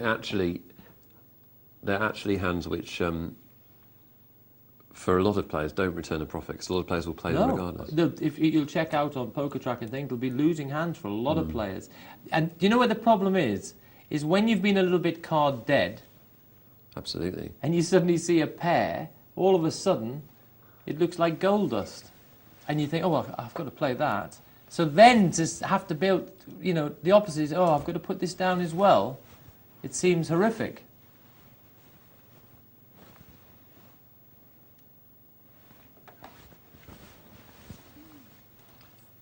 actually hands which, for a lot of players, don't return a profit, because a lot of players will play them regardless. No, if you'll check out on Poker Track and things, they'll be losing hands for a lot of players. And do you know where the problem is? Is when you've been a little bit card dead. Absolutely. And you suddenly see a pair, all of a sudden, it looks like gold dust. And you think, oh, well, I've got to play that. So then to have to build, the opposite is, oh, I've got to put this down as well. It seems horrific.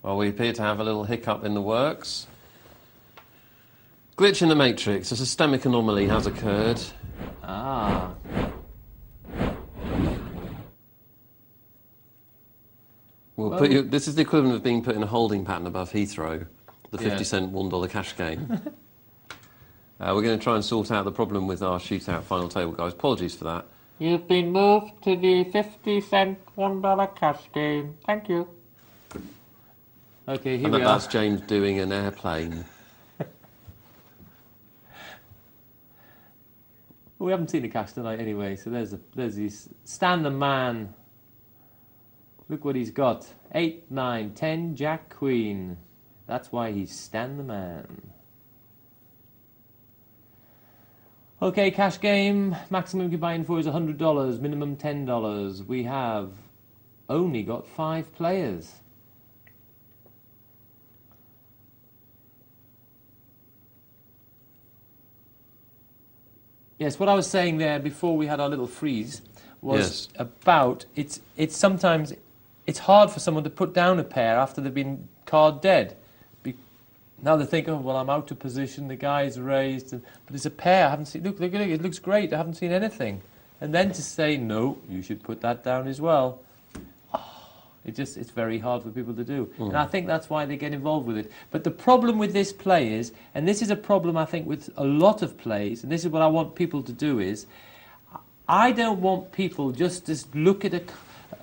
Well, we appear to have a little hiccup in the works. Glitch in the matrix, a systemic anomaly has occurred. Ah. This is the equivalent of being put in a holding pattern above Heathrow, the 50-cent $1 cash game. We're going to try and sort out the problem with our shootout final table, guys. Apologies for that. You've been moved to the 50-cent $1 cash game. Thank you. Okay, here we are. That's James doing an airplane. Well, we haven't seen the cash tonight anyway, so there's his Stan the Man. Look what he's got. 8, 9, 10, Jack, Queen. That's why he's Stan the Man. Okay, cash game. Maximum you can buy in for is $100, minimum $10. We have only got 5 players. Yes, what I was saying there before we had our little freeze was about it's sometimes it's hard for someone to put down a pair after they've been card dead. Now they think, oh, well, I'm out of position, the guy's raised, but it's a pair, I haven't seen, look, it looks great, I haven't seen anything. And then to say, no, you should put that down as well. It's very hard for people to do. And I think that's why they get involved with it. But the problem with this play is, and this is a problem I think with a lot of plays, and this is what I want people to do is, I don't want people just to look at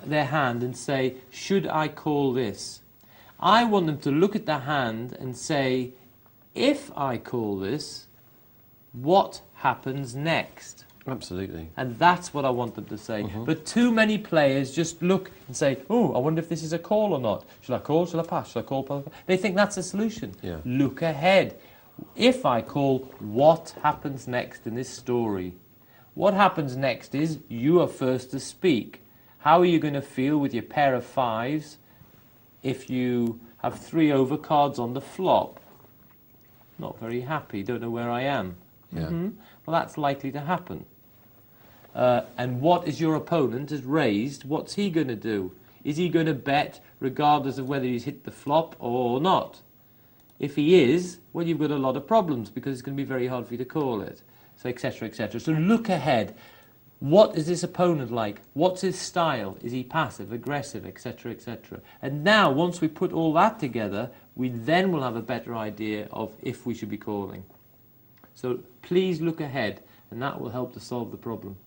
their hand and say, should I call this? I want them to look at the hand and say, if I call this, what happens next? Absolutely. And that's what I want them to say. But too many players just look and say, oh, I wonder if this is a call or not. Should I call? Should I pass? Should I call? They think that's a solution. Yeah. Look ahead. If I call, what happens next in this story? What happens next is you are first to speak. How are you going to feel with your pair of fives if you have 3 overcards on the flop? Not very happy, don't know where I am. Yeah. Well, that's likely to happen. And what is your opponent has raised? What's he going to do? Is he going to bet regardless of whether he's hit the flop or not? If he is, well, you've got a lot of problems because it's going to be very hard for you to call it. So, etc., etc. So look ahead. What is this opponent like? What's his style? Is he passive, aggressive, etc., etc.? And now, once we put all that together, we then will have a better idea of if we should be calling. So please look ahead, and that will help to solve the problem.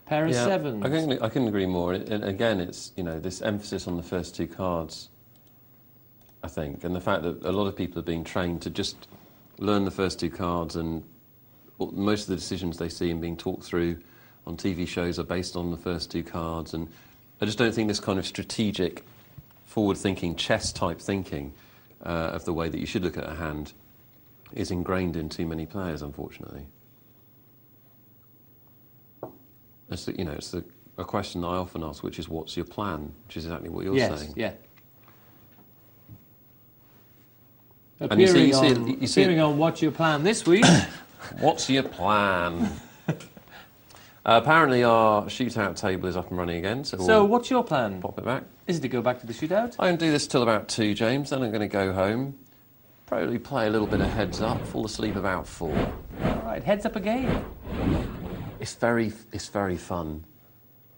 Pair of sevens. I couldn't agree more. And again, it's this emphasis on the first 2 cards, I think, and the fact that a lot of people are being trained to just learn the first 2 cards, and most of the decisions they see and being talked through on TV shows are based on the first 2 cards. And I just don't think this kind of strategic, forward-thinking, chess-type thinking of the way that you should look at a hand is ingrained in too many players, unfortunately. It's a question I often ask, which is, what's your plan? Which is exactly what you're saying. Yes, yeah. And you see on What's Your Plan this week. What's your plan? Apparently our shootout table is up and running again. So what's your plan? Pop it back. Is it to go back to the shootout? I'm going to do this till about 2, James. Then I'm going to go home. Probably play a little bit of heads up. Fall asleep about 4. All right, heads up again. It's very fun.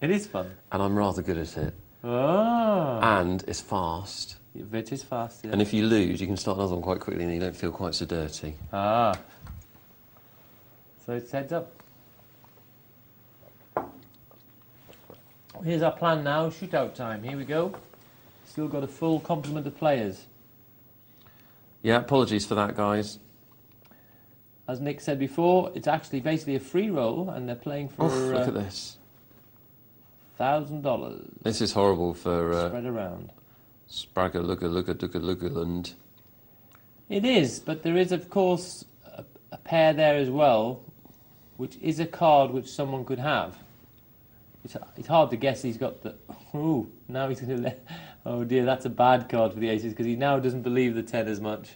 It is fun. And I'm rather good at it. Oh. And it's fast. It is fast, yeah. And if you lose, you can start another one quite quickly and you don't feel quite so dirty. Ah. So it's heads up. Here's our plan now, shootout time. Here we go. Still got a full complement of players. Yeah, apologies for that, guys. As Nick said before, it's actually basically a free roll, and they're playing for look at this. $1,000. This is horrible for spread around. Spragger, Looker. It is, but there is, of course, a pair there as well, which is a card which someone could have. It's hard to guess he's got the... Ooh, now he's going to let... Oh dear, that's a bad card for the aces, because he now doesn't believe the 10 as much.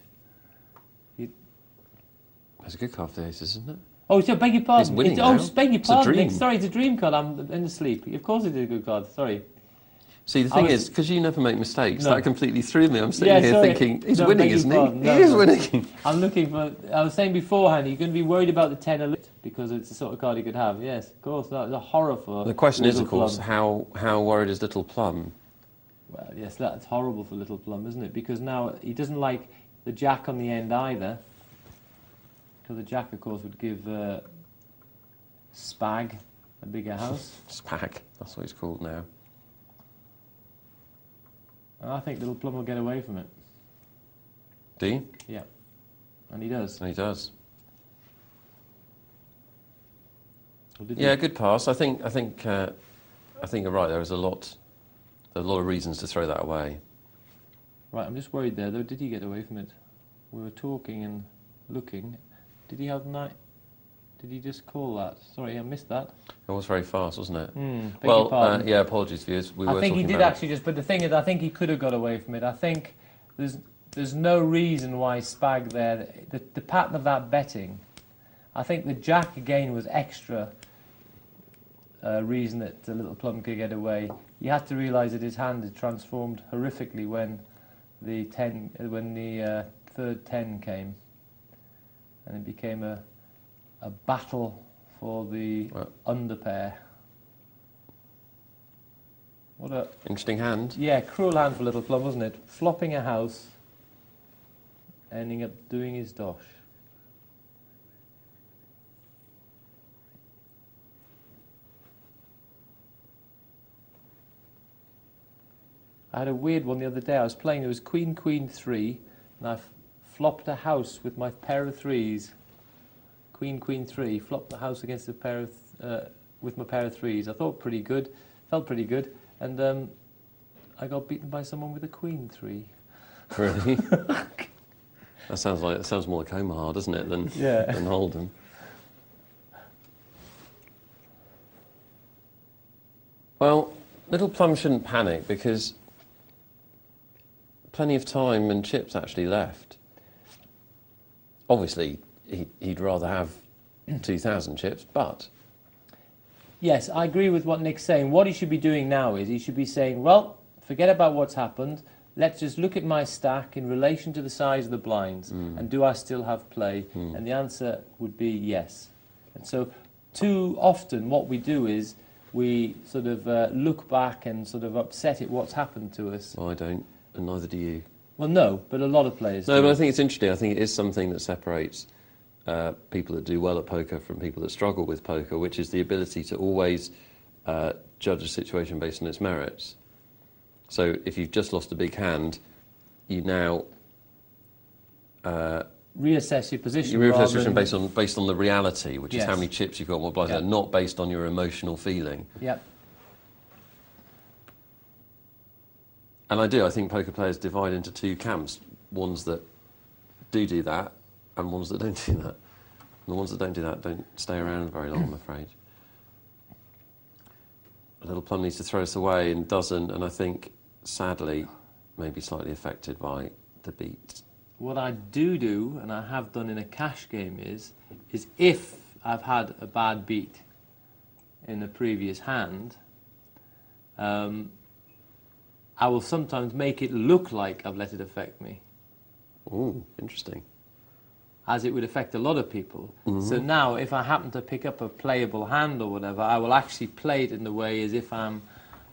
That's a good card for the aces, isn't it? Oh, so beg your pardon. He's winning now. Beg your pardon. It's a dream. Sorry, it's a dream card. I'm in the sleep. Of course it is a good card. Sorry. See, the thing is, because you never make mistakes, No. that completely threw me. I'm sitting here thinking, he's winning, isn't he? Pardon. He is winning. I'm looking for... I was saying beforehand, you're going to be worried about the 10 a little, because it's the sort of card he could have. Yes, of course. That was a horror for... The question is, Little of course, Plum. how worried is Little Plum? Well, yes, that's horrible for Little Plum, isn't it? Because now he doesn't like the jack on the end either. Because the jack, of course, would give Spag a bigger house. Spag, that's what he's called now. And I think Little Plum will get away from it. Do you? Yeah. And he does. And he does. Or did Yeah, he? good pass. I think you're right. There was a lot of reasons to throw that away. Right, I'm just worried there, though. Did he get away from it? We were talking and looking. Did he have night? Did he just call that? Sorry, I missed that. It was very fast, wasn't it? Beg your Well, pardon. yeah, apologies, viewers. I think he did actually just, but the thing is, I think he could have got away from it. I think there's no reason why Spag there, the pattern of that betting, I think the jack again was extra reason that the Little Plum could get away. You have to realise that his hand had transformed horrifically when the third 10 came, and it became a battle for the underpair. What a interesting hand. Yeah, cruel hand for Little Plum, wasn't it? Flopping a house, ending up doing his dosh. I had a weird one the other day. I was playing, it was Queen, Queen, 3, and I flopped a house with my pair of 3s. Queen, Queen, 3, flopped the house against a pair of, with my pair of 3s. I thought pretty good, felt pretty good, and I got beaten by someone with a Queen 3. Really? That sounds more like Omaha, doesn't it, than Hold'em. Well, Little Plum shouldn't panic because plenty of time and chips actually left. Obviously, he'd rather have 2,000 chips, but... Yes, I agree with what Nick's saying. What he should be doing now is he should be saying, well, forget about what's happened. Let's just look at my stack in relation to the size of the blinds, and do I still have play? And the answer would be yes. And so too often what we do is we sort of look back and sort of upset at what's happened to us. Well, I don't, and neither do you. Well, no, but a lot of players No, do. but I think it's interesting. I think it is something that separates people that do well at poker from people that struggle with poker, which is the ability to always judge a situation based on its merits. So if you've just lost a big hand, you now... reassess your position. You reassess your position based on the reality, which is how many chips you've got, what blinds, not based on your emotional feeling. Yep. And I think poker players divide into two camps, ones that do that, and ones that don't do that. And the ones that don't do that don't stay around very long, I'm afraid. Little Plum needs to throw us away and doesn't, and I think, sadly, maybe slightly affected by the beat. What I do, and I have done in a cash game, is if I've had a bad beat in a previous hand, I will sometimes make it look like I've let it affect me. Ooh, interesting. As it would affect a lot of people. So now, if I happen to pick up a playable hand or whatever, I will actually play it in the way as if I'm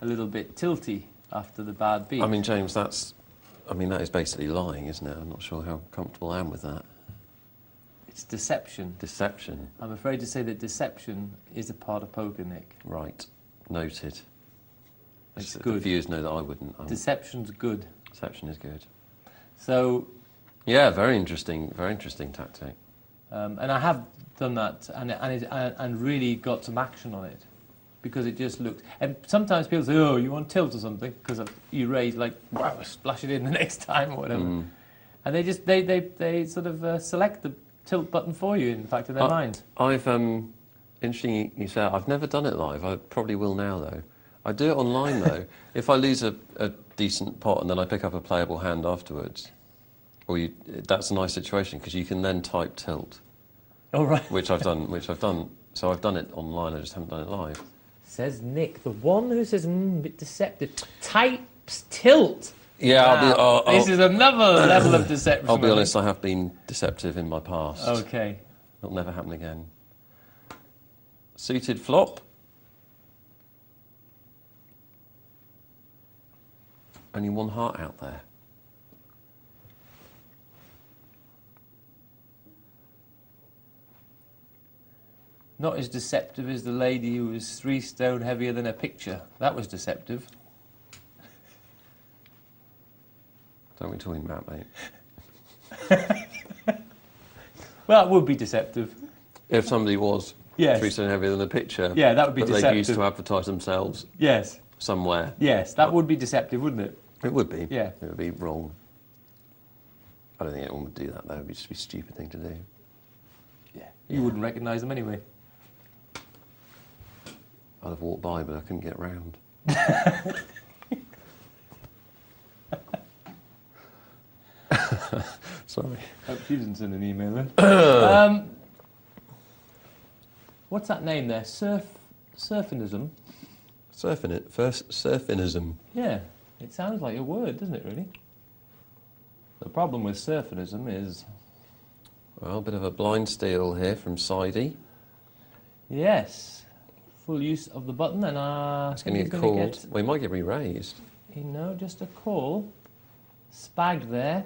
a little bit tilty after the bad beat. I mean, James, that is basically lying, isn't it? I'm not sure how comfortable I am with that. It's deception. Deception. I'm afraid to say that deception is a part of poker, Nick. Right. Noted. It's The good. viewers know that I wouldn't. Deception's good. Deception is good. So... Yeah, very interesting tactic. And I have done that and really got some action on it. Because it just looked... And sometimes people say, oh, you want tilt or something? Because you raise, like, wow, splash it in the next time or whatever. And they just, they sort of select the tilt button for you, in fact, in their minds. Interesting you say, I've never done it live. I probably will now, though. I do it online, though. If I lose a decent pot and then I pick up a playable hand afterwards, that's a nice situation, because you can then type tilt. Oh, right. Which I've done. So I've done it online, I just haven't done it live. Says Nick, the one who says, bit deceptive, types tilt. Yeah, wow. This is another level of deception. I'll be honest, I have been deceptive in my past. Okay. It'll never happen again. Suited flop. Only one heart out there. Not as deceptive as the lady who was 3 stone heavier than a picture. That was deceptive. Don't be talking about, mate. Well, it would be deceptive. If somebody was 3 stone heavier than a picture, yeah, that would be deceptive. They used to advertise themselves. Yes. Somewhere. Yes, that would be deceptive, wouldn't it? It would be. Yeah. It would be wrong. I don't think anyone would do that, though. It would just be a stupid thing to do. Yeah. You wouldn't recognise them anyway. I'd have walked by, but I couldn't get round. Sorry. Hope she didn't send an email then. What's that name there? Surfinism? Surfinism. Yeah, it sounds like a word, doesn't it, really? The problem with surfinism is... Well, a bit of a blind steal here from Sidey. Yes. Full use of the button, and It's going to get called. We might get re-raised. You know, just a call. Spagged there.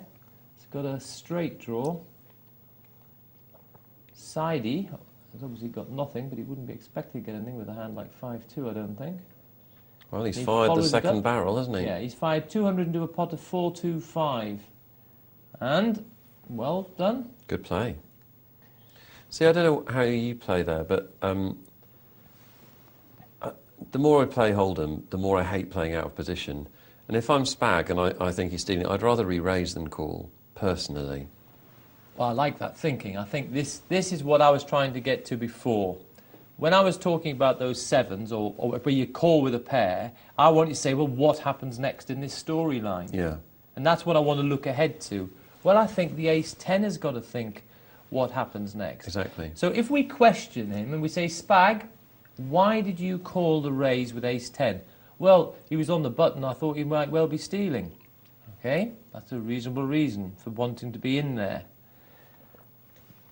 It's got a straight draw. Sidey. He's obviously got nothing, but he wouldn't be expected to get anything with a hand like 5-2, I don't think. Well, he's fired the second barrel, hasn't he? Yeah, he's fired 200 into a pot of 4-2-5. And, well done. Good play. See, I don't know how you play there, but the more I play Hold'em, the more I hate playing out of position. And if I'm Spag and I think he's stealing, I'd rather re-raise than call, personally. Well, I like that thinking. I think this is what I was trying to get to before. When I was talking about those sevens, or where you call with a pair, I want you to say, well, what happens next in this storyline? Yeah. And that's what I want to look ahead to. Well, I think the ace-10 has got to think what happens next. Exactly. So if we question him and we say, Spag, why did you call the raise with ace-10? Well, he was on the button. I thought he might well be stealing. Okay? That's a reasonable reason for wanting to be in there.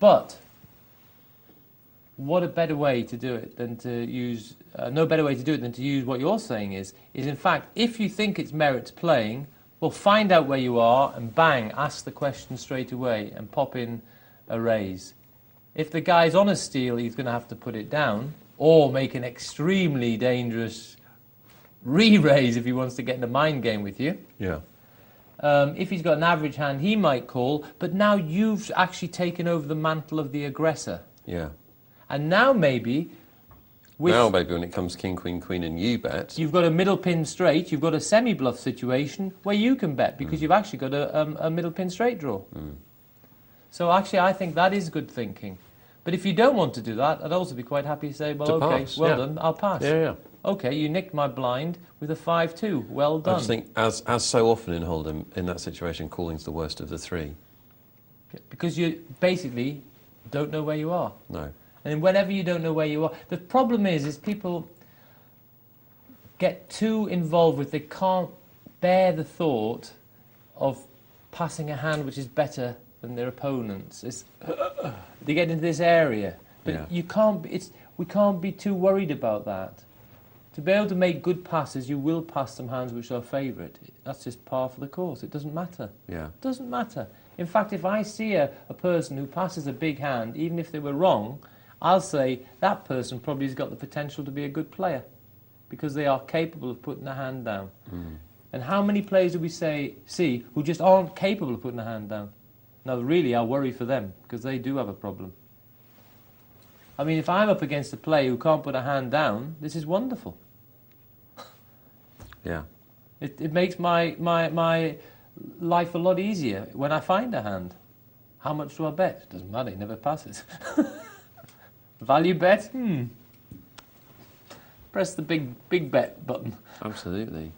But what a better way to do it than to use... no better way to do it than to use what you're saying is in fact, if you think it's merits playing, well, find out where you are and bang, ask the question straight away and pop in a raise. If the guy's on a steal, he's going to have to put it down or make an extremely dangerous re-raise if he wants to get in a mind game with you. Yeah. If he's got an average hand, he might call, but now you've actually taken over the mantle of the aggressor. Yeah. And now maybe... Now maybe when it comes king, queen, queen and you bet... You've got a middle pin straight, you've got a semi-bluff situation where you can bet because you've actually got a middle pin straight draw. So actually I think that is good thinking. But if you don't want to do that, I'd also be quite happy to say, well, okay, well done, I'll pass. Yeah. Okay, you nicked my blind with a 5-2. Well done. I just think, as so often in Hold'em, in that situation, calling's the worst of the three. Because you basically don't know where you are. No. And whenever you don't know where you are, the problem is people get too involved with, they can't bear the thought of passing a hand which is better than their opponent's. They get into this area, but you can't. We can't be too worried about that. To be able to make good passes, you will pass some hands which are favourite. That's just par for the course. It doesn't matter. Yeah. It doesn't matter. In fact, if I see a person who passes a big hand, even if they were wrong, I'll say that person probably has got the potential to be a good player because they are capable of putting a hand down. And how many players do we see who just aren't capable of putting a hand down? Now, really, I worry for them because they do have a problem. I mean, if I'm up against a player who can't put a hand down, this is wonderful. Yeah. It makes my life a lot easier when I find a hand. How much do I bet? Doesn't matter, it never passes. Value bet? Press the big bet button. Absolutely.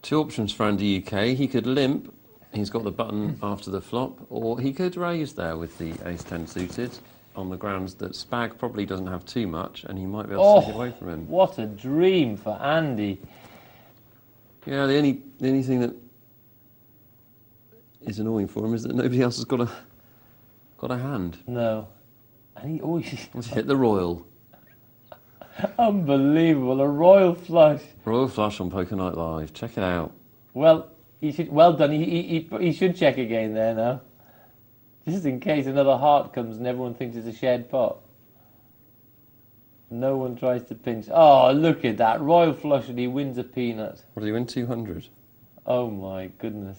Two options for Andy UK. He could limp. He's got the button after the flop, or he could raise there with the ace-10 suited on the grounds that Spag probably doesn't have too much and he might be able to take it away from him. What a dream for Andy. Yeah, the only thing that is annoying for him is that nobody else has got a hand. No. And he always... Let's hit the royal. Unbelievable, a royal flush. Royal flush on Poker Night Live. Check it out. Well, well done. He should check again there now. Just in case another heart comes and everyone thinks it's a shared pot. No one tries to pinch. Oh, look at that. Royal flush and he wins a peanut. What did he win? 200? Oh, my goodness.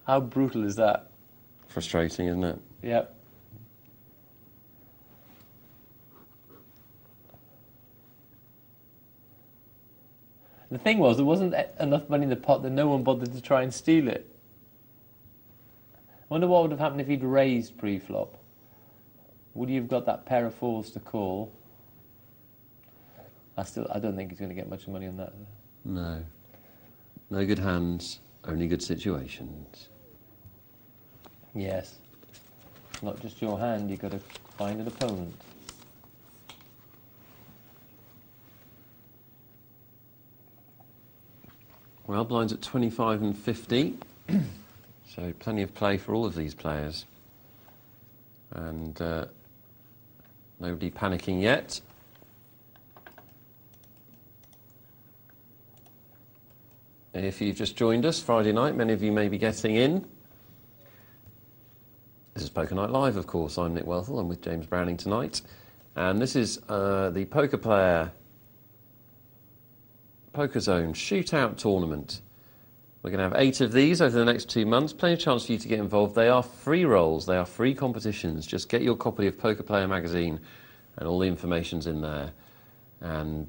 How brutal is that? Frustrating, isn't it? Yep. The thing was, there wasn't enough money in the pot that no one bothered to try and steal it. I wonder what would have happened if he'd raised pre-flop. Would he have got that pair of fours to call? I don't think he's going to get much money on that. No. No good hands, only good situations. Yes. Not just your hand, you've got to find an opponent. Well, blinds at 25 and 50. So plenty of play for all of these players. And nobody panicking yet. If you've just joined us Friday night, many of you may be getting in. This is Poker Night Live, of course. I'm Nick Wealthall. I'm with James Browning tonight. And this is the Poker Player Poker Zone Shootout Tournament. We're going to have 8 of these over the next 2 months. Plenty of chance for you to get involved. They are free rolls. They are free competitions. Just get your copy of Poker Player magazine and all the information's in there. And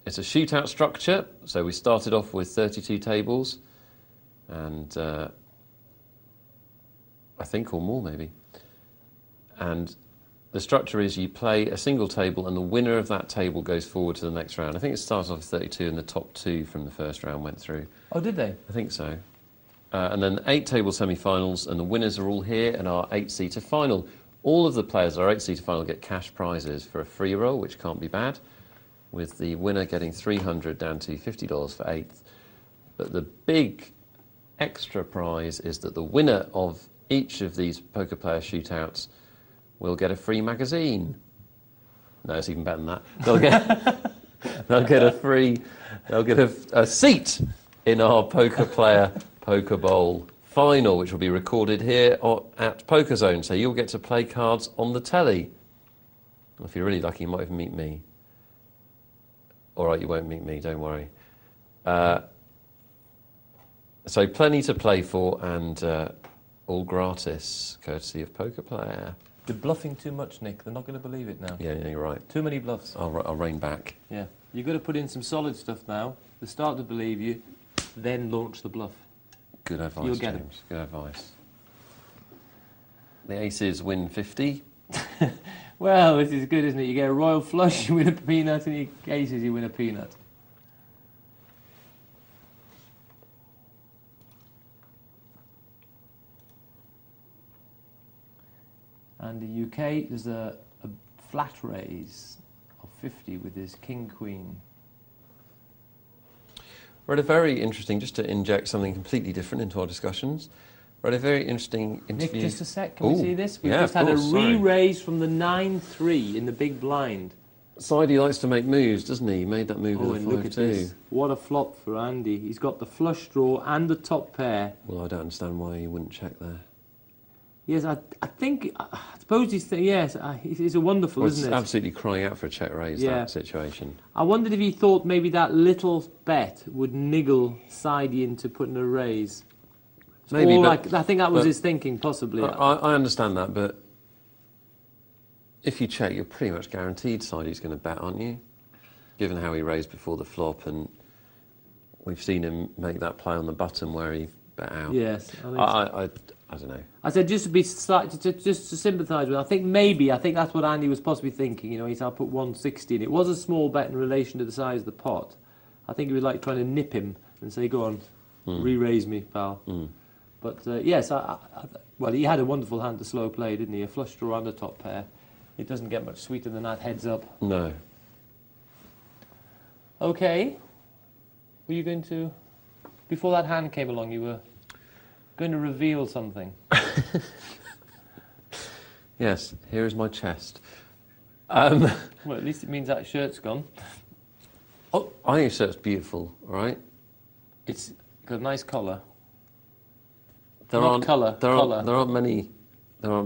it's a shootout structure. So we started off with 32 tables. And I think, or more maybe. And the structure is you play a single table and the winner of that table goes forward to the next round. I think it starts off with 32 and the top 2 from the first round went through. Oh, did they? I think so. And then 8 table semi-finals, and the winners are all here in our 8-seater final. All of the players in our 8-seater final get cash prizes for a free roll, which can't be bad, with the winner getting $300 down to $50 for 8th. But the big extra prize is that the winner of each of these Poker Player shootouts will get a free magazine. No, it's even better than that. They'll get a seat in our Poker Player Poker Bowl final, which will be recorded here at Poker Zone. So you'll get to play cards on the telly. If you're really lucky, you might even meet me. All right, you won't meet me, don't worry. So plenty to play for, and all gratis, courtesy of Poker Player. You're bluffing too much, Nick. They're not going to believe it now. Yeah, you're right. Too many bluffs. I'll rein back. Yeah. You've got to put in some solid stuff now. They start to believe you, then launch the bluff. Good advice, You'll get James. Good advice. The aces win 50. Well, this is good, isn't it? You get a royal flush, you win a peanut, and your aces, you win a peanut. And the UK, there's a flat raise of 50 with his king-queen. We're at a very interesting, just to inject something completely different into our discussions, we're at a very interesting interview. Nick, just a sec, can we see this? We've yeah, just had course, a re-raise from the 9-3 in the big blind. Sidey likes to make moves, doesn't he? He made that move Oh, with and a look at 5-2. this. What a flop for Andy. He's got the flush draw and the top pair. Well, I don't understand why he wouldn't check there. Yes, I suppose he's, yes, he's a wonderful, Well, isn't it's it? absolutely crying out for a check raise, Yeah. that situation. I wondered if he thought maybe that little bet would niggle Sidey into putting a raise. Maybe, but, I think that was his thinking, possibly. I understand that, but if you check, you're pretty much guaranteed Sidey's going to bet, aren't you? Given how he raised before the flop, and we've seen him make that play on the button where he bet out. Yes, I don't know. I said just to be just to sympathise with. I think that's what Andy was possibly thinking. You know, I'll put 160, and it was a small bet in relation to the size of the pot. I think he was like trying to nip him and say, "Go on, re-raise me, pal." But yes, well, he had a wonderful hand to slow play, didn't he? A flush draw on the top pair. It doesn't get much sweeter than that heads up. No. Okay. Were you going to, before that hand came along, you were going to reveal something? Yes, here is my chest. Well, at least it means that shirt's gone. Oh, I think your shirt's beautiful, all right? It's got a nice collar. There Not colour, colour. There aren't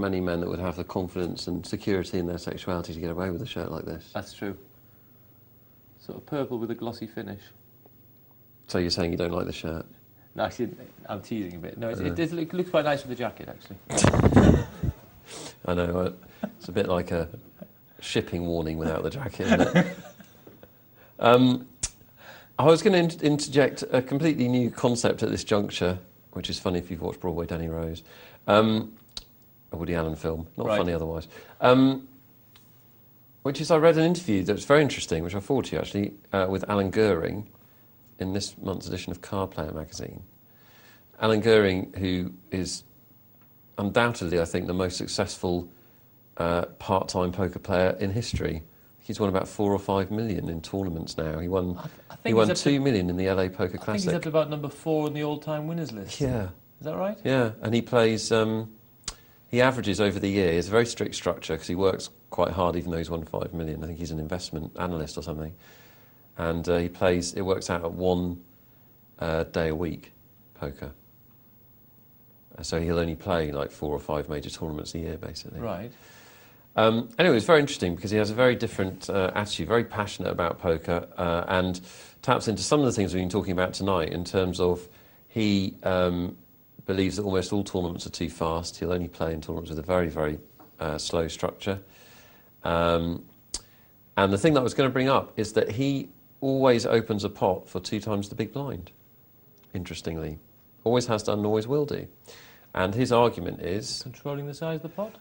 many men that would have the confidence and security in their sexuality to get away with a shirt like this. That's true. Sort of purple with a glossy finish. So you're saying you don't like the shirt? No, actually, I'm teasing a bit. No, it looks quite nice with the jacket, actually. I know. It's a bit like a shipping warning without the jacket, isn't it? I was going to interject a completely new concept at this juncture, which is funny if you've watched Broadway Danny Rose, a Woody Allen film, not Right. funny otherwise. Which is, I read an interview that's very interesting, which I forwarded to you actually, with Alan Goering in this month's edition of Card Player magazine. Alan Goering, who is undoubtedly, I think, the most successful part-time poker player in history. He's won about 4 or 5 million in tournaments now. He won 2 million in the LA Poker I think Classic. he's up to about number 4 on the all-time winners list. Yeah. that right? Yeah, and he plays. He averages over the year. He has a very strict structure because he works quite hard, even though he's won 5 million. I think he's an investment analyst or something, and he plays. It works out at 1 day a week, poker. So he'll only play like 4 or 5 major tournaments a year, basically. Right. Anyway, it's very interesting because he has a very different attitude, very passionate about poker, and taps into some of the things we've been talking about tonight in terms of he believes that almost all tournaments are too fast. He'll only play in tournaments with a very, very slow structure. And the thing that I was going to bring up is that he always opens a pot for 2 times the big blind, interestingly. Always has done and always will do. And his argument is... Controlling the size of the pot?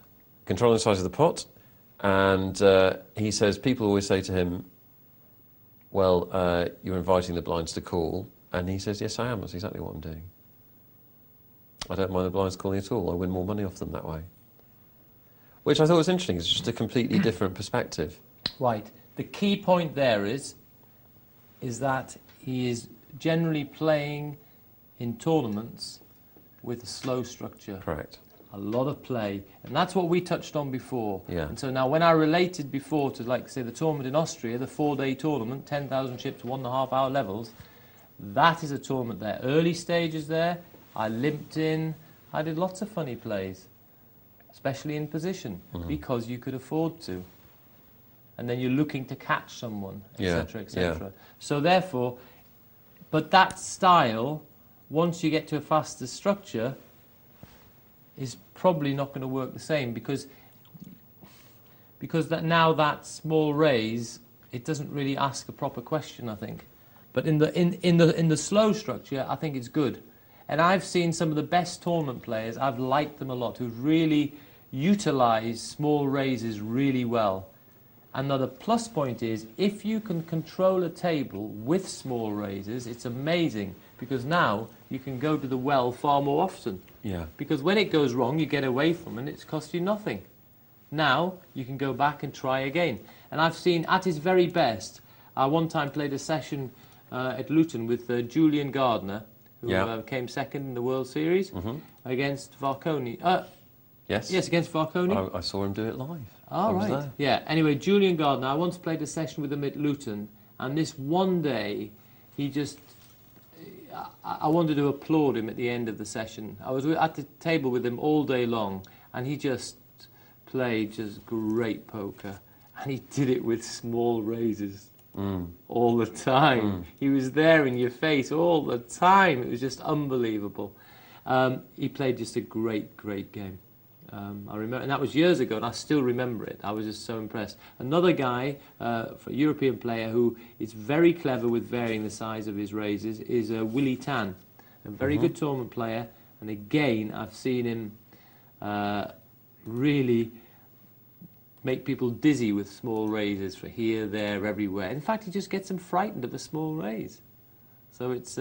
Controlling the size of the pot. And he says, people always say to him, well, you're inviting the blinds to call. And he says, yes, I am. That's exactly what I'm doing. I don't mind the blinds calling at all. I win more money off them that way. Which I thought was interesting. It's just a completely different perspective. Right. The key point there is that he is generally playing in tournaments with a slow structure. Correct. A lot of play. And that's what we touched on before. Yeah. And so now when I related before to, like, say, the tournament in Austria, the 4-day tournament, 10,000 chips, 1.5 hour levels, that is a tournament there. Early stages there, I limped in, I did lots of funny plays, especially in position, because you could afford to. And then you're looking to catch someone, etc., etc. Yeah. So therefore, but that style, once you get to a faster structure, is probably not going to work the same because that small raise, it doesn't really ask a proper question, I think. But in the slow structure, I think it's good. And I've seen some of the best tournament players, I've liked them a lot, who've really utilised small raises really well. And now the plus point is, if you can control a table with small raises, it's amazing, because now you can go to the well far more often. Yeah. Because when it goes wrong, you get away from it, and it's cost you nothing. Now you can go back and try again. And I've seen, at his very best, I one time played a session at Luton with Julian Gardner, who came second in the World Series, against Varconi. Yes. Yes, against Varconi. I saw him do it live. Oh, right. There. Yeah. Anyway, Julian Gardner, I once played a session with him at Luton, and this one day, he just... I wanted to applaud him at the end of the session. I was at the table with him all day long, and he just played just great poker. And he did it with small raises all the time. He was there in your face all the time. It was just unbelievable. He played just a great, great game. I remember, and that was years ago, and I still remember it. I was just so impressed. Another guy, for a European player who is very clever with varying the size of his raises, is Willie Tan, a very good tournament player. And again, I've seen him really make people dizzy with small raises for here, there, everywhere. In fact, he just gets them frightened of a small raise. So it's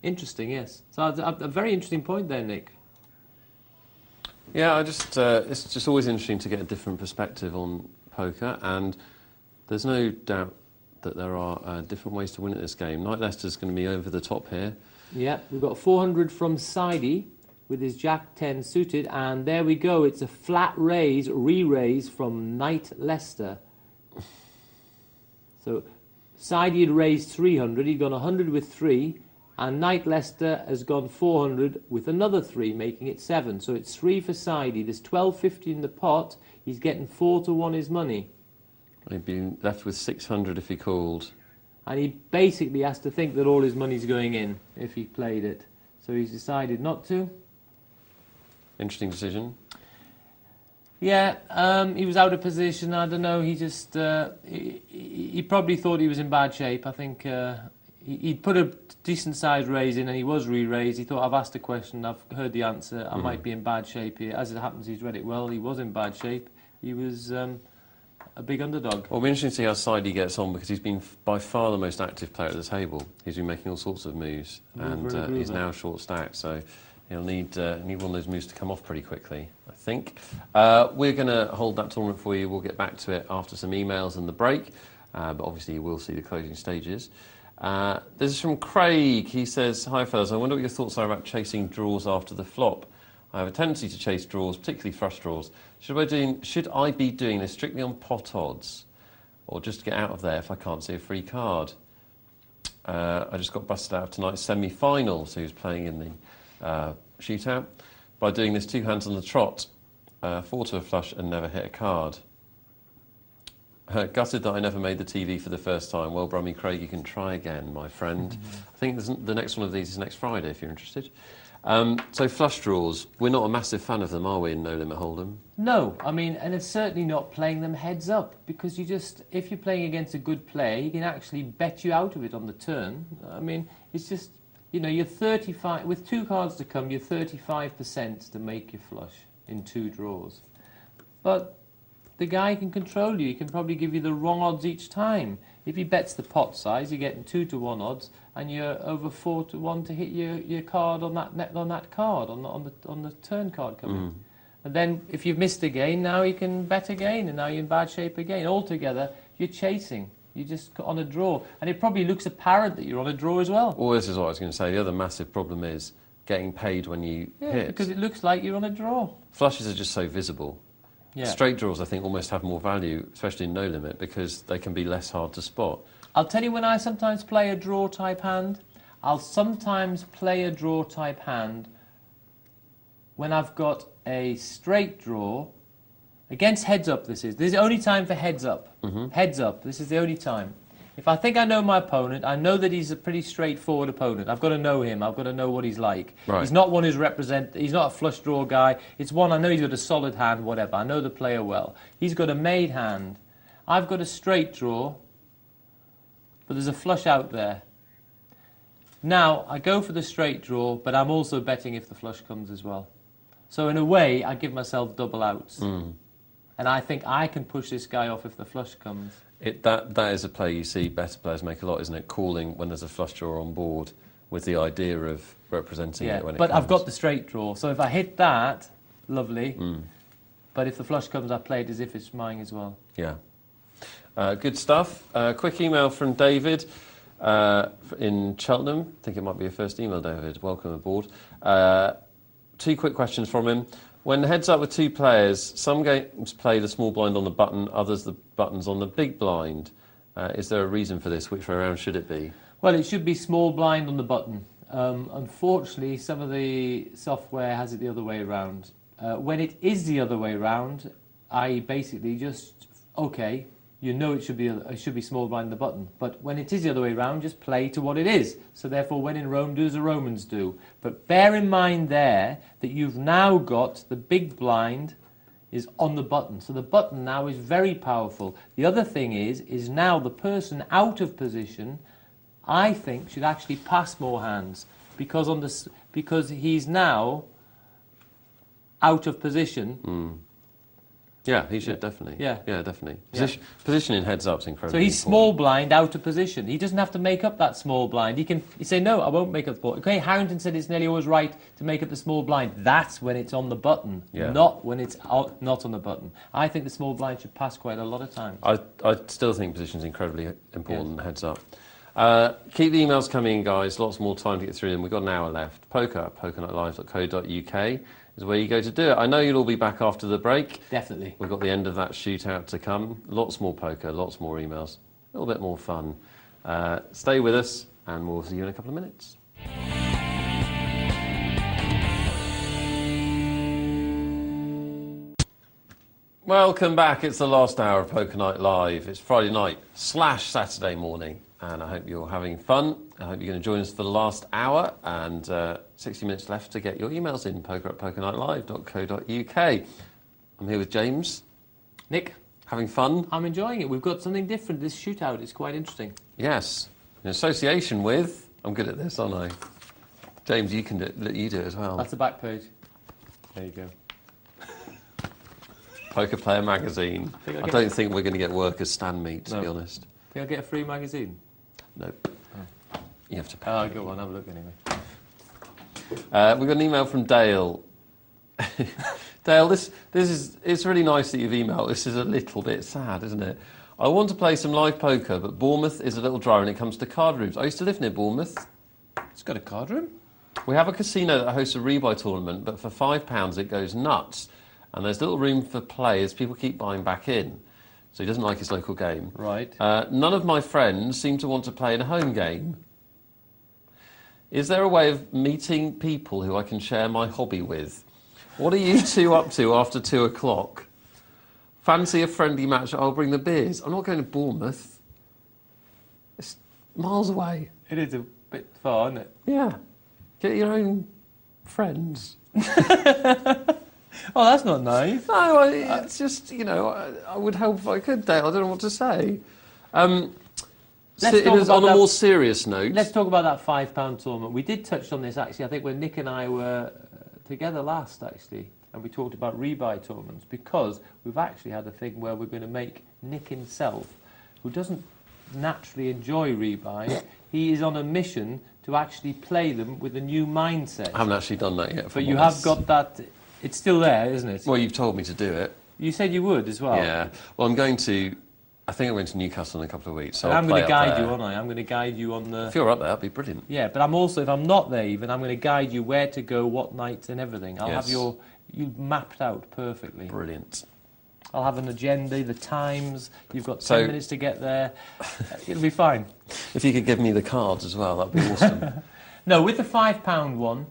interesting, yes. So a very interesting point there, Nick. Yeah, it's just always interesting to get a different perspective on poker, and there's no doubt that there are different ways to win at this game. Knight Leicester's going to be over the top here. Yeah, we've got 400 from Sidey with his Jack 10 suited, and there we go. It's a flat raise, re-raise from Knight Leicester. So Sidey had raised 300, he'd gone 100 with 3, and Knight Leicester has gone 400 with another 3, making it 7. So it's 3 for Sidey. There's 12.50 in the pot. He's getting 4 to 1 his money. He'd be left with 600 if he called. And he basically has to think that all his money's going in if he played it. So he's decided not to. Interesting decision. Yeah, he was out of position. I don't know. He just he probably thought he was in bad shape. I think he'd put a decent sized raise in, and he was re-raised. He thought, I've asked a question, I've heard the answer, I might be in bad shape here. As it happens, he's read it well. He was in bad shape. He was a big underdog. Well, it'll be interesting to see how Sidey gets on, because he's been by far the most active player at the table. He's been making all sorts of moves, and he's now short stacked, so he'll need one of those moves to come off pretty quickly, I think. We're going to hold that tournament for you. We'll get back to it after some emails and the break, but obviously you will see the closing stages. This is from Craig. He says, "Hi fellas, I wonder what your thoughts are about chasing draws after the flop. I have a tendency to chase draws, particularly flush draws. Should I be doing this strictly on pot odds, or just get out of there if I can't see a free card? I just got busted out of tonight's semi-final, so he was playing in the shootout, by doing this 2 hands on the trot, 4 to a flush and never hit a card. Gutted that I never made the TV for the first time. Well, Brummy Craig, you can try again, my friend. I think the next one of these is next Friday, if you're interested. So flush draws, we're not a massive fan of them, are we, in No Limit Hold'em? No, I mean, and it's certainly not playing them heads up, because if you're playing against a good player, he can actually bet you out of it on the turn. I mean, it's just, you're 35, with 2 cards to come, you're 35% to make your flush in 2 draws. But the guy can control you. He can probably give you the wrong odds each time. If he bets the pot size, you're getting 2-to-1 odds, and you're over 4-to-1 to hit your card on that card on the turn card coming. And then if you've missed again, now you can bet again, and now you're in bad shape again. Altogether, you're chasing. You're just on a draw, and it probably looks apparent that you're on a draw as well. Well, this is what I was going to say. The other massive problem is getting paid when you hit. Because it looks like you're on a draw. Flushes are just so visible. Yeah. Straight draws, I think, almost have more value, especially in No Limit, because they can be less hard to spot. I'll tell you when I sometimes play a draw-type hand. I'll sometimes play a draw-type hand when I've got a straight draw. Against heads up, this is the only time for heads up. Heads up, this is the only time. If I think I know my opponent, I know that he's a pretty straightforward opponent. I've got to know him. I've got to know what he's like. Right. He's not one who's he's not a flush draw guy. It's one, I know he's got a solid hand, whatever. I know the player well. He's got a made hand. I've got a straight draw, but there's a flush out there. Now, I go for the straight draw, but I'm also betting if the flush comes as well. So in a way, I give myself double outs. And I think I can push this guy off if the flush comes. That is a play you see better players make a lot, isn't it? Calling when there's a flush draw on board with the idea of representing it when it comes. But I've got the straight draw, so if I hit that, lovely. But if the flush comes, I play it as if it's mine as well. Yeah. Good stuff. Quick email from David in Cheltenham. I think it might be your first email, David. Welcome aboard. 2 quick questions from him. When heads up with 2 players, some games play the small blind on the button, others the buttons on the big blind. Is there a reason for this? Which way around should it be? Well, it should be small blind on the button. Unfortunately, some of the software has it the other way around. When it is the other way around, I basically just, okay, you know it should be small blind on the button. But when it is the other way around, just play to what it is. So therefore, when in Rome, do as the Romans do. But bear in mind there that you've now got the big blind is on the button. So the button now is very powerful. The other thing is now the person out of position, I think, should actually pass more hands because he's now out of position. Yeah, he should, definitely. Yeah, definitely. Positioning heads up's incredibly So he's important. small blind, out of position. He doesn't have to make up that small blind. He say, no, I won't make up the ball. Okay, Harrington said it's nearly always right to make up the small blind. That's when it's on the button, not when it's not on the button. I think the small blind should pass quite a lot of times. I still think position's incredibly important, heads up. Keep the emails coming in, guys. Lots more time to get through them. We've got an hour left. poker@pokernightlive.co.uk is where you go to do it. I know you'll all be back after the break. Definitely. We've got the end of that shootout to come. Lots more poker, lots more emails. A little bit more fun. Stay with us, and we'll see you in a couple of minutes. Welcome back. It's the last hour of Poker Night Live. It's Friday night / Saturday morning, and I hope you're having fun. I hope you're going to join us for the last hour, and 60 minutes left to get your emails in, poker@pokernightlive.co.uk. I'm here with James. Nick. Having fun? I'm enjoying it. We've got something different. This shootout is quite interesting. Yes. In association with... I'm good at this, aren't I? James, you do it as well. That's the back page. There you go. Poker Player magazine. I don't think we're going to get work as stand meet, to be honest. Think I'll get a free magazine? Nope. You have to pay. Oh, go on, have a look anyway. We've got an email from Dale. Dale, it's really nice that you've emailed. This is a little bit sad, isn't it? I want to play some live poker, but Bournemouth is a little dry when it comes to card rooms. I used to live near Bournemouth. It's got a card room. We have a casino that hosts a rebuy tournament, but for £5 it goes nuts. And there's little room for play as people keep buying back in. So he doesn't like his local game. Right. None of my friends seem to want to play in a home game. Is there a way of meeting people who I can share my hobby with? What are you two up to after 2 o'clock? Fancy a friendly match? I'll bring the beers. I'm not going to Bournemouth. It's miles away. It is a bit far, isn't it? Yeah. Get your own friends. Oh, that's not nice. No, it's just, you know, I would help if I could, Dale. I don't know what to say. On a more serious note... Let's talk about that £5 tournament. We did touch on this, actually, I think when Nick and I were together last, actually, and we talked about rebuy tournaments, because we've actually had a thing where we're going to make Nick himself, who doesn't naturally enjoy rebuys, he is on a mission to actually play them with a new mindset. I haven't actually done that yet. But you have got that... It's still there, isn't it? Well, you've told me to do it. You said you would as well. Yeah. Well, I'm going to... I think I'm going to Newcastle in a couple of weeks. So I'm going to guide you, aren't I? I'm going to guide you on the... If you're up there, that'd be brilliant. Yeah, but I'm also, if I'm not there even, I'm going to guide you where to go, what nights and everything. I'll have you mapped out perfectly. Brilliant. I'll have an agenda, the times, you've got 10 minutes to get there. It'll be fine. If you could give me the cards as well, that'd be awesome. No, with the £5 one,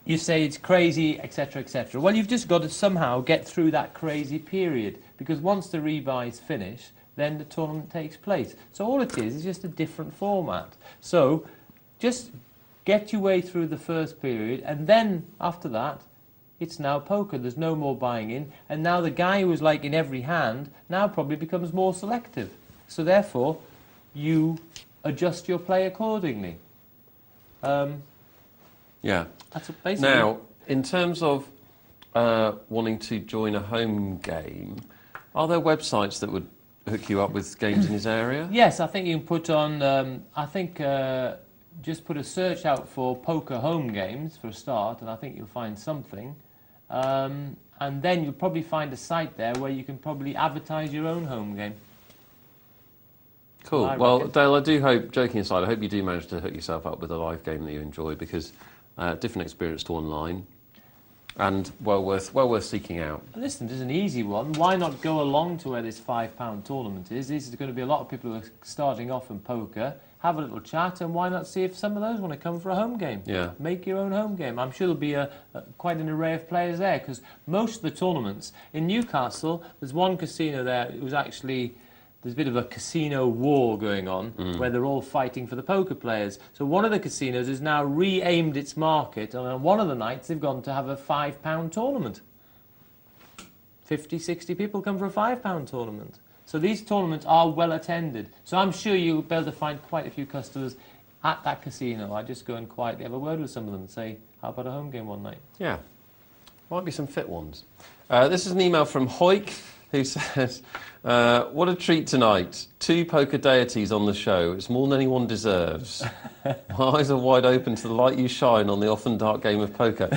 you say it's crazy, etc., etc. Well, you've just got to somehow get through that crazy period, because once the rebuys finish, then the tournament takes place. So all it is just a different format. So just get your way through the first period, and then after that, it's now poker. There's no more buying in, and now the guy who was like in every hand now probably becomes more selective. So therefore, you adjust your play accordingly. Yeah. That's basically... Now, in terms of wanting to join a home game, are there websites that would hook you up with games in his area? Yes, I think you can put on... just put a search out for poker home games for a start, and I think you'll find something. And then you'll probably find a site there where you can probably advertise your own home game. Cool. Well, Dale, I do hope, joking aside, I hope you do manage to hook yourself up with a live game that you enjoy, because different experience to online, and well worth seeking out. Listen, there's an easy one. Why not go along to where this £5 tournament is? This is going to be a lot of people who are starting off in poker. Have a little chat, and why not see if some of those want to come for a home game? Yeah. Make your own home game. I'm sure there'll be quite an array of players there, because most of the tournaments in Newcastle, there's one casino there. It was actually... There's a bit of a casino war going on where they're all fighting for the poker players. So one of the casinos has now re-aimed its market, and on one of the nights they've gone to have a £5 tournament. 50, 60 people come for a £5 tournament. So these tournaments are well attended. So I'm sure you'll be able to find quite a few customers at that casino. I just go and quietly have a word with some of them and say, how about a home game one night? Yeah. Might be some fit ones. This is an email from Hoik, who says, what a treat tonight. 2 poker deities on the show. It's more than anyone deserves. My eyes are wide open to the light you shine on the often dark game of poker.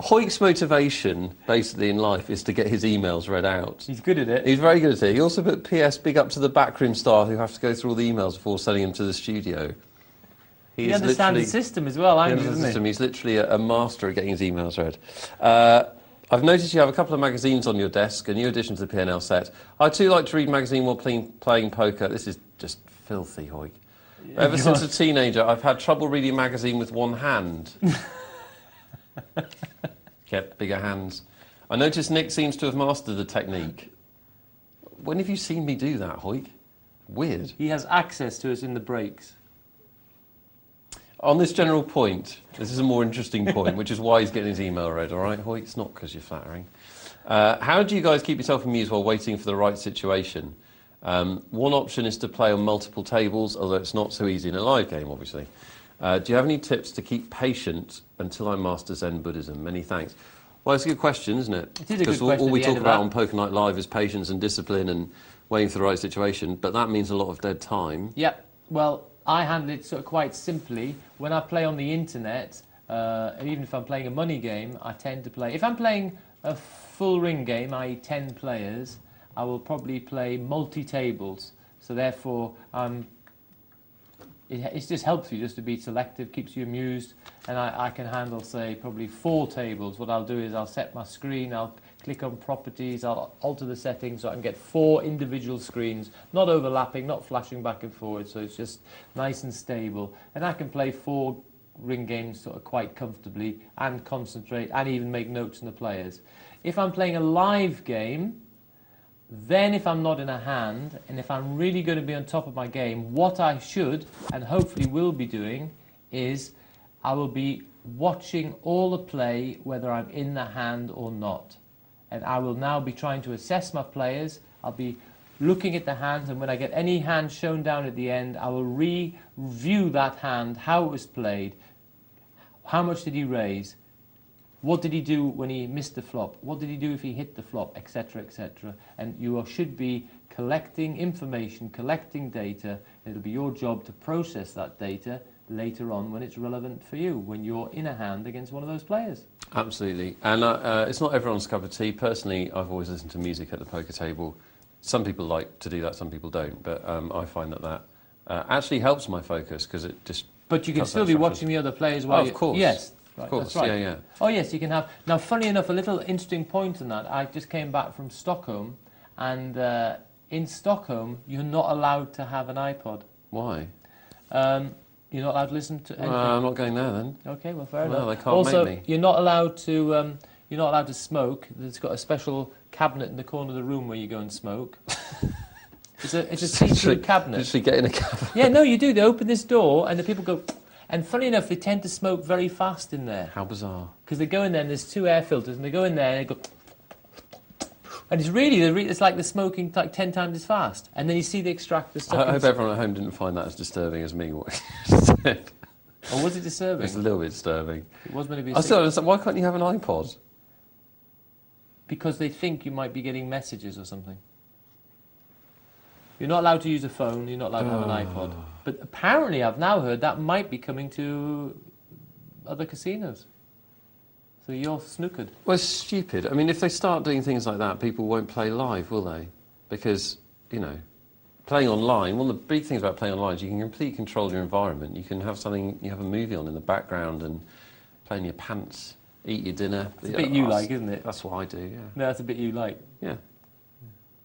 Hoik's motivation, basically, in life is to get his emails read out. He's good at it. He's very good at it. He also put PS big up to the backroom staff who have to go through all the emails before sending them to the studio. He understands the system as well, doesn't he? He's literally a master at getting his emails read. I've noticed you have a couple of magazines on your desk, a new addition to the P&L set. I too like to read magazine while playing poker. This is just filthy, Hoik. Yeah, Ever since a teenager, I've had trouble reading a magazine with one hand. Get bigger hands. I noticed Nick seems to have mastered the technique. When have you seen me do that, Hoik? Weird. He has access to us in the breaks. On this general point, this is a more interesting point, which is why he's getting his email read, all right, Hoik? It's not because you're flattering. How do you guys keep yourself amused while waiting for the right situation? One option is to play on multiple tables, although it's not so easy in a live game, obviously. Do you have any tips to keep patient until I master Zen Buddhism? Many thanks. Well, it's a good question, isn't it? It is a good question. Because all we talk about on Poker Night Live is patience and discipline and waiting for the right situation, but that means a lot of dead time. Yep. Well, I handle it sort of quite simply. When I play on the internet, and even if I'm playing a money game, I tend to play... If I'm playing a full ring game, i.e. 10 players, I will probably play multi-tables. So therefore, it just helps you just to be selective, keeps you amused, and I can handle, say, probably 4 tables. What I'll do is I'll set my screen, I'll click on properties, I'll alter the settings so I can get 4 individual screens, not overlapping, not flashing back and forward, so it's just nice and stable. And I can play 4 ring games sort of quite comfortably and concentrate and even make notes on the players. If I'm playing a live game, then if I'm not in a hand, and if I'm really going to be on top of my game, what I should, and hopefully will be doing, is I will be watching all the play, whether I'm in the hand or not. And I will now be trying to assess my players. I'll be looking at the hands, and when I get any hand shown down at the end, I will review that hand, how it was played, how much did he raise, what did he do when he missed the flop? What did he do if he hit the flop, etc., etc.? And you should be collecting information, collecting data. It'll be your job to process that data later on when it's relevant for you, when you're in a hand against one of those players. Absolutely. And it's not everyone's cup of tea. Personally, I've always listened to music at the poker table. Some people like to do that, some people don't. But I find that actually helps my focus because it just... But you can still be watching the other players while of course. Yes. Right, of course, that's right. yeah. Oh yes, you can have. Now, funny enough, a little interesting point on that. I just came back from Stockholm, and in Stockholm, you're not allowed to have an iPod. Why? You're not allowed to listen to anything. I'm not going there then. Okay, well, fair enough. They can't also, make me. you're not allowed to smoke. It's got a special cabinet in the corner of the room where you go and smoke. It's a see-through cabinet. Literally get in a cabinet. Yeah, no, you do. They open this door, and the people go. And funny enough, they tend to smoke very fast in there. How bizarre. Because they go in there and there's 2 air filters and they go in there and they go... And it's it's like they're smoking like 10 times as fast. And then you see the extractor stuff. I hope everyone at home didn't find that as disturbing as me. What you said. Or was it disturbing? It's a little bit disturbing. It was meant to be... I still understand. Why can't you have an iPod? Because they think you might be getting messages or something. You're not allowed to use a phone, you're not allowed to have an iPod. But apparently I've now heard that might be coming to other casinos. So you're snookered. Well, it's stupid. I mean, if they start doing things like that, people won't play live, will they? Because, playing online, one of the big things about playing online is you can completely control your environment. You can have you have a movie on in the background and play in your pants, eat your dinner. It's a bit you like, isn't it? That's what I do, yeah. No, that's a bit you like. Yeah.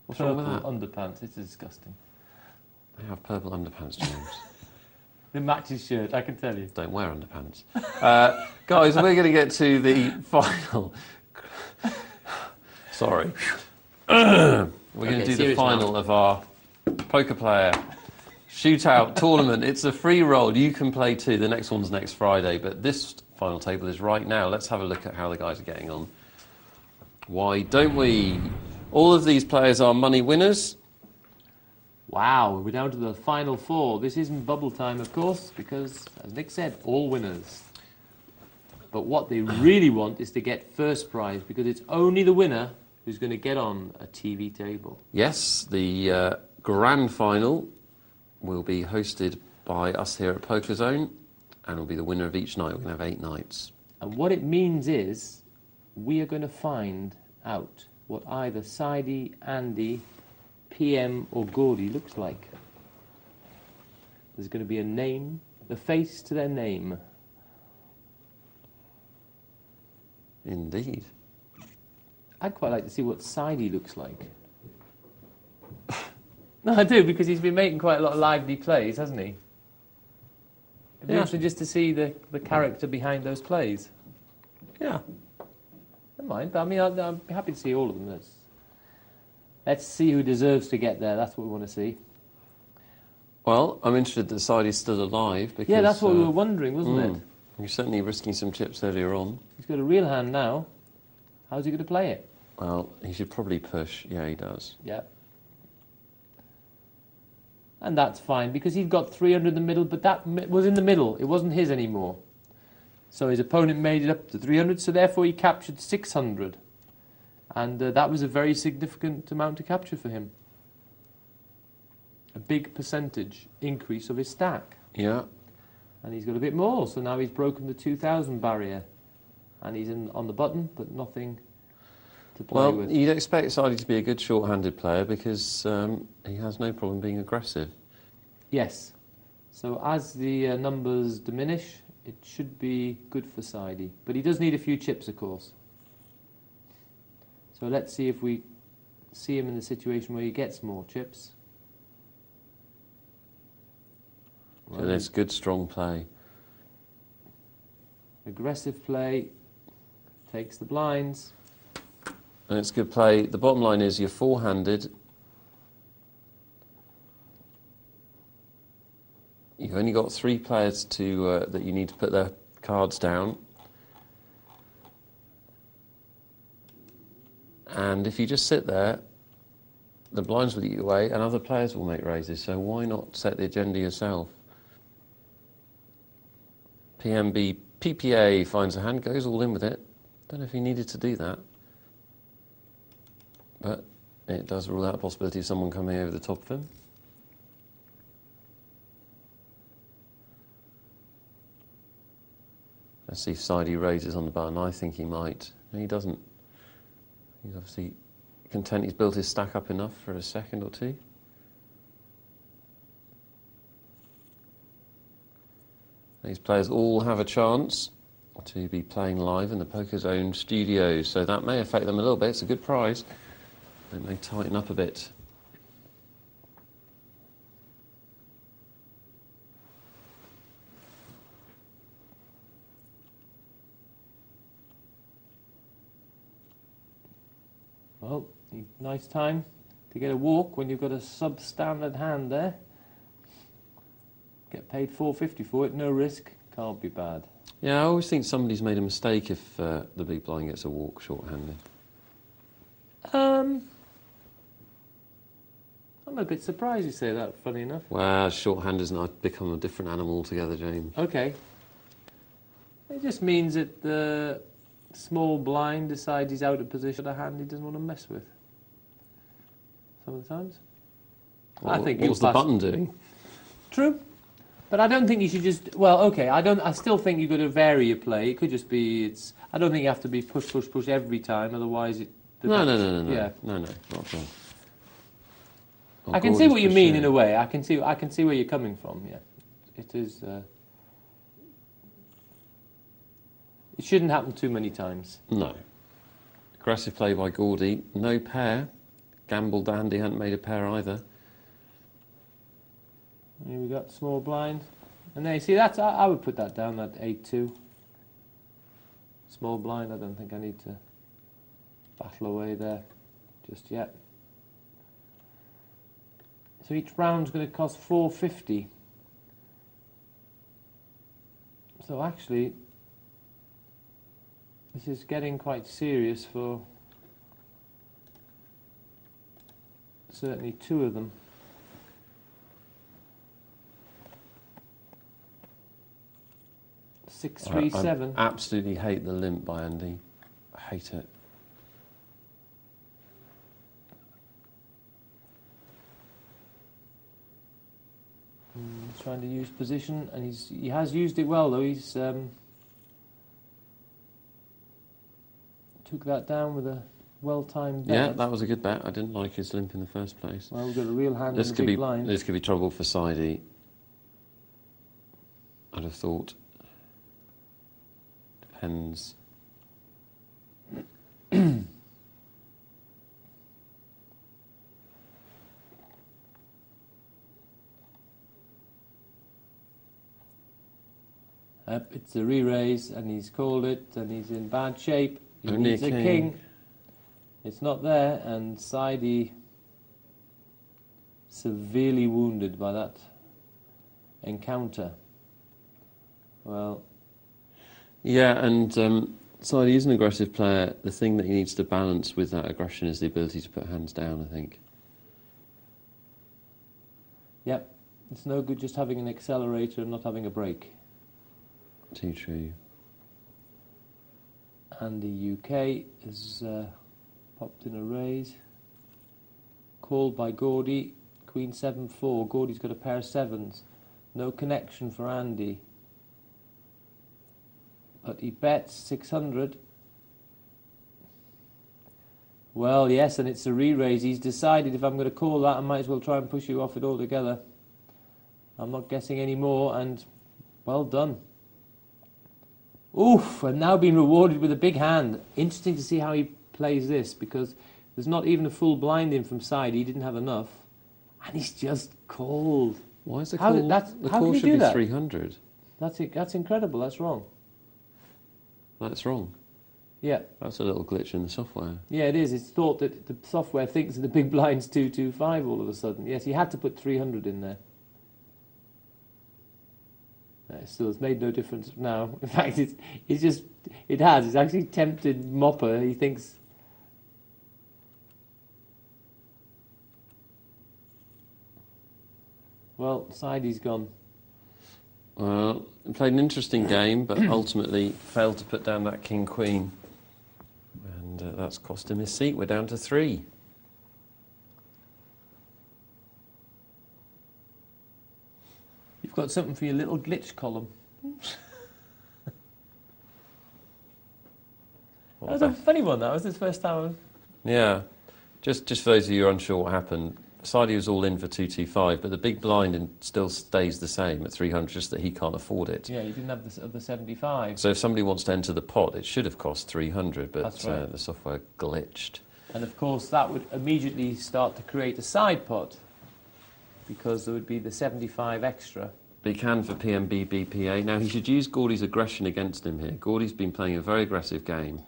What's wrong with that? Underpants, it's disgusting. I have purple underpants, James. It matches shirt, I can tell you. Don't wear underpants. Guys, we're going to get to the final... Sorry. We're going to do the final of our poker player shootout tournament. It's a free roll. You can play too. The next one's next Friday, but this final table is right now. Let's have a look at how the guys are getting on. Why don't we? All of these players are money winners. Wow, we're down to the final 4. This isn't bubble time, of course, because, as Nick said, all winners. But what they really want is to get first prize, because it's only the winner who's going to get on a TV table. Yes, the grand final will be hosted by us here at Poker Zone, and will be the winner of each night. We're going to have 8 nights. And what it means is, we are going to find out what either Sidey, Andy, PM or Gordy looks like. There's going to be a name, the face to their name. Indeed. I'd quite like to see what Sidey looks like. No, I do, because he's been making quite a lot of lively plays, hasn't he? It'd be interesting just to see the character behind those plays. Yeah. Never mind, but I mean, I'm happy to see all of them. Let's see who deserves to get there. That's what we want to see. Well, I'm interested that Sidey's still alive. Because, yeah, that's what we were wondering, wasn't it? You're certainly risking some chips earlier on. He's got a real hand now. How's he going to play it? Well, he should probably push. Yeah, he does. Yeah. And that's fine, because he'd got 300 in the middle, but that was in the middle. It wasn't his anymore. So his opponent made it up to 300, so therefore he captured 600. And that was a very significant amount to capture for him. A big percentage increase of his stack. Yeah. And he's got a bit more, so now he's broken the 2,000 barrier. And he's on the button, but nothing to play Well, with. you'd expect Sidey to be a good short-handed player because he has no problem being aggressive. Yes. So as the numbers diminish, it should be good for Sidey. But he does need a few chips, of course. So let's see if we see him in the situation where he gets more chips. So that's good, strong play. Aggressive play, takes the blinds. And it's good play. The bottom line is you're four-handed. You've only got three players to that you need to put their cards down. And if you just sit there, the blinds will eat you away and other players will make raises. So why not set the agenda yourself? PMB PPA finds a hand, goes all in with it. Don't know if he needed to do that. But it does rule out the possibility of someone coming over the top of him. Let's see if Sidey raises on the button. I think he might. No, he doesn't. He's obviously content he's built his stack up enough for a second or two. These players all have a chance to be playing live in the Poker Zone studios, so that may affect them a little bit. It's a good prize. They may tighten up a bit. Well, nice time to get a walk when you've got a substandard hand there. Get paid $4.50 for it, no risk, can't be bad. Yeah, I always think somebody's made a mistake if the big blind gets a walk short-handed. I'm a bit surprised you say that, funny enough. Well, short-handers and I've become a different animal altogether, James. Okay. It just means that the small blind decides he's out of position a hand he doesn't want to mess with. Some of the times. What, I think what was the button doing? True. But I don't think you should just... Well, okay, I still think you've got to vary your play. It could just be... I don't think you have to be push, push, push every time, otherwise it... No, Yeah. No, not at all. Oh, I can see what you mean sure. in a way. I can see where you're coming from, yeah. It is... It shouldn't happen too many times. No. Aggressive play by Gordy. No pair. Gamble Dandy hadn't made a pair either. Here we got small blind. And there you see, that's I would put that down, that 8-2. Small blind, I don't think I need to battle away there just yet. So each round's going to cost $4.50. So actually, this is getting quite serious for certainly two of them. Six, three, seven. I absolutely hate the limp by Andy. I hate it. He's trying to use position, and he has used it well though. He's took that down with a well-timed bet. Yeah, that was a good bet. I didn't like his limp in the first place. Well, we've got a real hand in the big blind. This could be trouble for Sidey. I'd have thought. Depends. It's a re-raise, and he's called it, and he's in bad shape. He Only needs a a king. king. It's not there, and Sidey severely wounded by that encounter. Well, Yeah, and Sidey is an aggressive player. The thing that he needs to balance with that aggression is the ability to put hands down, I think. yep, it's no good just having an accelerator and not having a brake. Too true. And the UK has popped in a raise. Called by Gordy. Queen 7-4. Gordy's got a pair of sevens. No connection for Andy. But he bets 600. Well, yes, and it's a re-raise. He's decided if I'm going to call that, I might as well try and push you off it altogether. I'm not guessing any more, and well done. Oof, and now being rewarded with a big hand. Interesting to see how he plays this, because there's not even a full blind in from side. He didn't have enough, and he's just called. Why is the How call? did that- The how call did he should do be that? 300. That's incredible. That's wrong. That's wrong. Yeah. That's a little glitch in the software. Yeah, it is. It's thought that the software thinks that the big blind's 225 all of a sudden. Yes, he had to put 300 in there. Still, it's made no difference now. In fact, it has. It's actually tempted Mopper. He thinks... Well, Sidey's gone. Well, he played an interesting game, but ultimately failed to put down that king-queen. And that's cost him his seat. We're down to 3. You've got something for your little glitch column. That was a funny one, that was his first time. Yeah. Just for those of you who are unsure what happened, Sadie was all in for 225, but the big blind still stays the same at 300, just that he can't afford it. Yeah, you didn't have the 75. So if somebody wants to enter the pot, it should have cost 300, but That's right. the software glitched. And of course that would immediately start to create a side pot, because there would be the 75 extra. But he can for PMB, BPA. Now he should use Gordy's aggression against him here. Gordy's been playing a very aggressive game,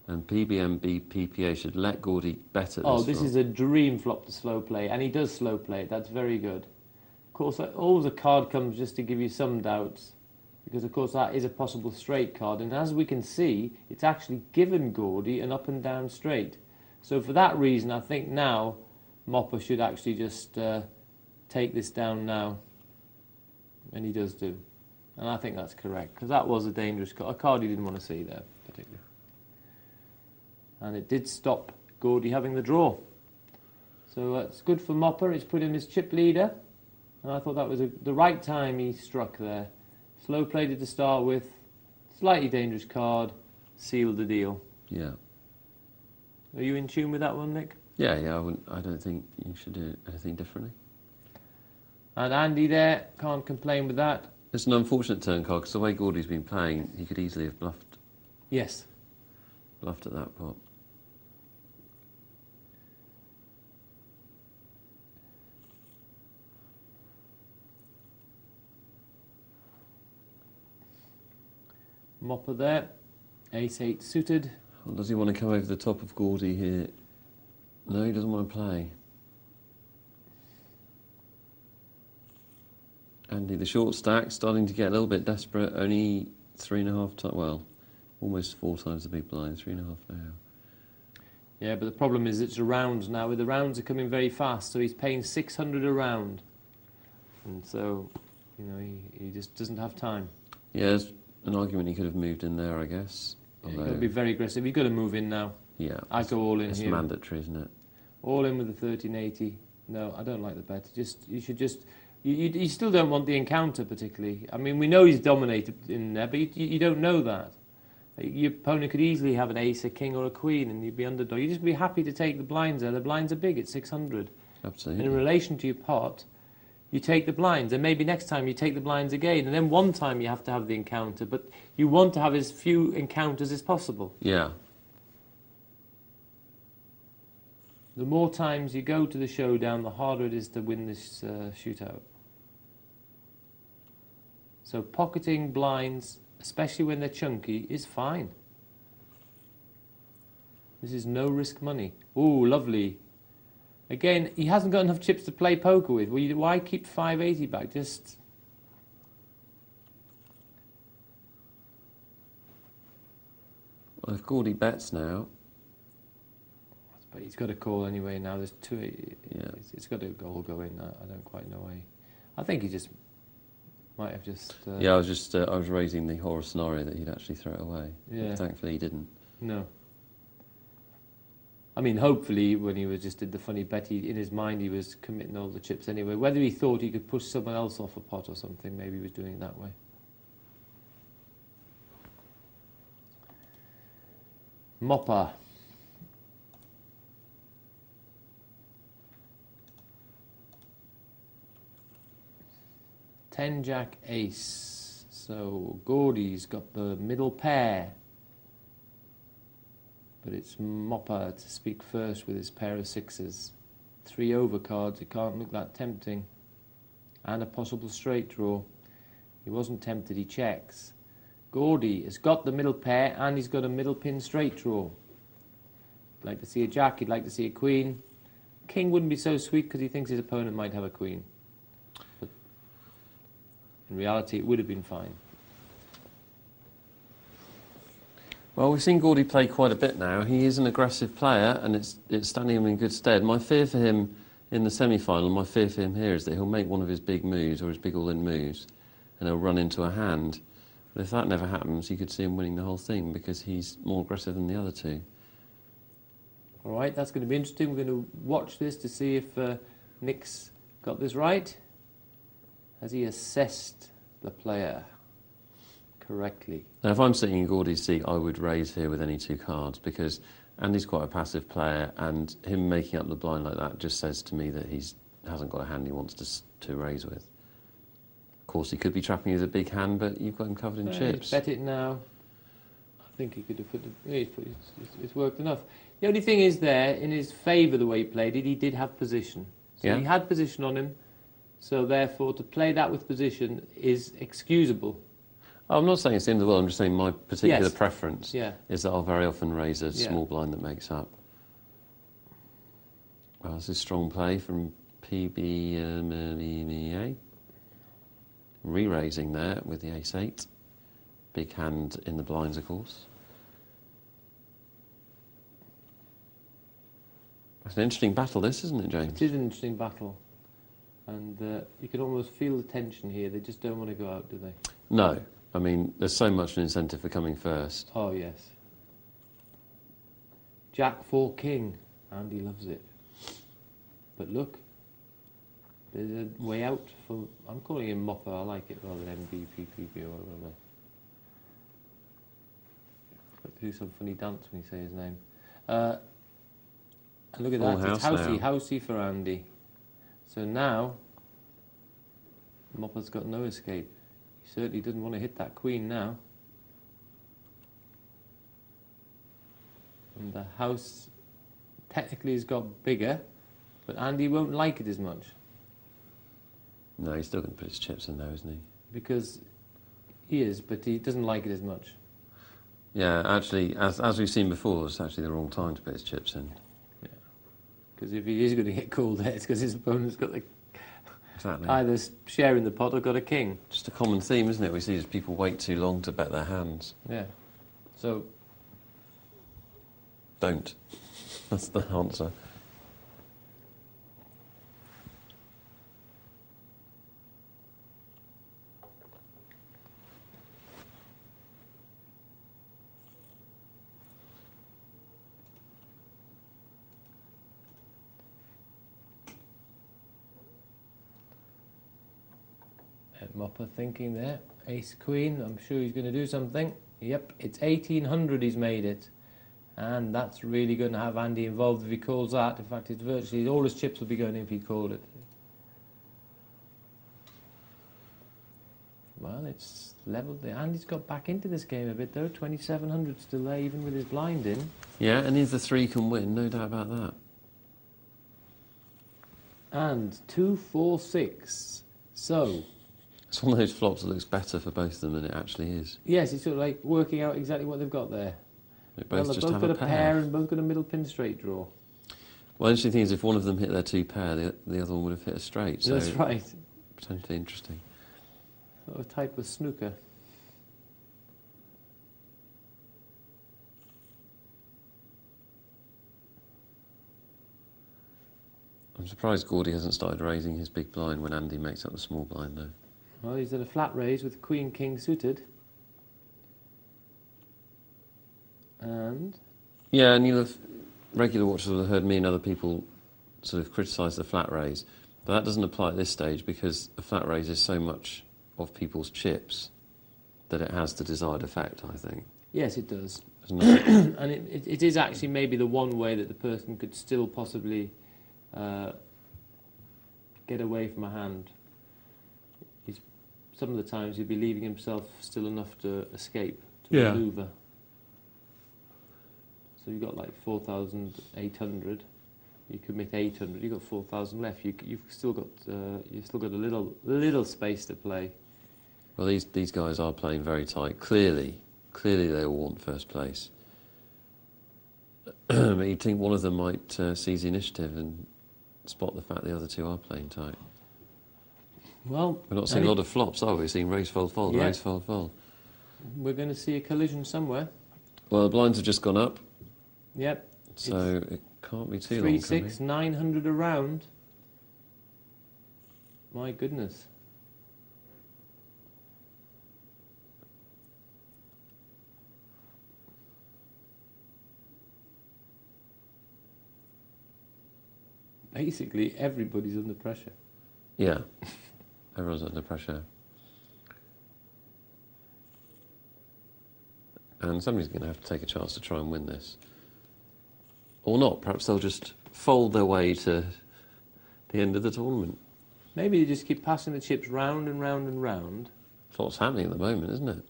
and PBMB, PPA should let Gordy bet at This is a dream flop to slow play, and he does slow play it. That's very good. Of course, always a card comes just to give you some doubts, because of course that is a possible straight card, and as we can see, it's actually given Gordy an up and down straight. So for that reason, I think now Mopper should actually just take this down now, and he does do. And I think that's correct, because that was a dangerous card, a card he didn't want to see there, particularly. And it did stop Gordy having the draw. So it's good for Mopper. It's put him as chip leader. And I thought that was the right time he struck there. Slow played it to start with. Slightly dangerous card. Sealed the deal. Yeah. Are you in tune with that one, Nick? Yeah, I don't think you should do anything differently. And Andy there, can't complain with that. It's an unfortunate turn card, because the way Gordy's been playing, he could easily have bluffed Yes. at that pot. Mopper there. Ace-8 suited. Well, does he want to come over the top of Gordy here? No, he doesn't want to play. Andy, the short stack, starting to get a little bit desperate. Only 3.5 times, well, almost 4 times the big blind, 3.5 now. Yeah, but the problem is it's a round now. The rounds are coming very fast, so he's paying 600 a round. And so, you know, he just doesn't have time. Yeah, there's an argument he could have moved in there, I guess. Yeah, you've got to be very aggressive. You've got to move in now. Yeah. I go all in it's here. It's mandatory, isn't it? All in with the 1380. No, I don't like the bet. You should just... You still don't want the encounter particularly. I mean, we know he's dominated in there, but you don't know that. Your opponent could easily have an ace, a king, or a queen, and you'd be underdog. You'd just be happy to take the blinds there. The blinds are big at 600. Absolutely. And in relation to your pot, you take the blinds, and maybe next time you take the blinds again, and then one time you have to have the encounter, but you want to have as few encounters as possible. Yeah. The more times you go to the showdown, the harder it is to win this shootout. So pocketing blinds, especially when they're chunky, is fine. This is no risk money. Ooh, lovely. Again, he hasn't got enough chips to play poker with. Well, why keep 580 back? Just... Well, if Gordy bets now... But he's got to call anyway now. There's 280. Yeah. It's got to all go in. I don't quite know why. I think he just might have just... Yeah, I was raising the horror scenario that he'd actually throw it away. Yeah. But thankfully he didn't. No. I mean, hopefully, when he just did the funny bet, in his mind he was committing all the chips anyway. Whether he thought he could push someone else off a pot or something, maybe he was doing it that way. Mopper. 10 Jack Ace. So Gordy's got the middle pair. But it's Mopper to speak first with his pair of sixes. 3 overcards, it can't look that tempting. And a possible straight draw. He wasn't tempted, he checks. Gordy has got the middle pair and he's got a middle pin straight draw. He'd like to see a jack, he'd like to see a queen. King wouldn't be so sweet because he thinks his opponent might have a queen. But in reality, it would have been fine. Well, we've seen Gordy play quite a bit now. He is an aggressive player, and it's standing him in good stead. My fear for him in the semi-final, my fear for him here is that he'll make one of his big moves, or his big all-in moves, and he'll run into a hand. But if that never happens, you could see him winning the whole thing, because he's more aggressive than the other two. All right, that's going to be interesting. We're going to watch this to see if Nick's got this right. Has he assessed the player correctly? Now, if I'm sitting in Gordy's seat, I would raise here with any two cards, because Andy's quite a passive player, and him making up the blind like that just says to me that he hasn't got a hand he wants to raise with. Of course, he could be trapping you with a big hand, but you've got him covered in chips. Bet it now. I think he could have it's worked enough. The only thing is there, in his favour the way he played it, he did have position. So he had position on him, so therefore to play that with position is excusable. I'm not saying it's the end of the world, I'm just saying my particular preference is that I'll very often raise a small blind that makes up. Well, this is strong play from PBA. Re-raising there with the ace-8. Big hand in the blinds, of course. It's an interesting battle, this, isn't it, James? It is an interesting battle. And you can almost feel the tension here. They just don't want to go out, do they? No. I mean, there's so much an incentive for coming first. Oh, yes. Jack 4 King. Andy loves it. But look, there's a way out for... I'm calling him Mopper. I like it rather than MVPPB or whatever. Got to do some funny dance when you say his name. And look at that. It's housey for Andy. So now, Mopper's got no escape. He certainly doesn't want to hit that queen now. And the house technically has got bigger, but Andy won't like it as much. No, he's still going to put his chips in there, isn't he? Because he is, but he doesn't like it as much. Yeah, actually, as we've seen before, it's actually the wrong time to put his chips in. Yeah. Because if he is going to get called there, it's because his opponent's got the... Exactly. Either sharing the pot or got a king. Just a common theme, isn't it? We see as people wait too long to bet their hands. Yeah. So... Don't. That's the answer. Mopper thinking there. Ace Queen, I'm sure he's going to do something. Yep, it's 1800 he's made it. And that's really going to have Andy involved if he calls that. In fact, it's virtually all his chips will be going in if he called it. Well, it's levelled. Andy's got back into this game a bit though. 2700 still there, even with his blind in. Yeah, and if the 3 can win, no doubt about that. And 2, 4, 6. So... It's one of those flops that looks better for both of them than it actually is. Yes, it's sort of like working out exactly what they've got there. They both they've just both have got a a pair. pair and both got a middle pin straight draw. Well, the interesting thing is if one of them hit their 2 pair, the other one would have hit a straight. So that's right. Potentially interesting. Sort of type of snooker. I'm surprised Gordy hasn't started raising his big blind when Andy makes up the small blind, though. Well, he's done a flat raise with Queen King suited. And? Yeah, and you'll have, regular watchers will have heard me and other people sort of criticise the flat raise. But that doesn't apply at this stage because a flat raise is so much of people's chips that it has the desired effect, I think. Yes, it does. And it is actually maybe the one way that the person could still possibly get away from a hand. some of the times he'd be leaving himself still enough to escape, to Yeah. manoeuvre. So you've got like 4,800. You commit 800. You've got 4,000 left. You've still got a little space to play. Well, these guys are playing very tight. Clearly they all want first place. But you'd think one of them might seize the initiative and spot the fact the other two are playing tight. Well, We're not seeing a lot of flops, are we? We're seeing raise, fold, fold, Yeah. raise, fold, fold. We're going to see a collision somewhere. Well, the blinds have just gone up, Yep. so it can't be too 3, long. 6, 900 around. My goodness. Basically, everybody's under pressure. Yeah, everyone's under pressure. And somebody's going to have to take a chance to try and win this. Or not, perhaps they'll just fold their way to the end of the tournament. Maybe they just keep passing the chips round and round and round. That's what's happening at the moment, isn't it?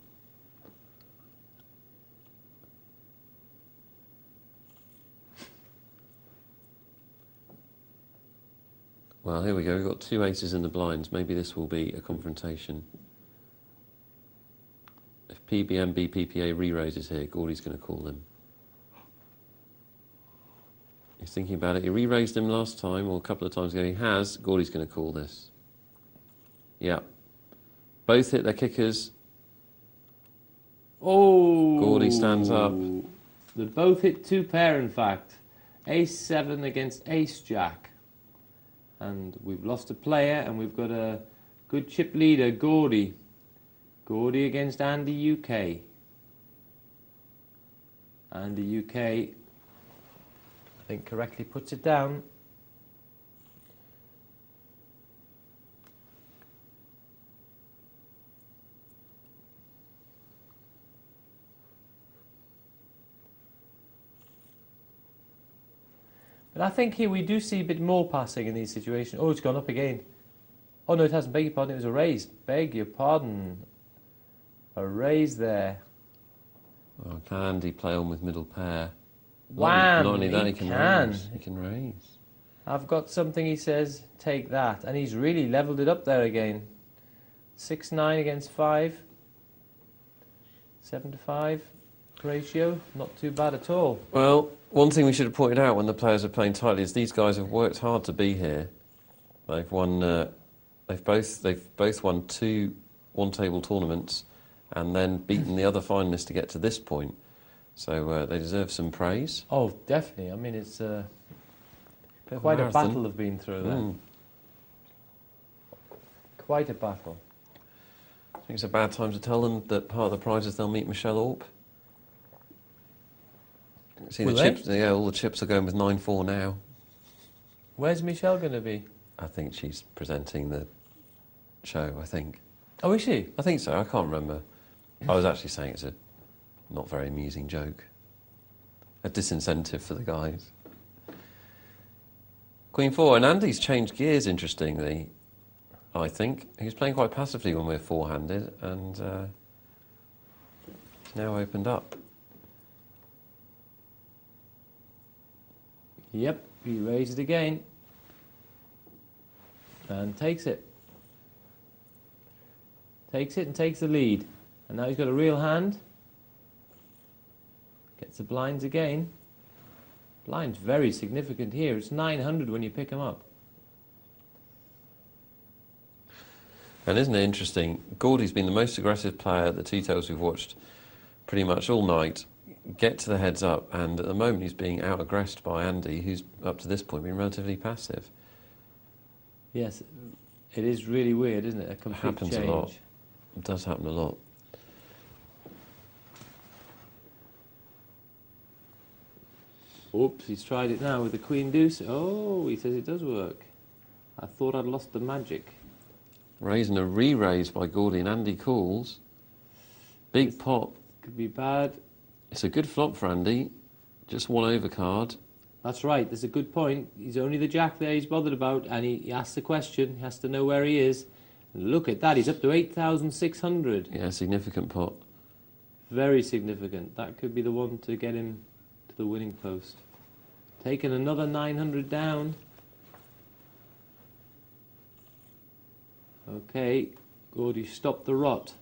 Well, here we go. We've got 2 aces in the blinds. Maybe this will be a confrontation. If PBMB PPA re-raises here, Gordy's going to call them. He's thinking about it. He re-raised him last time, or a couple of times ago. He has. Gordy's going to call this. Yeah. Both hit their kickers. Oh! Gordy stands up. They both hit 2 pair, in fact. Ace-7 against Ace-Jack. And we've lost a player, and we've got a good chip leader, Gordy. Gordy against Andy UK. Andy UK, I think, correctly puts it down. But I think here we do see a bit more passing in these situations. Oh, it's gone up again. Oh, no, it hasn't. Beg your pardon. It was a raise. Beg your pardon. A raise there. Oh, can Andy play on with middle pair? Wham! Not only that, he he can can. raise. He can raise. I've got something, he says. Take that. And he's really levelled it up there again. 6-9 against 5. 7-5 ratio. Not too bad at all. Well, one thing we should have pointed out when the players are playing tightly is these guys have worked hard to be here. They've won. They've both won 2 one-table tournaments, and then beaten the other finalists to get to this point. So they deserve some praise. Oh, definitely. I mean, it's Bit of quite a marathon. battle have been through there. Quite a battle. I think it's a bad time to tell them that part of the prize is they'll meet Michelle Orp. See Will the they? chips? Yeah, all the chips are going with 9-4 now. Where's Michelle going to be? I think she's presenting the show. I think. Oh, is she? I think so. I can't remember. I was actually saying it's a not very amusing joke. A disincentive for the guys. Queen 4, and Andy's changed gears, interestingly, I think. He was playing quite passively when we were four-handed, and it's now opened up. Yep, he raised it again. And takes it. Takes it and takes the lead. And now he's got a real hand. Gets the blinds again. Blinds very significant here. It's 900 when you pick them up. And isn't it interesting? Gordy's been the most aggressive player at the T-Tails we've watched pretty much all night. Get to the heads up, and at the moment he's being out-aggressed by Andy, who's up to this point been relatively passive. Yes, it is really weird, isn't it? A complete Happens change. a lot. It does happen a lot. Oops, he's tried it now with the Queen Deuce. Oh, he says it does work. I thought I'd lost the magic. Raising a re-raise by Gordy, and Andy calls. Big pot. Could be bad. It's a good flop for Andy. Just one overcard. That's right, there's a good point. He's only the jack there he's bothered about, and he asks the question. He has to know where he is. Look at that, he's up to 8,600. Yeah, significant pot. Very significant. That could be the one to get him to the winning post. Taking another 900 down. Okay, Gordy, stop the rot.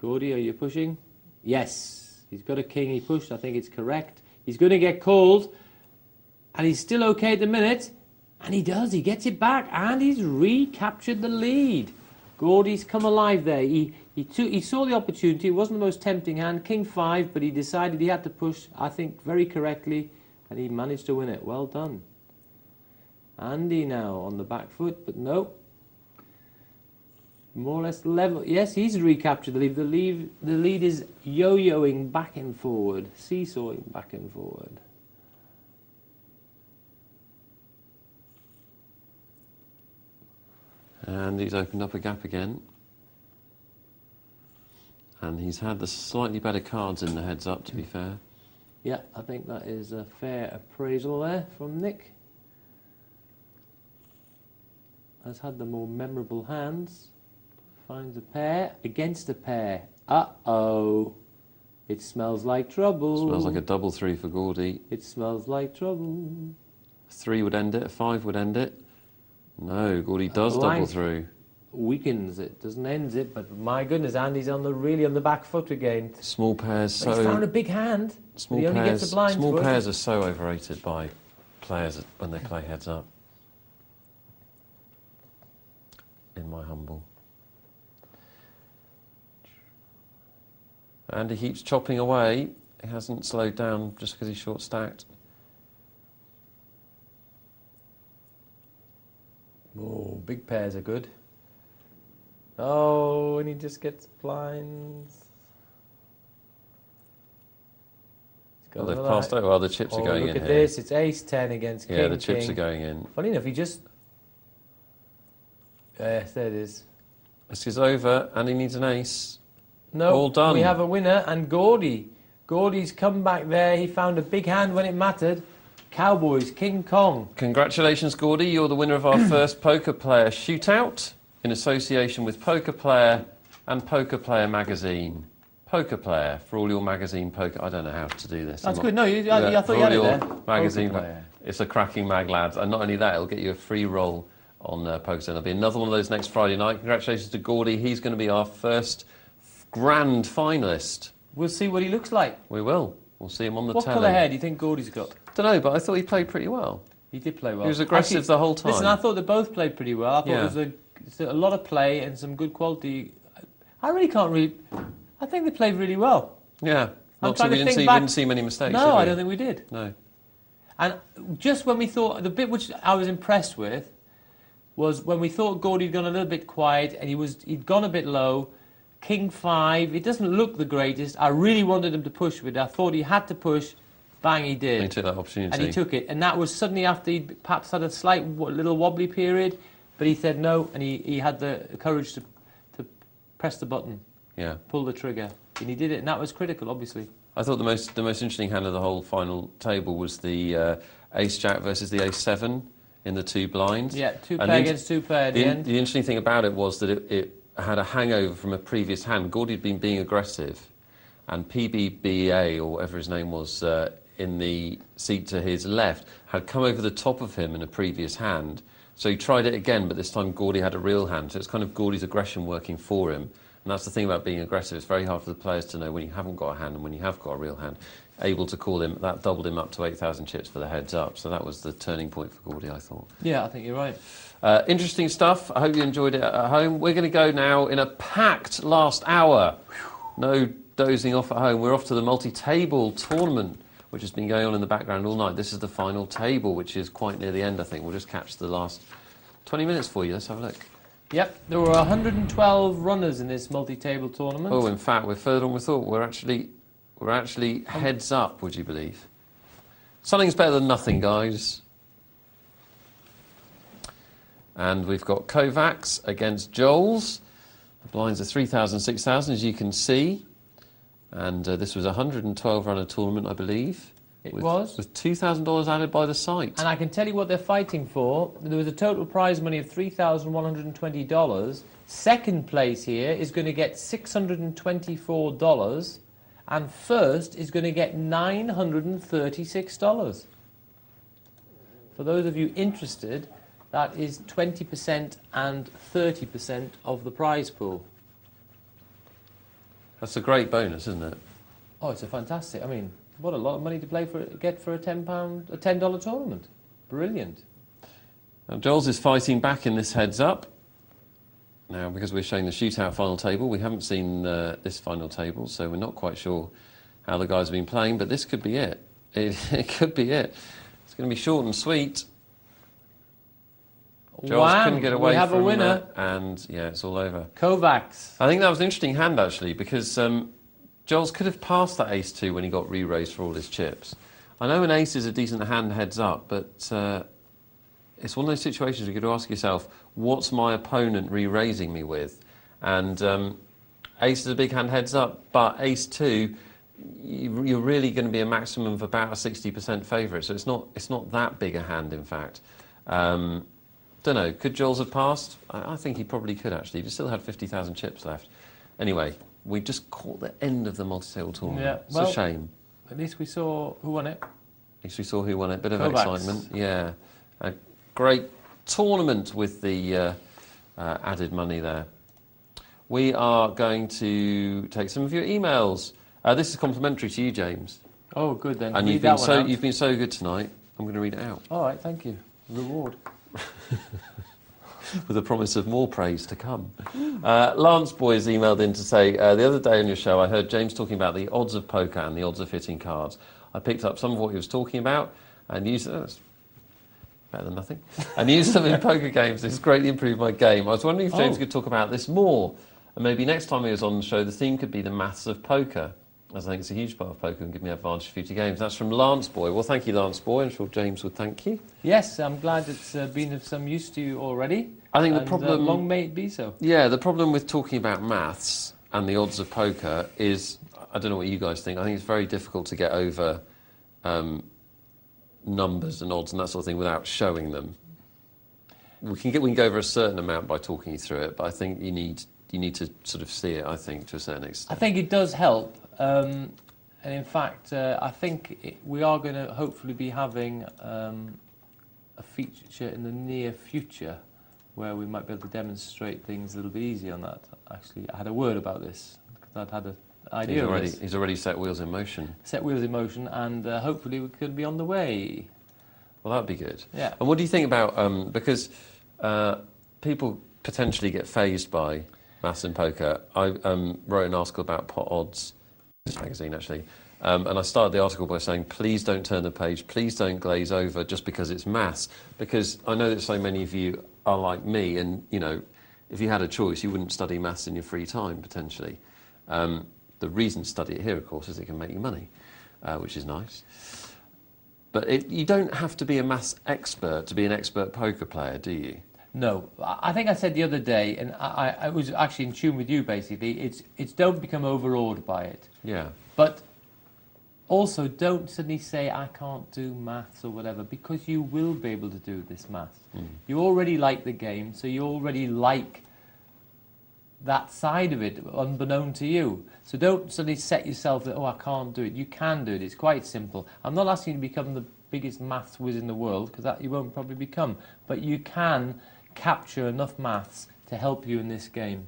Gordy, are you pushing? Yes, he's got a king, he pushed, I think it's correct. He's going to get called, and he's still okay at the minute, and he does, he gets it back, and he's recaptured the lead. Gordy's come alive there. He saw the opportunity, it wasn't the most tempting hand, king 5, but he decided he had to push, I think, very correctly, and he managed to win it. Well done. Andy now on the back foot, but no. More or less level. Yes, he's recaptured the lead. The lead is yo-yoing back and forward, seesawing back and forward. And he's opened up a gap again. And he's had the slightly better cards in the heads up, to be fair. Yeah, I think that is a fair appraisal there from Nick. Has had the more memorable hands. Finds a pair against a pair. Uh-oh. It smells like trouble. Smells like a double 3 for Gordy. It smells like trouble. 3 would end it, a 5 would end it. No, Gordy does double through. Weakens it, doesn't end it, but my goodness, Andy's really on the back foot again. Small pairs, But he's found a big hand. He only gets a blind small foot. pairs are so overrated by players when they play heads up. In my humble. And he keeps chopping away. He hasn't slowed down just because he's short stacked. Oh, big pairs are good. Oh, and he just gets blinds. Well, they've passed over. Well, the chips are going in here. Look at this. It's ace-10 against king. Yeah, the chips are going in. Funny enough, he just... Yes, there it is. This is over, and he needs an ace. No, all done. We have a winner, and Gordy. Gordy's come back there. He found a big hand when it mattered. Cowboys, King Kong. Congratulations, Gordy. You're the winner of our first Poker Player Shootout in association with Poker Player and Poker Player magazine. Poker Player for all your magazine poker. I don't know how to do this. That's good. No, I thought you had it there. Magazine. It's a cracking mag, lads. And not only that, it'll get you a free roll on Poker. There'll be another one of those next Friday night. Congratulations to Gordy. He's going to be our first grand finalist. We'll see what he looks like. We will. We'll see him on the telly. What colour hair do you think Gordy's got? Don't know, but I thought he played pretty well. He did play well. He was aggressive Actually, the whole time. Listen, I thought they both played pretty well. I thought it was a lot of play and some good quality. I really can't read. I think they played really well. Yeah. I'm Not so we didn't see many mistakes. No, I don't think we did. No. And just when we thought, the bit which I was impressed with was when we thought Gordy had gone a little bit quiet and he'd gone a bit low. King 5, it doesn't look the greatest. I really wanted him to push with it. I thought he had to push. Bang, he did. And he took that opportunity. And he took it. And that was suddenly after he'd perhaps had a slight little wobbly period, but he said no, and he had the courage to press the button. Yeah. Pull the trigger. And he did it, and that was critical, obviously. I thought the most interesting hand of the whole final table was the Ace-Jack versus the Ace-7 in the 2 blinds. Yeah, 2 pair against 2 pair at the end. The interesting thing about it was that it had a hangover from a previous hand. Gordy had been being aggressive, and PBBA, or whatever his name was, in the seat to his left, had come over the top of him in a previous hand. So he tried it again, but this time Gordy had a real hand. So it's kind of Gordy's aggression working for him. And that's the thing about being aggressive. It's very hard for the players to know when you haven't got a hand and when you have got a real hand. Able to call him, that doubled him up to 8,000 chips for the heads up. So that was the turning point for Gordy, I thought. Yeah, I think you're right. Interesting stuff. I hope you enjoyed it at home. We're going to go now in a packed last hour. No dozing off at home. We're off to the multi-table tournament, which has been going on in the background all night. This is the final table, which is quite near the end, I think. We'll just catch the last 20 minutes for you. Let's have a look. Yep, there were 112 runners in this multi-table tournament. Oh, in fact, we're further on we thought. We're actually heads up, would you believe? Something's better than nothing, guys. And we've got Kovacs against Joel's. The blinds are 3,000, 6,000, as you can see. And this was a 112-runner tournament, I believe. It was. With $2,000 added by the site. And I can tell you what they're fighting for. There was a total prize money of $3,120. Second place here is going to get $624. And first is going to get $936. For those of you interested, that is 20% and 30% of the prize pool. That's a great bonus, isn't it? Oh, it's a fantastic. I mean, what a lot of money to get for a $10 tournament. Brilliant. Now, Joel's is fighting back in this heads up. Now, because we're showing the shootout final table, we haven't seen this final table, so we're not quite sure how the guys have been playing, but this could be it. It could be it. It's going to be short and sweet. Joel's couldn't get away we have from a winner. And yeah, it's all over. Kovacs. I think that was an interesting hand, actually, because Joel's could have passed that ace-2 when he got re-raised for all his chips. I know an ace is a decent hand heads up, but it's one of those situations where you've got to ask yourself, what's my opponent re-raising me with? And ace is a big hand heads up, but ace-2, you're really going to be a maximum of about a 60% favourite, so it's not that big a hand, in fact. Don't know, could Jules have passed? I think he probably could, actually. He still had 50,000 chips left. Anyway, we just caught the end of the multi-table tournament. Yeah, well, it's a shame. At least we saw who won it. At least we saw who won it. Bit of Kovacs. Excitement. Yeah. A great tournament with the added money there. We are going to take some of your emails. This is complimentary to you, James. Oh, good then. And you've been so good tonight. I'm going to read it out. All right, thank you. Reward. With a promise of more praise to come. Lance Boys emailed in to say, the other day on your show I heard James talking about the odds of poker and the odds of hitting cards. I picked up some of what he was talking about and used that's better than nothing, and used them in poker games. This has greatly improved my game. I was wondering if James could talk about this more, and maybe next time he was on the show the theme could be the maths of poker, as I think it's a huge part of poker and give me advantage for future games. That's from Lance Boy. Well, thank you, Lance Boy. I'm sure James would thank you. Yes, I'm glad it's been of some use to you already. I think the problem... long may it be so. Yeah, the problem with talking about maths and the odds of poker is, I don't know what you guys think, I think it's very difficult to get over numbers and odds and that sort of thing without showing them. We can go over a certain amount by talking you through it, but I think you need to sort of see it, I think, to a certain extent. I think it does help. And in fact, I think we are going to hopefully be having a feature in the near future where we might be able to demonstrate things a little bit easier on that. Actually, I had a word about this because I'd had an idea of this. He's already set wheels in motion. Set wheels in motion, and hopefully we could be on the way. Well, that'd be good. Yeah. And what do you think about, because people potentially get phased by maths and poker. I wrote an article about pot odds, this magazine actually, and I started the article by saying, please don't turn the page, please don't glaze over just because it's maths, because I know that so many of you are like me, and you know, if you had a choice, you wouldn't study maths in your free time, potentially. The reason to study it here, of course, is it can make you money, which is nice. But you don't have to be a maths expert to be an expert poker player, do you? No. I think I said the other day, and I was actually in tune with you, basically, it's don't become overawed by it. Yeah. But also don't suddenly say, I can't do maths or whatever, because you will be able to do this maths. You already like the game, so you already like that side of it, unbeknown to you. So don't suddenly set yourself that, oh, I can't do it. You can do it. It's quite simple. I'm not asking you to become the biggest maths whiz in the world, because that you won't probably become. But you can capture enough maths to help you in this game.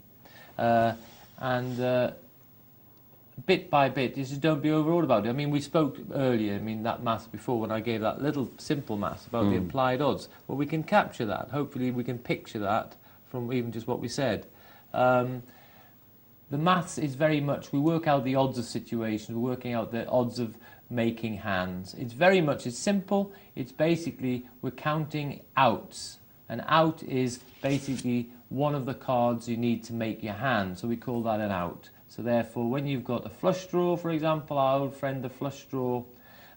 Bit by bit, just don't be overawed about it. I mean, we spoke earlier, that maths before, when I gave that little simple maths about the applied odds. Well, we can capture that. Hopefully we can picture that from even just what we said. The maths is very much, we work out the odds of situations, we're working out the odds of making hands. It's simple. It's basically, we're counting outs. An out is basically one of the cards you need to make your hand, so we call that an out. So therefore, when you've got a flush draw, for example, our old friend, the flush draw,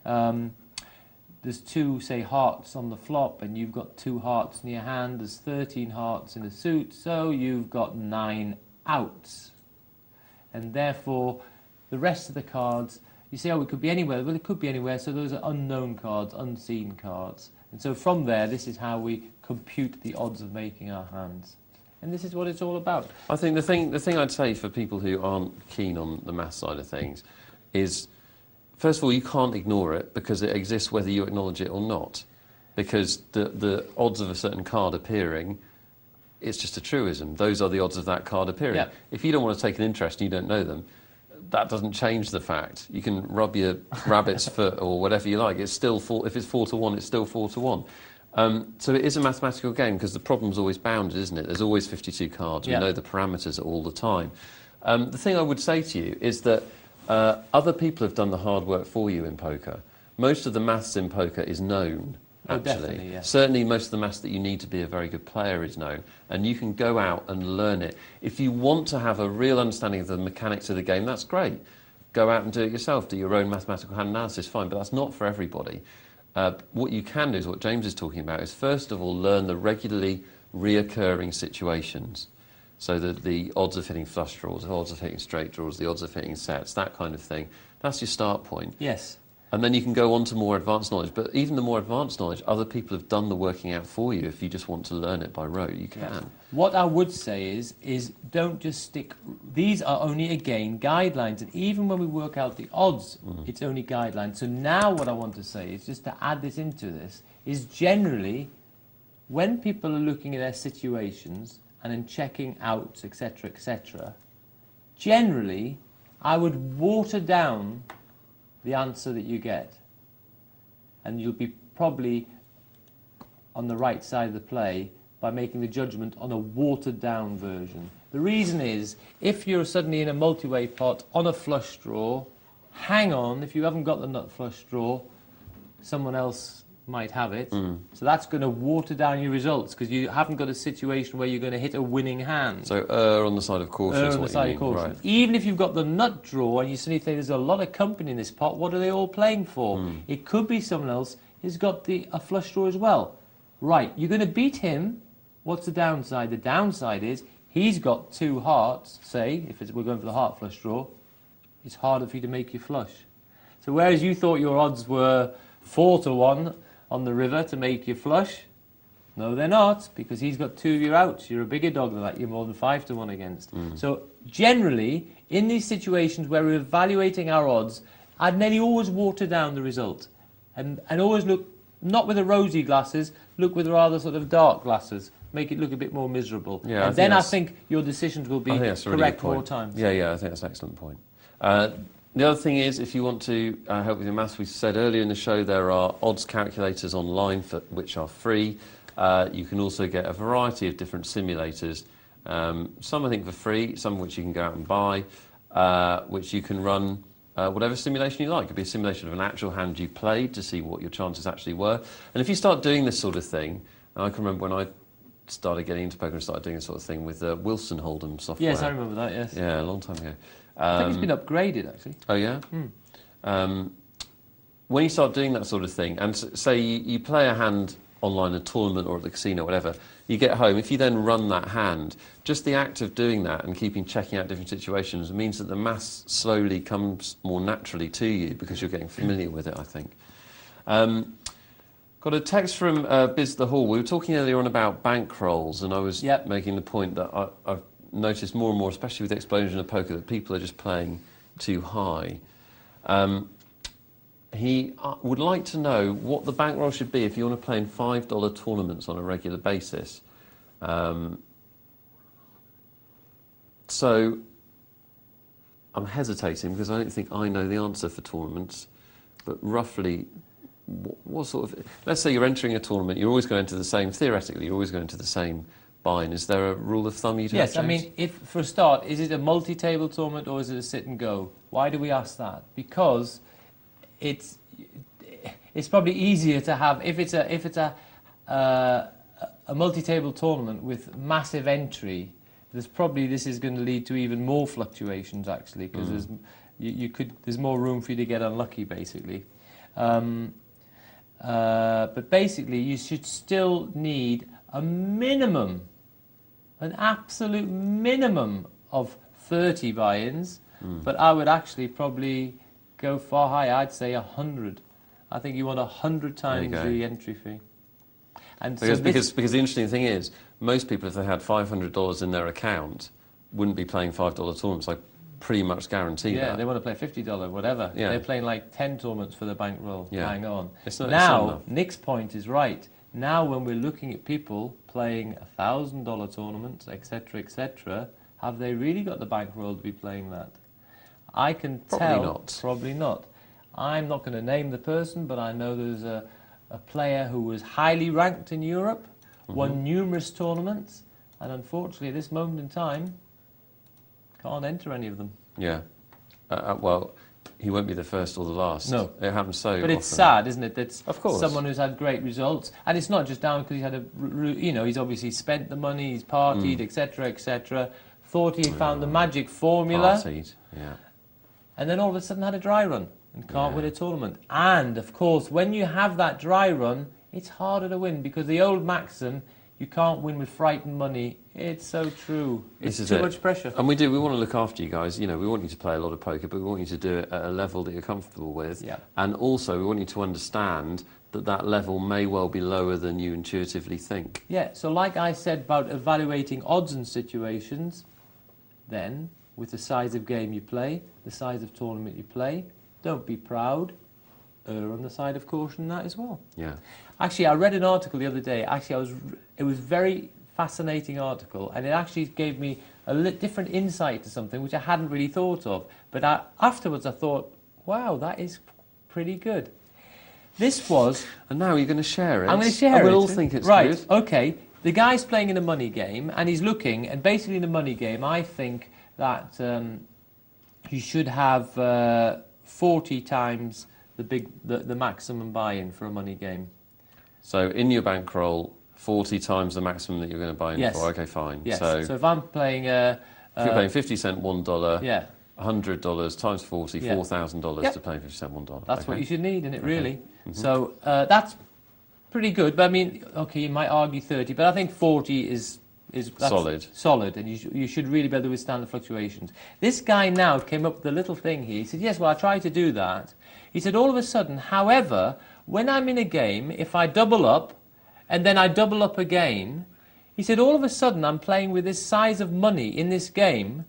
there's two, say, hearts on the flop, and you've got 2 hearts in your hand, there's 13 hearts in a suit, so you've got 9 outs. And therefore, the rest of the cards, you say, oh, it could be anywhere. Well, it could be anywhere, so those are unknown cards, unseen cards. And so from there, this is how we compute the odds of making our hands. And this is what it's all about. I think the thing I'd say for people who aren't keen on the math side of things is, first of all, you can't ignore it because it exists whether you acknowledge it or not. Because the odds of a certain card appearing, it's just a truism. Those are the odds of that card appearing. Yeah. If you don't want to take an interest and you don't know them, that doesn't change the fact. You can rub your rabbit's foot or whatever you like. It's still if it's 4 to 1, it's still 4 to 1. So it is a mathematical game because the problem's always bounded, isn't it? There's always 52 cards. Yeah. We know the parameters all the time. The thing I would say to you is that other people have done the hard work for you in poker. Most of the maths in poker is known. Oh, Actually, definitely, yeah. certainly most of the maths that you need to be a very good player is known, and you can go out and learn it. If you want to have a real understanding of the mechanics of the game, that's great. Go out and do it yourself, do your own mathematical hand analysis, fine, but that's not for everybody. What you can do is what James is talking about, is first of all learn the regularly reoccurring situations. So that the odds of hitting flush draws, the odds of hitting straight draws, the odds of hitting sets, that kind of thing. That's your start point. Yes. And then you can go on to more advanced knowledge. But even the more advanced knowledge, other people have done the working out for you. If you just want to learn it by rote, you can. Yeah. What I would say is don't just stick... These are only, again, guidelines. And even when we work out the odds, it's only guidelines. So now what I want to say is, just to add this into this, is generally, when people are looking at their situations and then checking out, etc., generally, I would water down the answer that you get, and you'll be probably on the right side of the play by making the judgment on a watered down version. The reason is, if you're suddenly in a multi-way pot on a flush draw, hang on, if you haven't got the nut flush draw, someone else might have it. So that's going to water down your results because you haven't got a situation where you're going to hit a winning hand. So on the side of caution is what you mean. Right. Even if you've got the nut draw and you suddenly think there's a lot of company in this pot, what are they all playing for? It could be someone else who's got a flush draw as well. Right, you're going to beat him. What's the downside? The downside is he's got 2 hearts, say, if we're going for the heart flush draw. It's harder for you to make your flush. So whereas you thought your odds were 4 to 1 on the river to make your flush, no, they're not, because he's got 2 of your outs. You're a bigger dog than that. You're more than 5 to 1 against. So generally, in these situations where we're evaluating our odds, I'd nearly always water down the result, and always look not with the rosy glasses, look with rather sort of dark glasses. Make it look a bit more miserable. Yeah, and then I think your decisions will be correct more times. Yeah, I think that's an excellent point. The other thing is, if you want to help with your maths, we said earlier in the show there are odds calculators online which are free. You can also get a variety of different simulators. Some I think for free, some of which you can go out and buy, which you can run whatever simulation you like. It could be a simulation of an actual hand you played to see what your chances actually were. And if you start doing this sort of thing, and I can remember when I started getting into poker and started doing this sort of thing with Wilson Hold'em software. Yes, I remember that, yes. Yeah, a long time ago. I think it's been upgraded, actually. Oh, yeah? When you start doing that sort of thing, and say you play a hand online in a tournament or at the casino, whatever, you get home, if you then run that hand, just the act of doing that and checking out different situations means that the maths slowly comes more naturally to you because you're getting familiar with it, I think. Got a text from Biz the Hall. We were talking earlier on about bankrolls, and I was making the point that I've noticed more and more, especially with the explosion of poker, that people are just playing too high. He would like to know what the bankroll should be if you want to play in $5 tournaments on a regular basis. So I'm hesitating because I don't think I know the answer for tournaments, but roughly what sort of... Let's say you're entering a tournament, you're always going to the same... Theoretically, you're always going to the same buy-in. Is there a rule of thumb you'd have, Yes, James? I mean, if for a start, is it a multi-table tournament or is it a sit and go? Why do we ask that? Because it's probably easier to have if it's a multi-table tournament with massive entry. This is going to lead to even more fluctuations actually, because there's more room for you to get unlucky basically. But basically, you should still need a minimum, an absolute minimum of 30 buy-ins. But I would actually probably go far higher. I'd say 100. I think you want 100 times go. the entry fee. And Because the interesting thing is, most people, if they had $500 in their account, wouldn't be playing $5 tournaments. I pretty much guarantee that. Yeah, they want to play $50, whatever. Yeah. They're playing like 10 tournaments for the bankroll. Yeah. Hang on. It's not Now, enough. Nick's point is right. Now, when we're looking at people playing $1,000 tournaments, etc., etc., have they really got the bankroll to be playing that? I can Probably tell. not. Probably not. I'm not going to name the person, but I know there's a player who was highly ranked in Europe, won numerous tournaments, and unfortunately, at this moment in time, can't enter any of them. Yeah. Well, he won't be the first or the last. No. It happens so But often. it's sad, isn't it? That's Of course. someone who's had great results, and it's not just down because he's had he's obviously spent the money, he's partied, etc., etc. Thought he had found the magic formula, Partied, yeah. and then all of a sudden had a dry run and can't win a tournament. And of course, when you have that dry run, it's harder to win because the old maxim, you can't win with frightened money. It's so true. It's too much pressure. And we want to look after you guys. You know, we want you to play a lot of poker, but we want you to do it at a level that you're comfortable with. Yeah. And also, we want you to understand that that level may well be lower than you intuitively think. Yeah, so like I said about evaluating odds and situations, then, with the size of game you play, the size of tournament you play, don't be proud. Err on the side of caution in that as well. Yeah. Actually, I read an article the other day. Actually, it was a very fascinating article, and it actually gave me a different insight to something which I hadn't really thought of. But afterwards I thought, wow, that is pretty good. This was... And now you're going to share it. I'm going to share it. We'll all think it's right, good. okay. The guy's playing in a money game, and he's looking, and basically in a money game, I think that you should have 40 times the maximum buy-in for a money game. So in your bankroll, 40 times the maximum that you're going to buy in Yes. for. Okay, fine. Yes. So if I'm playing... if you're paying 50 cent $1, yeah. $100 times 40, Yeah. $4,000 Yep. to play 50 cent $1. That's what you should need, isn't it, really? Mm-hmm. So that's pretty good. But I mean, okay, you might argue 30, but I think 40 is that's Solid. Solid, and you should really be able to withstand the fluctuations. This guy now came up with a little thing here. He said, yes, well, I tried to do that. He said, all of a sudden, however, when I'm in a game, if I double up, and then I double up again, he said, all of a sudden, I'm playing with this size of money in this game,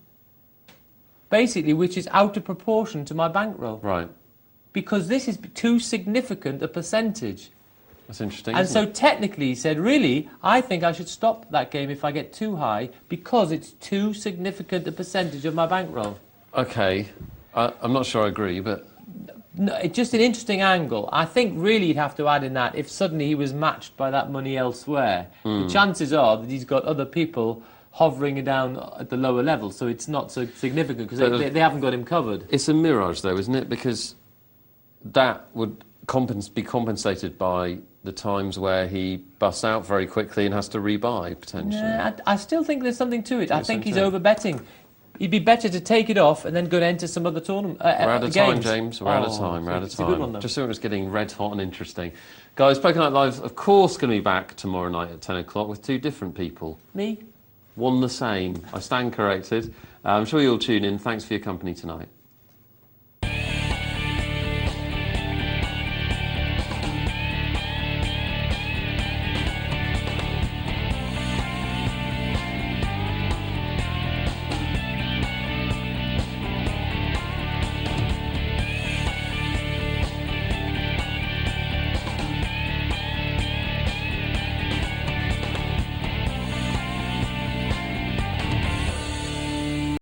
basically, which is out of proportion to my bankroll. Right. Because this is too significant a percentage. That's interesting. And isn't so it? technically he said, really, I think I should stop that game if I get too high because it's too significant a percentage of my bankroll. Okay. I'm not sure I agree, but... No, it's just an interesting angle. I think really you'd have to add in that if suddenly he was matched by that money elsewhere, the chances are that he's got other people hovering down at the lower level, so it's not so significant because they haven't got him covered. It's a mirage, though, isn't it? Because that would be compensated by the times where he busts out very quickly and has to rebuy, potentially. Yeah, I still think there's something to it. I think he's too. over-betting. It'd be better to take it off and then go and enter some other tournament. We're out of time, games. James. We're out of time. We're out of It's a good one, time. though. Just so it was getting red hot and interesting. Guys, Poker Night Live, of course, going to be back tomorrow night at 10 o'clock with two different people. Me? One the same. I stand corrected. I'm sure you'll tune in. Thanks for your company tonight.